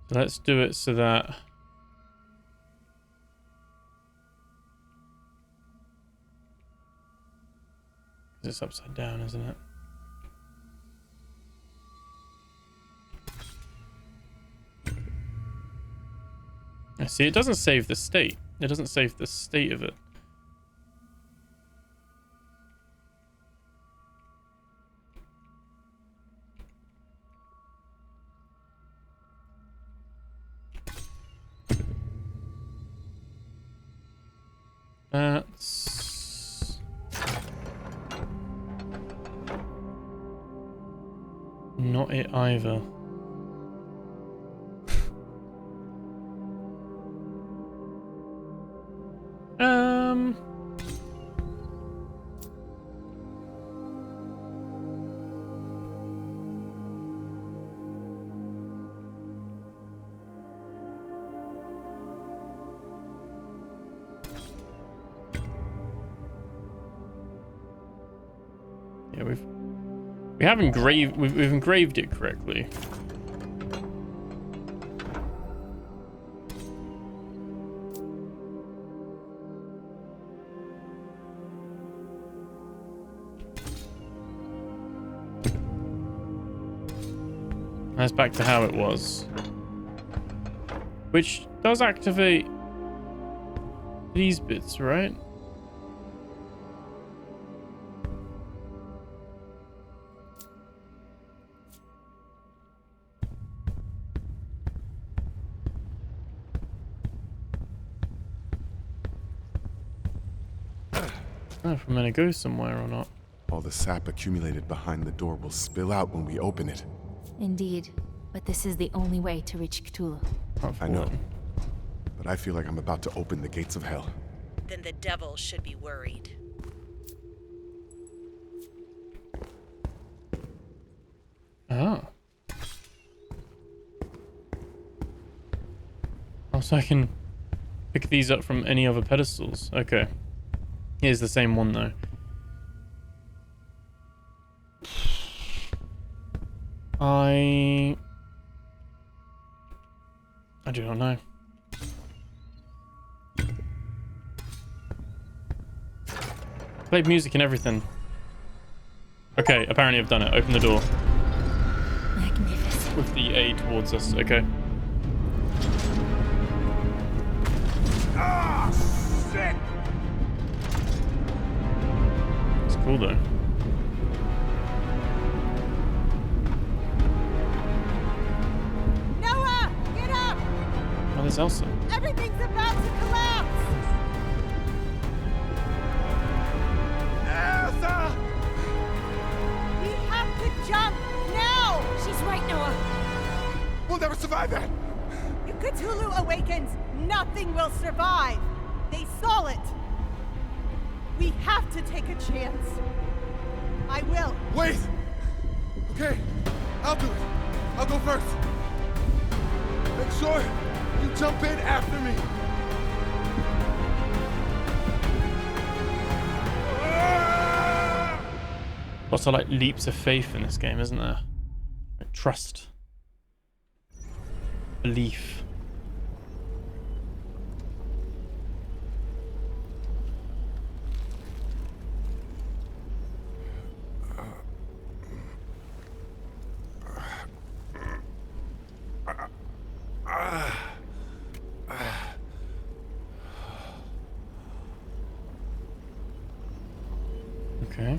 So let's do it so that... It's upside down, isn't it? I see, it doesn't save the state. It doesn't save the state of it. That's... not it either. Yeah, we've engraved it correctly. That's back to how it was. which does activate these bits, right? I don't know if I'm gonna go somewhere or not. All the sap accumulated behind the door will spill out when we open it. Indeed. But this is the only way to reach Cthulhu. I know. But I feel like I'm about to open the gates of hell. Then the devil should be worried. Ah. Oh, so I can pick these up from any other pedestals. Okay. Here's the same one though. I do not know. Played music and everything. Okay, apparently I've done it. Open the door. Magnificent. With the A towards us. Okay. Ah, shit! It's cool though. Noah, get up! Oh, there's Elsa. Everything's about to collapse! Elsa! We have to jump now! She's right, Noah. We'll never survive that! If Cthulhu awakens, nothing will survive. They saw it. We have to take a chance. I will. Wait! Okay, I'll do it. I'll go first. Make sure you jump in after me. Lots of like leaps of faith in this game, isn't there? Like trust. Belief. Okay.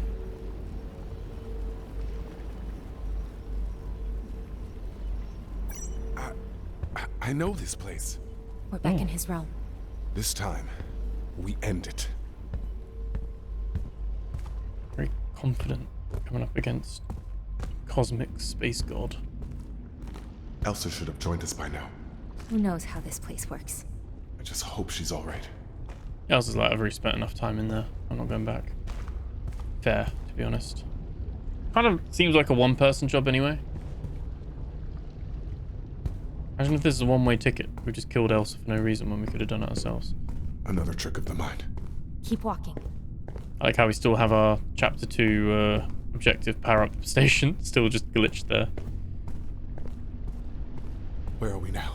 I know this place. We're back in his realm. This time, we end it. Very confident coming up against cosmic space god. Elsa should have joined us by now. Who knows how this place works? I just hope she's alright. Elsa's like, I've already spent enough time in there. I'm not going back. Fair, to be honest. Kind of seems like a one-person job anyway. Imagine if this is a one-way ticket. We just killed Elsa for no reason when we could have done it ourselves. Another trick of the mind. Keep walking. I like how we still have our chapter 2 objective power-up station still just glitched there. Where are we now?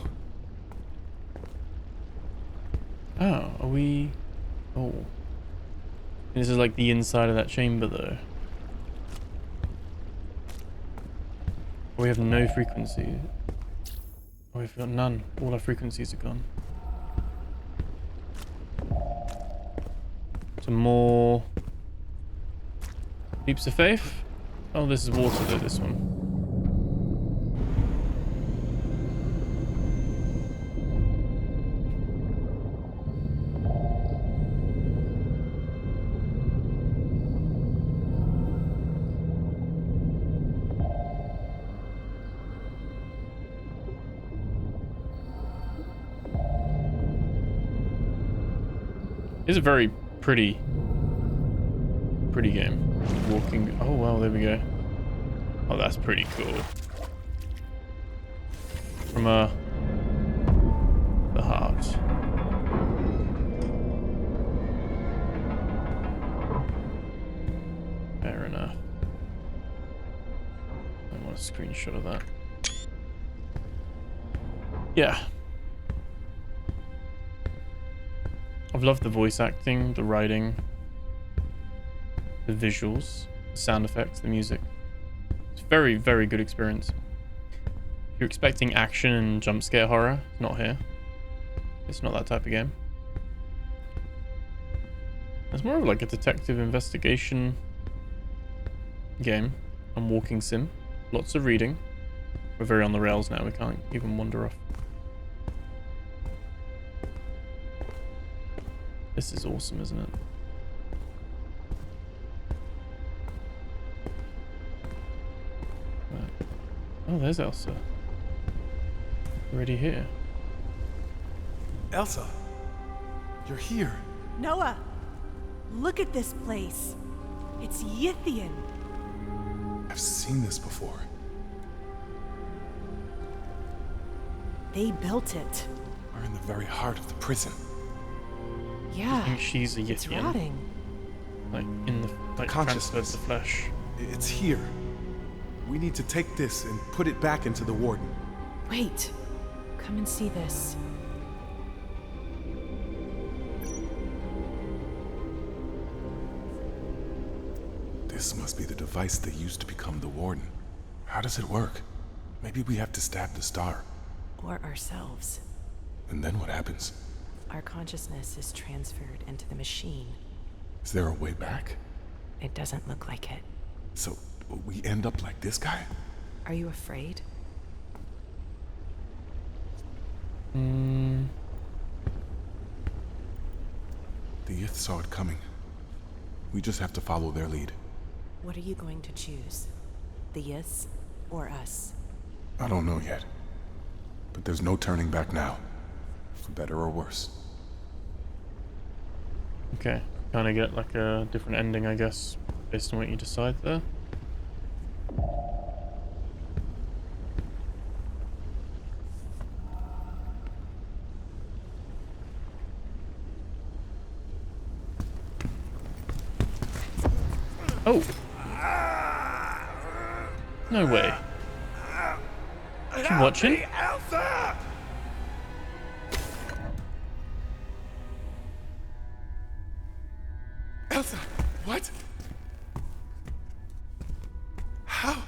Oh, are we... Oh. This is like the inside of that chamber though. We have no frequency. Oh, we've got none. All our frequencies are gone. Some more leaps of faith. Oh, this is water though, this one. It's a very pretty game. Walking. Oh wow, there we go. Oh, that's pretty cool. From the heart. Fair enough. I want a screenshot of that. Yeah. I've loved the voice acting, the writing, the visuals, the sound effects, the music. It's a very, very good experience. If you're expecting action and jump scare horror, it's not here. It's not that type of game. It's more of like a detective investigation game and walking sim. Lots of reading. We're very on the rails now. We can't even wander off. This is awesome, isn't it? Right. Oh, there's Elsa. Already here. Elsa, you're here. Noah, look at this place. It's Yithian. I've seen this before. They built it. We're in the very heart of the prison. I Yeah, think she's a it's Yithian. rotting. Like in the like transferred Consciousness. the flesh. It's here. We need to take this and put it back into the warden. Wait, come and see this. This must be the device they used to become the warden. How does it work? Maybe we have to stab the star. Or ourselves. And then what happens? Our consciousness is transferred into the machine. Is there a way back? It doesn't look like it. So we end up like this guy? Are you afraid? The Yith saw it coming. We just have to follow their lead. What are you going to choose? The Yiths or us? I don't know yet. But there's no turning back now. For better or worse. Okay. Kind of get like a different ending, I guess, based on what you decide there. Oh! No way. You watching? Elsa! Elsa, what? How?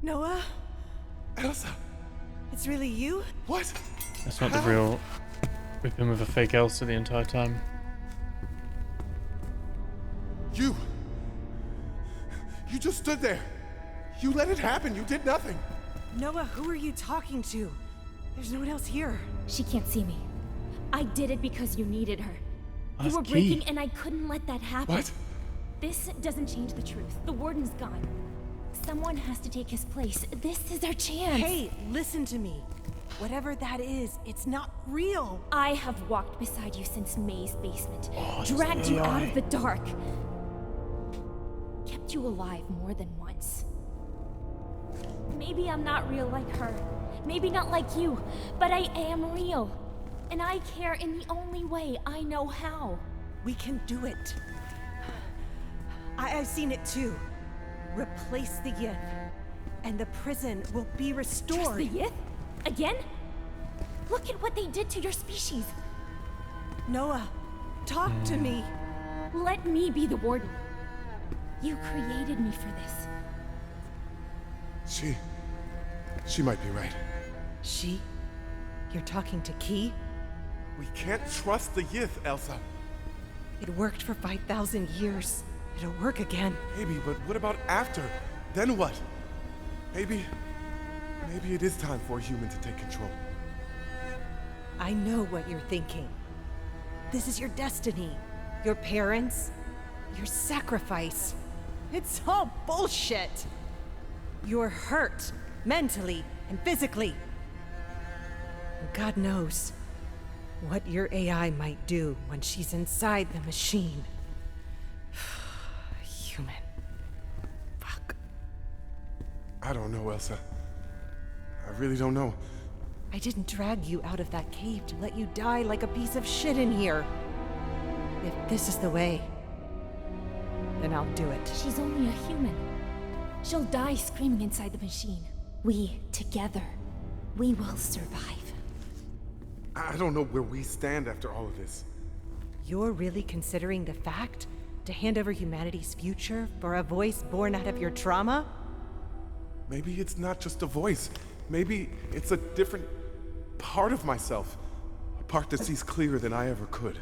Noah? Elsa, It's really you? what? That's not the How? real... We've been with a fake Elsa the entire time. You just stood there. You let it happen. You did nothing. Noah, who are you talking to? There's no one else here. She can't see me. I did it because you needed her. You That's were key. breaking and I couldn't let that happen. What? This doesn't change the truth. The warden's gone. Someone has to take his place. This is our chance. Hey, listen to me. Whatever that is, it's not real. I have walked beside you since May's basement, it's dragged you out AI. of the dark, kept you alive more than once. Maybe I'm not real like her, maybe not like you, but I am real. And I care in the only way I know how. We can do it. I've seen it too. Replace the Yith, and the prison will be restored. The Yith? Again? Look at what they did to your species. Noah, talk to me. Let me be the warden. You created me for this. She might be right. She? You're talking to Key? We can't trust the Yith, Elsa. It worked for 5,000 years. It'll work again. Maybe, but what about after? Then what? Maybe it is time for a human to take control. I know what you're thinking. This is your destiny. Your parents. Your sacrifice. It's all bullshit. You're hurt. Mentally and physically. And God knows what your AI might do when she's inside the machine. Human. Fuck. I don't know, Elsa. I really don't know. I didn't drag you out of that cave to let you die like a piece of shit in here. If this is the way, then I'll do it. She's only a human. She'll die screaming inside the machine. We, together, we will survive. I don't know where we stand after all of this. You're really considering the fact to hand over humanity's future for a voice born out of your trauma? Maybe it's not just a voice. Maybe it's a different part of myself. A part that sees clearer than I ever could.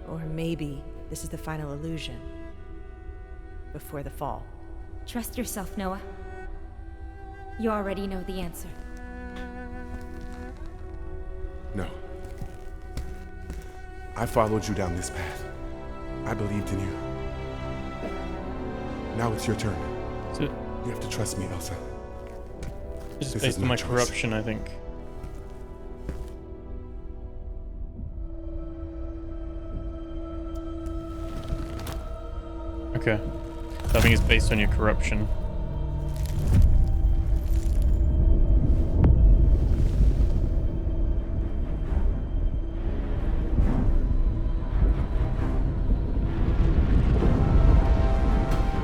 Or maybe this is the final illusion. Before the fall. Trust yourself, Noah. You already know the answer. No. I followed you down this path. I believed in you. Now it's your turn. So You have to trust me, Elsa. this is This based is on my my choice. corruption, I think. Okay. So I think it's based on your corruption.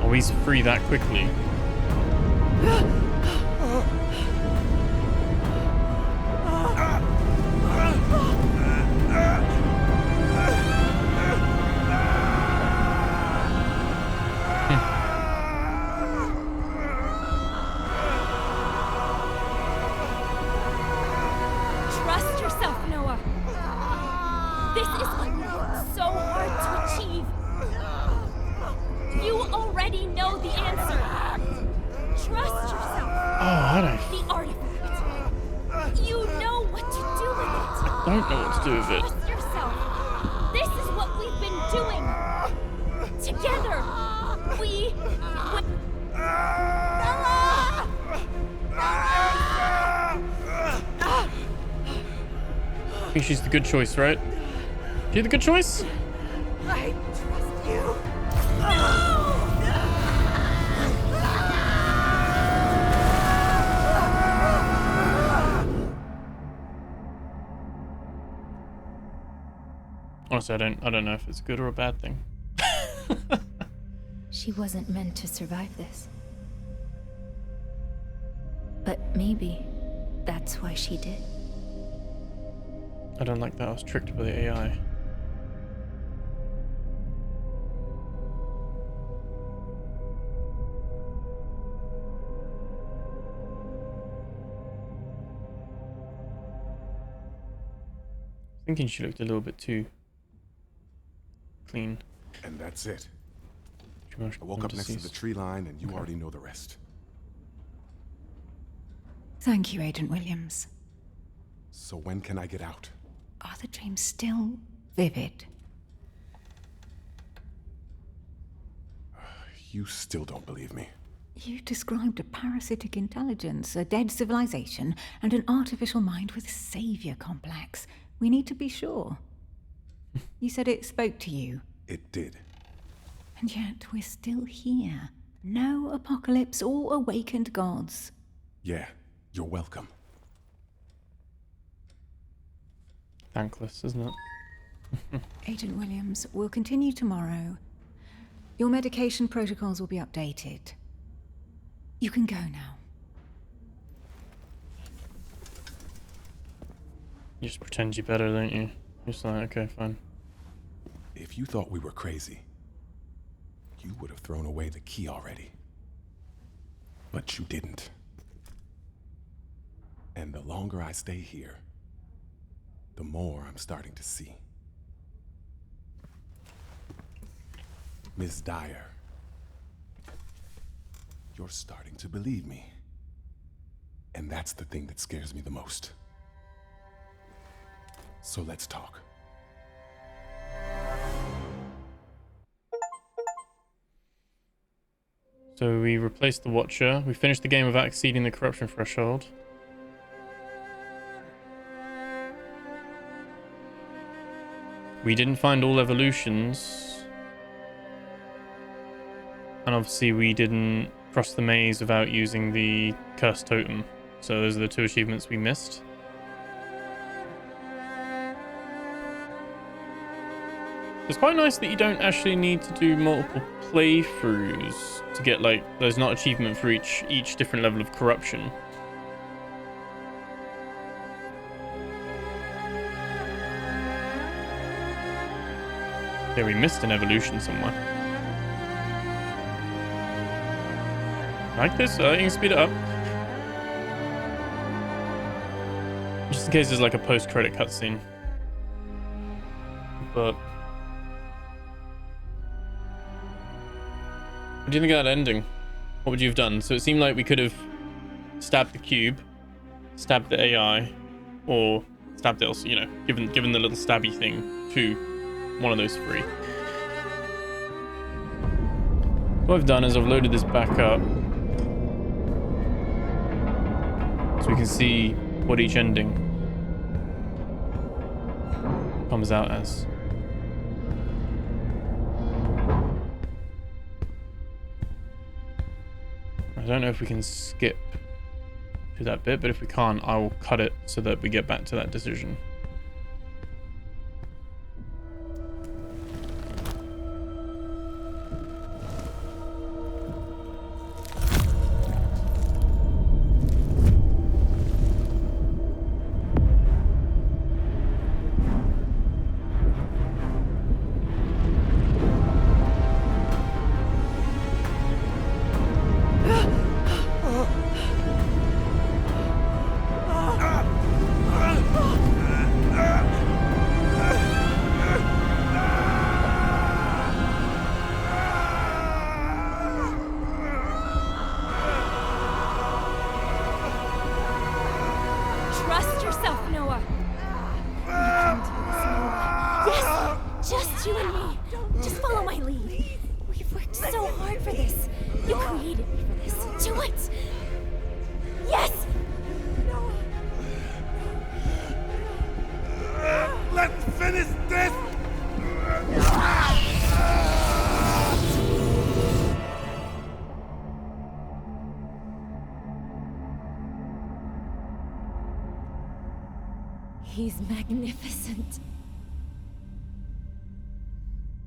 Oh, he's free that quickly. Trust yourself, Noah. This is so hard to achieve. You already know the answer. Trust yourself. Oh, how do I The artifact. You know what to do with it. don't know what to do with it. Trust yourself. This is what we've been doing. Together. We... I think she's the good choice, right? She the good choice? I trust you. Honestly, I don't know if it's a good or a bad thing. She wasn't meant to survive this. But maybe that's why she did. I don't like that I was tricked by the AI. Thinking she looked a little bit too clean. And that's it. Too much I woke up next to the deceased. tree line, and you already know the rest. Thank you, Agent Williams. So when can I get out? Are the dreams still vivid? You still don't believe me. You described a parasitic intelligence, a dead civilization, and an artificial mind with savior complex. We need to be sure. You said it spoke to you, It did. and yet we're still here. No apocalypse or awakened gods. Yeah, you're welcome. Thankless, isn't it? Agent Williams, we'll continue tomorrow. Your medication protocols will be updated. You can go now. You just pretend you're better, don't you? You're just like, okay, fine. If you thought we were crazy, you would have thrown away the key already. But you didn't. And the longer I stay here, the more I'm starting to see. Miss Dyer, you're starting to believe me. And that's the thing that scares me the most. So let's talk. So we replaced the Watcher. We finished the game without exceeding the corruption threshold. We didn't find all evolutions. And obviously we didn't cross the maze without using the cursed totem. So those are the two achievements we missed. It's quite nice that you don't actually need to do multiple playthroughs to get, like, there's not achievement for each different level of corruption. Yeah, we missed an evolution somewhere. Like this, you can speed it up. Just in case there's like a post-credit cutscene. But what do you think of that ending? What would you have done? So it seemed like we could have stabbed the cube, stabbed the AI, or stabbed it also, you know, given the little stabby thing to one of those three. What I've done is I've loaded this back up so we can see what each ending comes out as. I don't know if we can skip to that bit, but if we can't, I will cut it so that we get back to that decision. Trust yourself, Noah. You can do this, Noah. Yes, just you and me. Just follow my lead. We've worked so hard for this. You created me for this. Do it. Yes. Let's finish this! He's magnificent.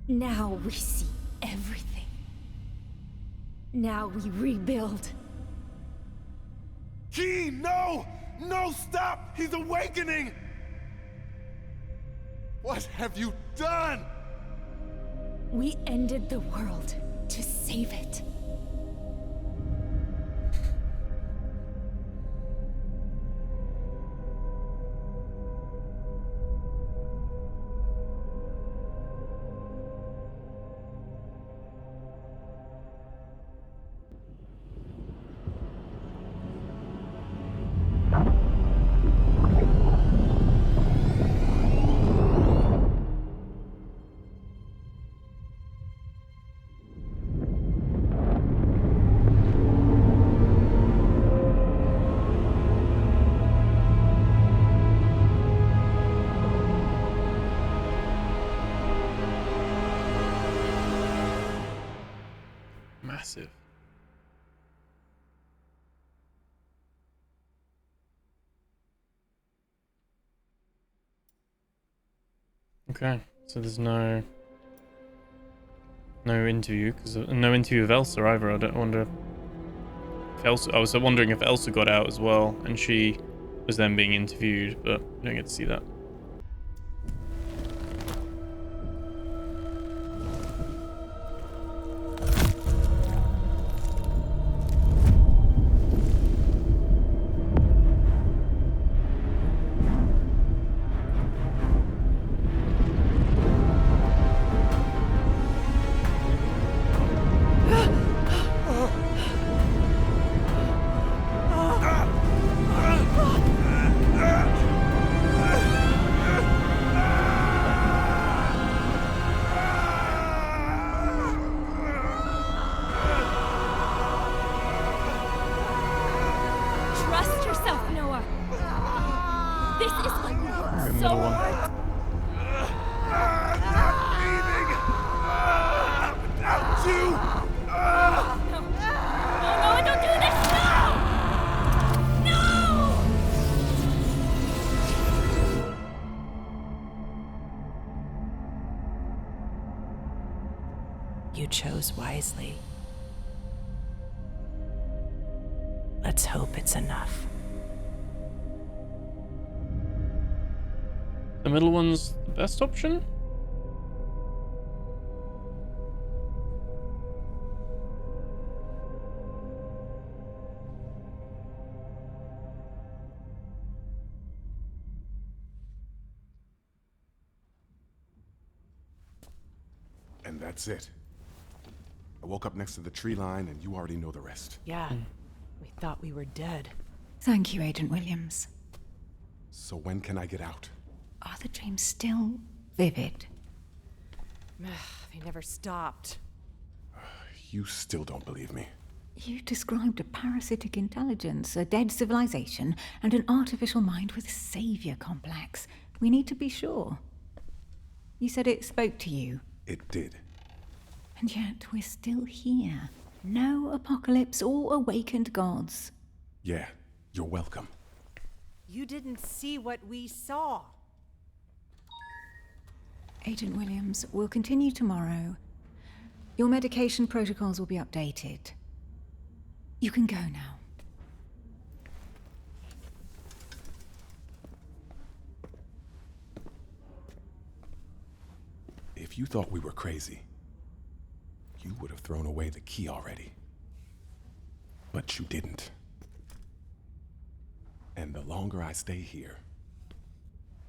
Now we see everything. Now we rebuild. Key, no! No, stop! He's awakening! What have you done? We ended the world to save it. Massive. Okay, so there's no interview, because no interview of Elsa either. I don't wonder if Elsa. I was wondering if Elsa got out as well, and she was then being interviewed, but we don't get to see that. Trust yourself, Noah. This is what we worked so middle one. hard. Without you! No, Noah, don't do this. No! No! You chose wisely. Let's hope it's enough. The middle one's the best option? And that's it. I woke up next to the tree line, and you already know the rest. Yeah, we thought we were dead. Thank you, Agent Williams. So when can I get out? Are the dreams still vivid? They never stopped. You still don't believe me. You described a parasitic intelligence, a dead civilization, and an artificial mind with a savior complex. We need to be sure. You said it spoke to you. It did. And yet we're still here. No apocalypse or awakened gods. Yeah, you're welcome. You didn't see what we saw. Agent Williams, we'll continue tomorrow. Your medication protocols will be updated. You can go now. If you thought we were crazy, you would have thrown away the key already. But you didn't. And the longer I stay here,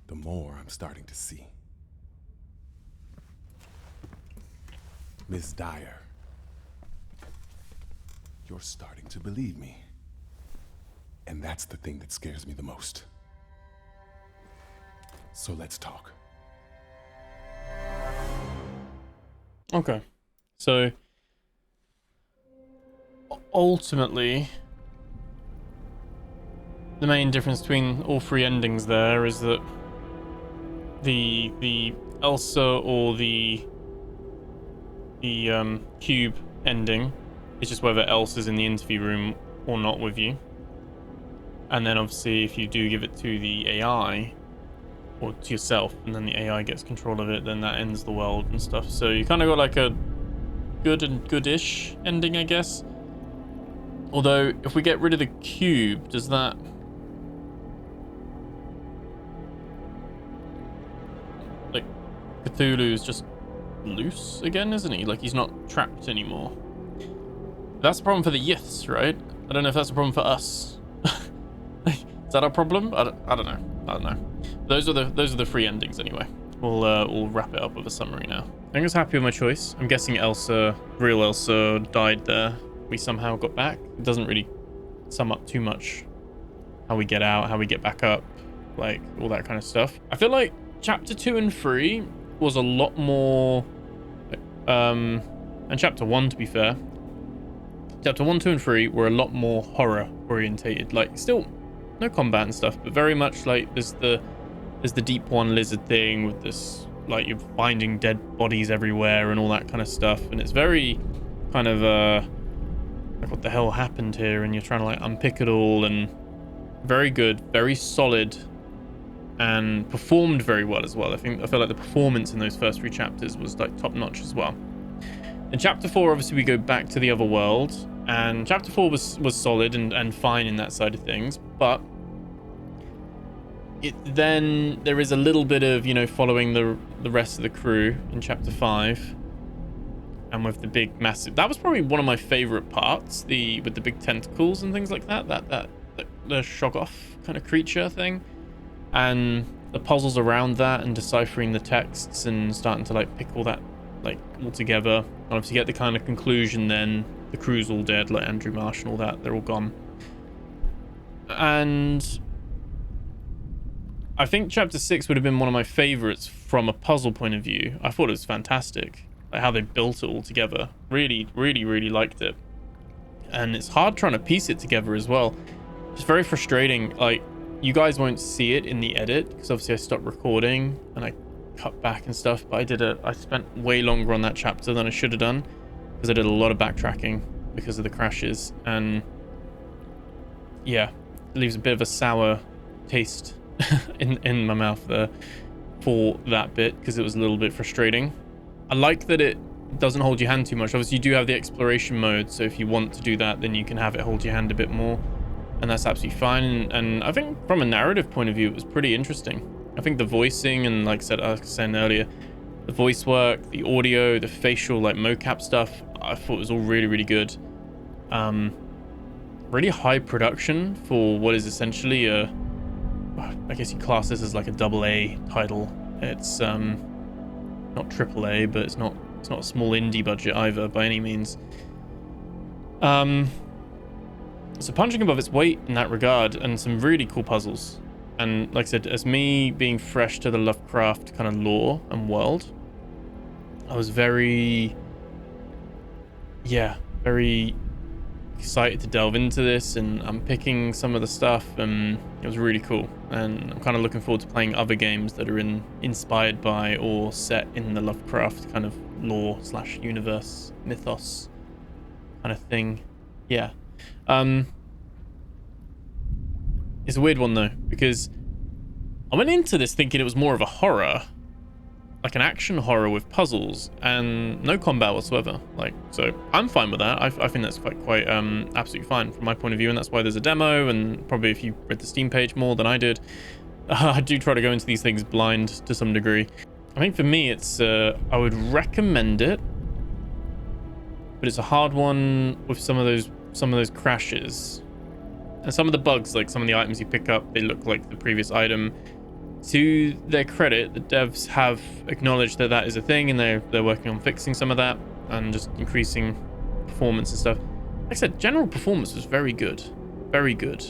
the more I'm starting to see. Miss Dyer, you're starting to believe me. And that's the thing that scares me the most. So let's talk. Okay. So ultimately, the main difference between all three endings there is that the Elsa or the cube ending is just whether Elsa's in the interview room or not with you. And then obviously if you do give it to the AI or to yourself and then the AI gets control of it, then that ends the world and stuff. So you kind of got like a good and goodish ending, I guess. Although if we get rid of the cube, does that like Cthulhu's just loose again, isn't he? Like he's not trapped anymore. That's a problem for the Yiths, right? I don't know if that's a problem for us. Is that our problem? I don't know. Those are the three endings anyway. We'll wrap it up with a summary now. I was happy with my choice. I'm guessing Elsa, real Elsa, died there. We somehow got back. It doesn't really sum up too much how we get out, how we get back up, like all that kind of stuff. I feel like chapter 2 and 3 was a lot more and chapter 1, to be fair, chapter 1, 2 and 3 were a lot more horror orientated. Like still no combat and stuff, but very much like there's the deep one lizard thing with this, like you're finding dead bodies everywhere and all that kind of stuff, and it's very kind of like what the hell happened here, and you're trying to like unpick it all. And very good, very solid, and performed very well as well. I feel like the performance in those first 3 chapters was like top notch as well. In chapter 4, obviously we go back to the other world, and chapter 4 was solid and fine in that side of things, but then there is a little bit of, you know, following the rest of the crew in chapter 5, and with the big massive, that was probably one of my favorite parts, with the big tentacles and things like that the Shoggoth kind of creature thing, and the puzzles around that, and deciphering the texts and starting to like pick all that like all together. And obviously get the kind of conclusion then the crew's all dead, like Andrew Marsh and all that, they're all gone. And I think chapter 6 would have been one of my favorites from a puzzle point of view. I thought it was fantastic, like how they built it all together. Really liked it. And it's hard trying to piece it together as well. It's very frustrating. Like, you guys won't see it in the edit because obviously I stopped recording and I cut back and stuff, but I spent way longer on that chapter than I should have done because I did a lot of backtracking because of the crashes, and yeah, it leaves a bit of a sour taste in my mouth there for that bit because it was a little bit frustrating. I like that it doesn't hold your hand too much. Obviously you do have the exploration mode, so if you want to do that, then you can have it hold your hand a bit more, and that's absolutely fine. And I think from a narrative point of view, it was pretty interesting. I think the voicing, and like I was saying earlier, the voice work, the audio, the facial like mocap stuff, I thought was all really good. Really high production for what is essentially I guess you class this as like a AA title. It's not AAA, but it's not It's not a small indie budget either by any means. So punching above its weight in that regard, and some really cool puzzles. And like I said, as me being fresh to the Lovecraft kind of lore and world, I was very excited to delve into this and unpicking some of the stuff, and it was really cool. And I'm kind of looking forward to playing other games that are inspired by or set in the Lovecraft kind of lore / universe, mythos kind of thing. Yeah. It's a weird one though, because I went into this thinking it was more of a horror, like an action horror with puzzles and no combat whatsoever. Like, so I'm fine with that. I think that's quite absolutely fine from my point of view, and that's why there's a demo. And probably if you read the Steam page more than I did, I do try to go into these things blind to some degree. I think for me, it's I would recommend it, but it's a hard one with some of those crashes. And some of the bugs, like some of the items you pick up, they look like the previous item. To their credit, the devs have acknowledged that is a thing, and they're working on fixing some of that and just increasing performance and stuff. Like I said, general performance was very good, very good.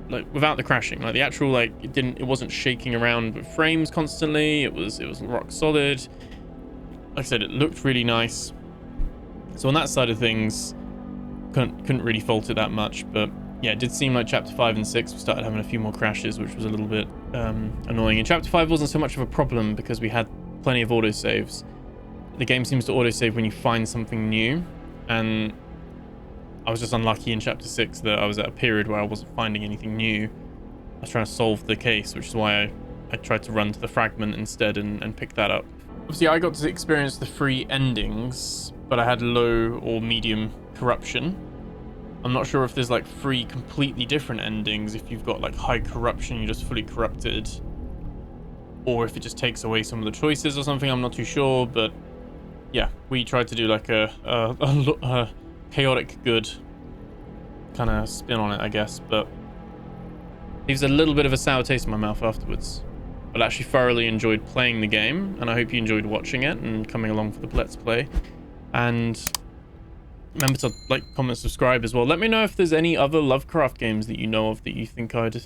Like without the crashing, like the actual, like it wasn't shaking around with frames constantly. It was rock solid. Like I said, it looked really nice. So on that side of things, couldn't really fault it that much. But yeah, it did seem like chapter 5 and 6 we started having a few more crashes, which was a little bit annoying. In chapter 5 wasn't so much of a problem because we had plenty of autosaves. The game seems to autosave when you find something new, and I was just unlucky in chapter 6 that I was at a period where I wasn't finding anything new. I was trying to solve the case, which is why I tried to run to the fragment instead and pick that up. Obviously, I got to experience the 3 endings, but I had low or medium corruption. I'm not sure if there's like 3 completely different endings if you've got like high corruption, you're just fully corrupted, or if it just takes away some of the choices or something. I'm not too sure, but yeah, we tried to do like a chaotic good kind of spin on it, I guess, but leaves a little bit of a sour taste in my mouth afterwards. But I actually thoroughly enjoyed playing the game, and I hope you enjoyed watching it and coming along for the Let's Play. And remember to like, comment, subscribe as well. Let me know if there's any other Lovecraft games that you know of that you think I'd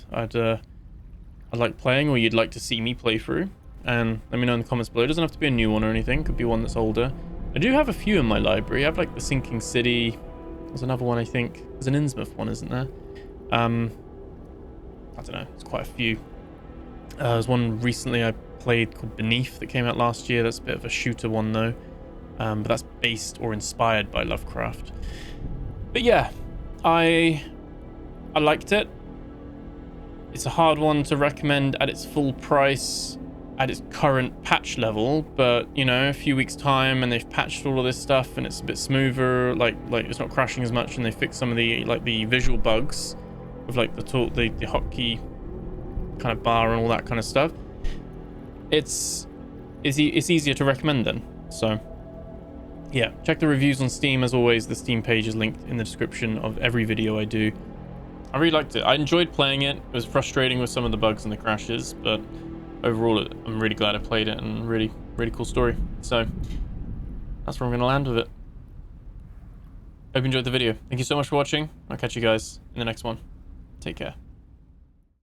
like playing, or you'd like to see me play through. And let me know in the comments below. It doesn't have to be a new one or anything. Could be one that's older. I do have a few in my library. I have like the Sinking City. There's another one, I think. There's an Innsmouth one, isn't there? I don't know. It's quite a few. There's one recently I played called Beneath that came out last year. That's a bit of a shooter one though. But that's based or inspired by Lovecraft. But yeah, I liked it. It's a hard one to recommend at its full price, at its current patch level. But you know, a few weeks time and they've patched all of this stuff and it's a bit smoother, like it's not crashing as much, and they fixed some of the the visual bugs with like the hotkey kind of bar and all that kind of stuff. It's easier to recommend then. So yeah, check the reviews on Steam. As always, the Steam page is linked in the description of every video I do. I really liked it. I enjoyed playing it. It was frustrating with some of the bugs and the crashes, but overall I'm really glad I played it, and really cool story. So that's where I'm going to land with it. Hope you enjoyed the video. Thank you so much for watching. I'll catch you guys in the next one. Take care.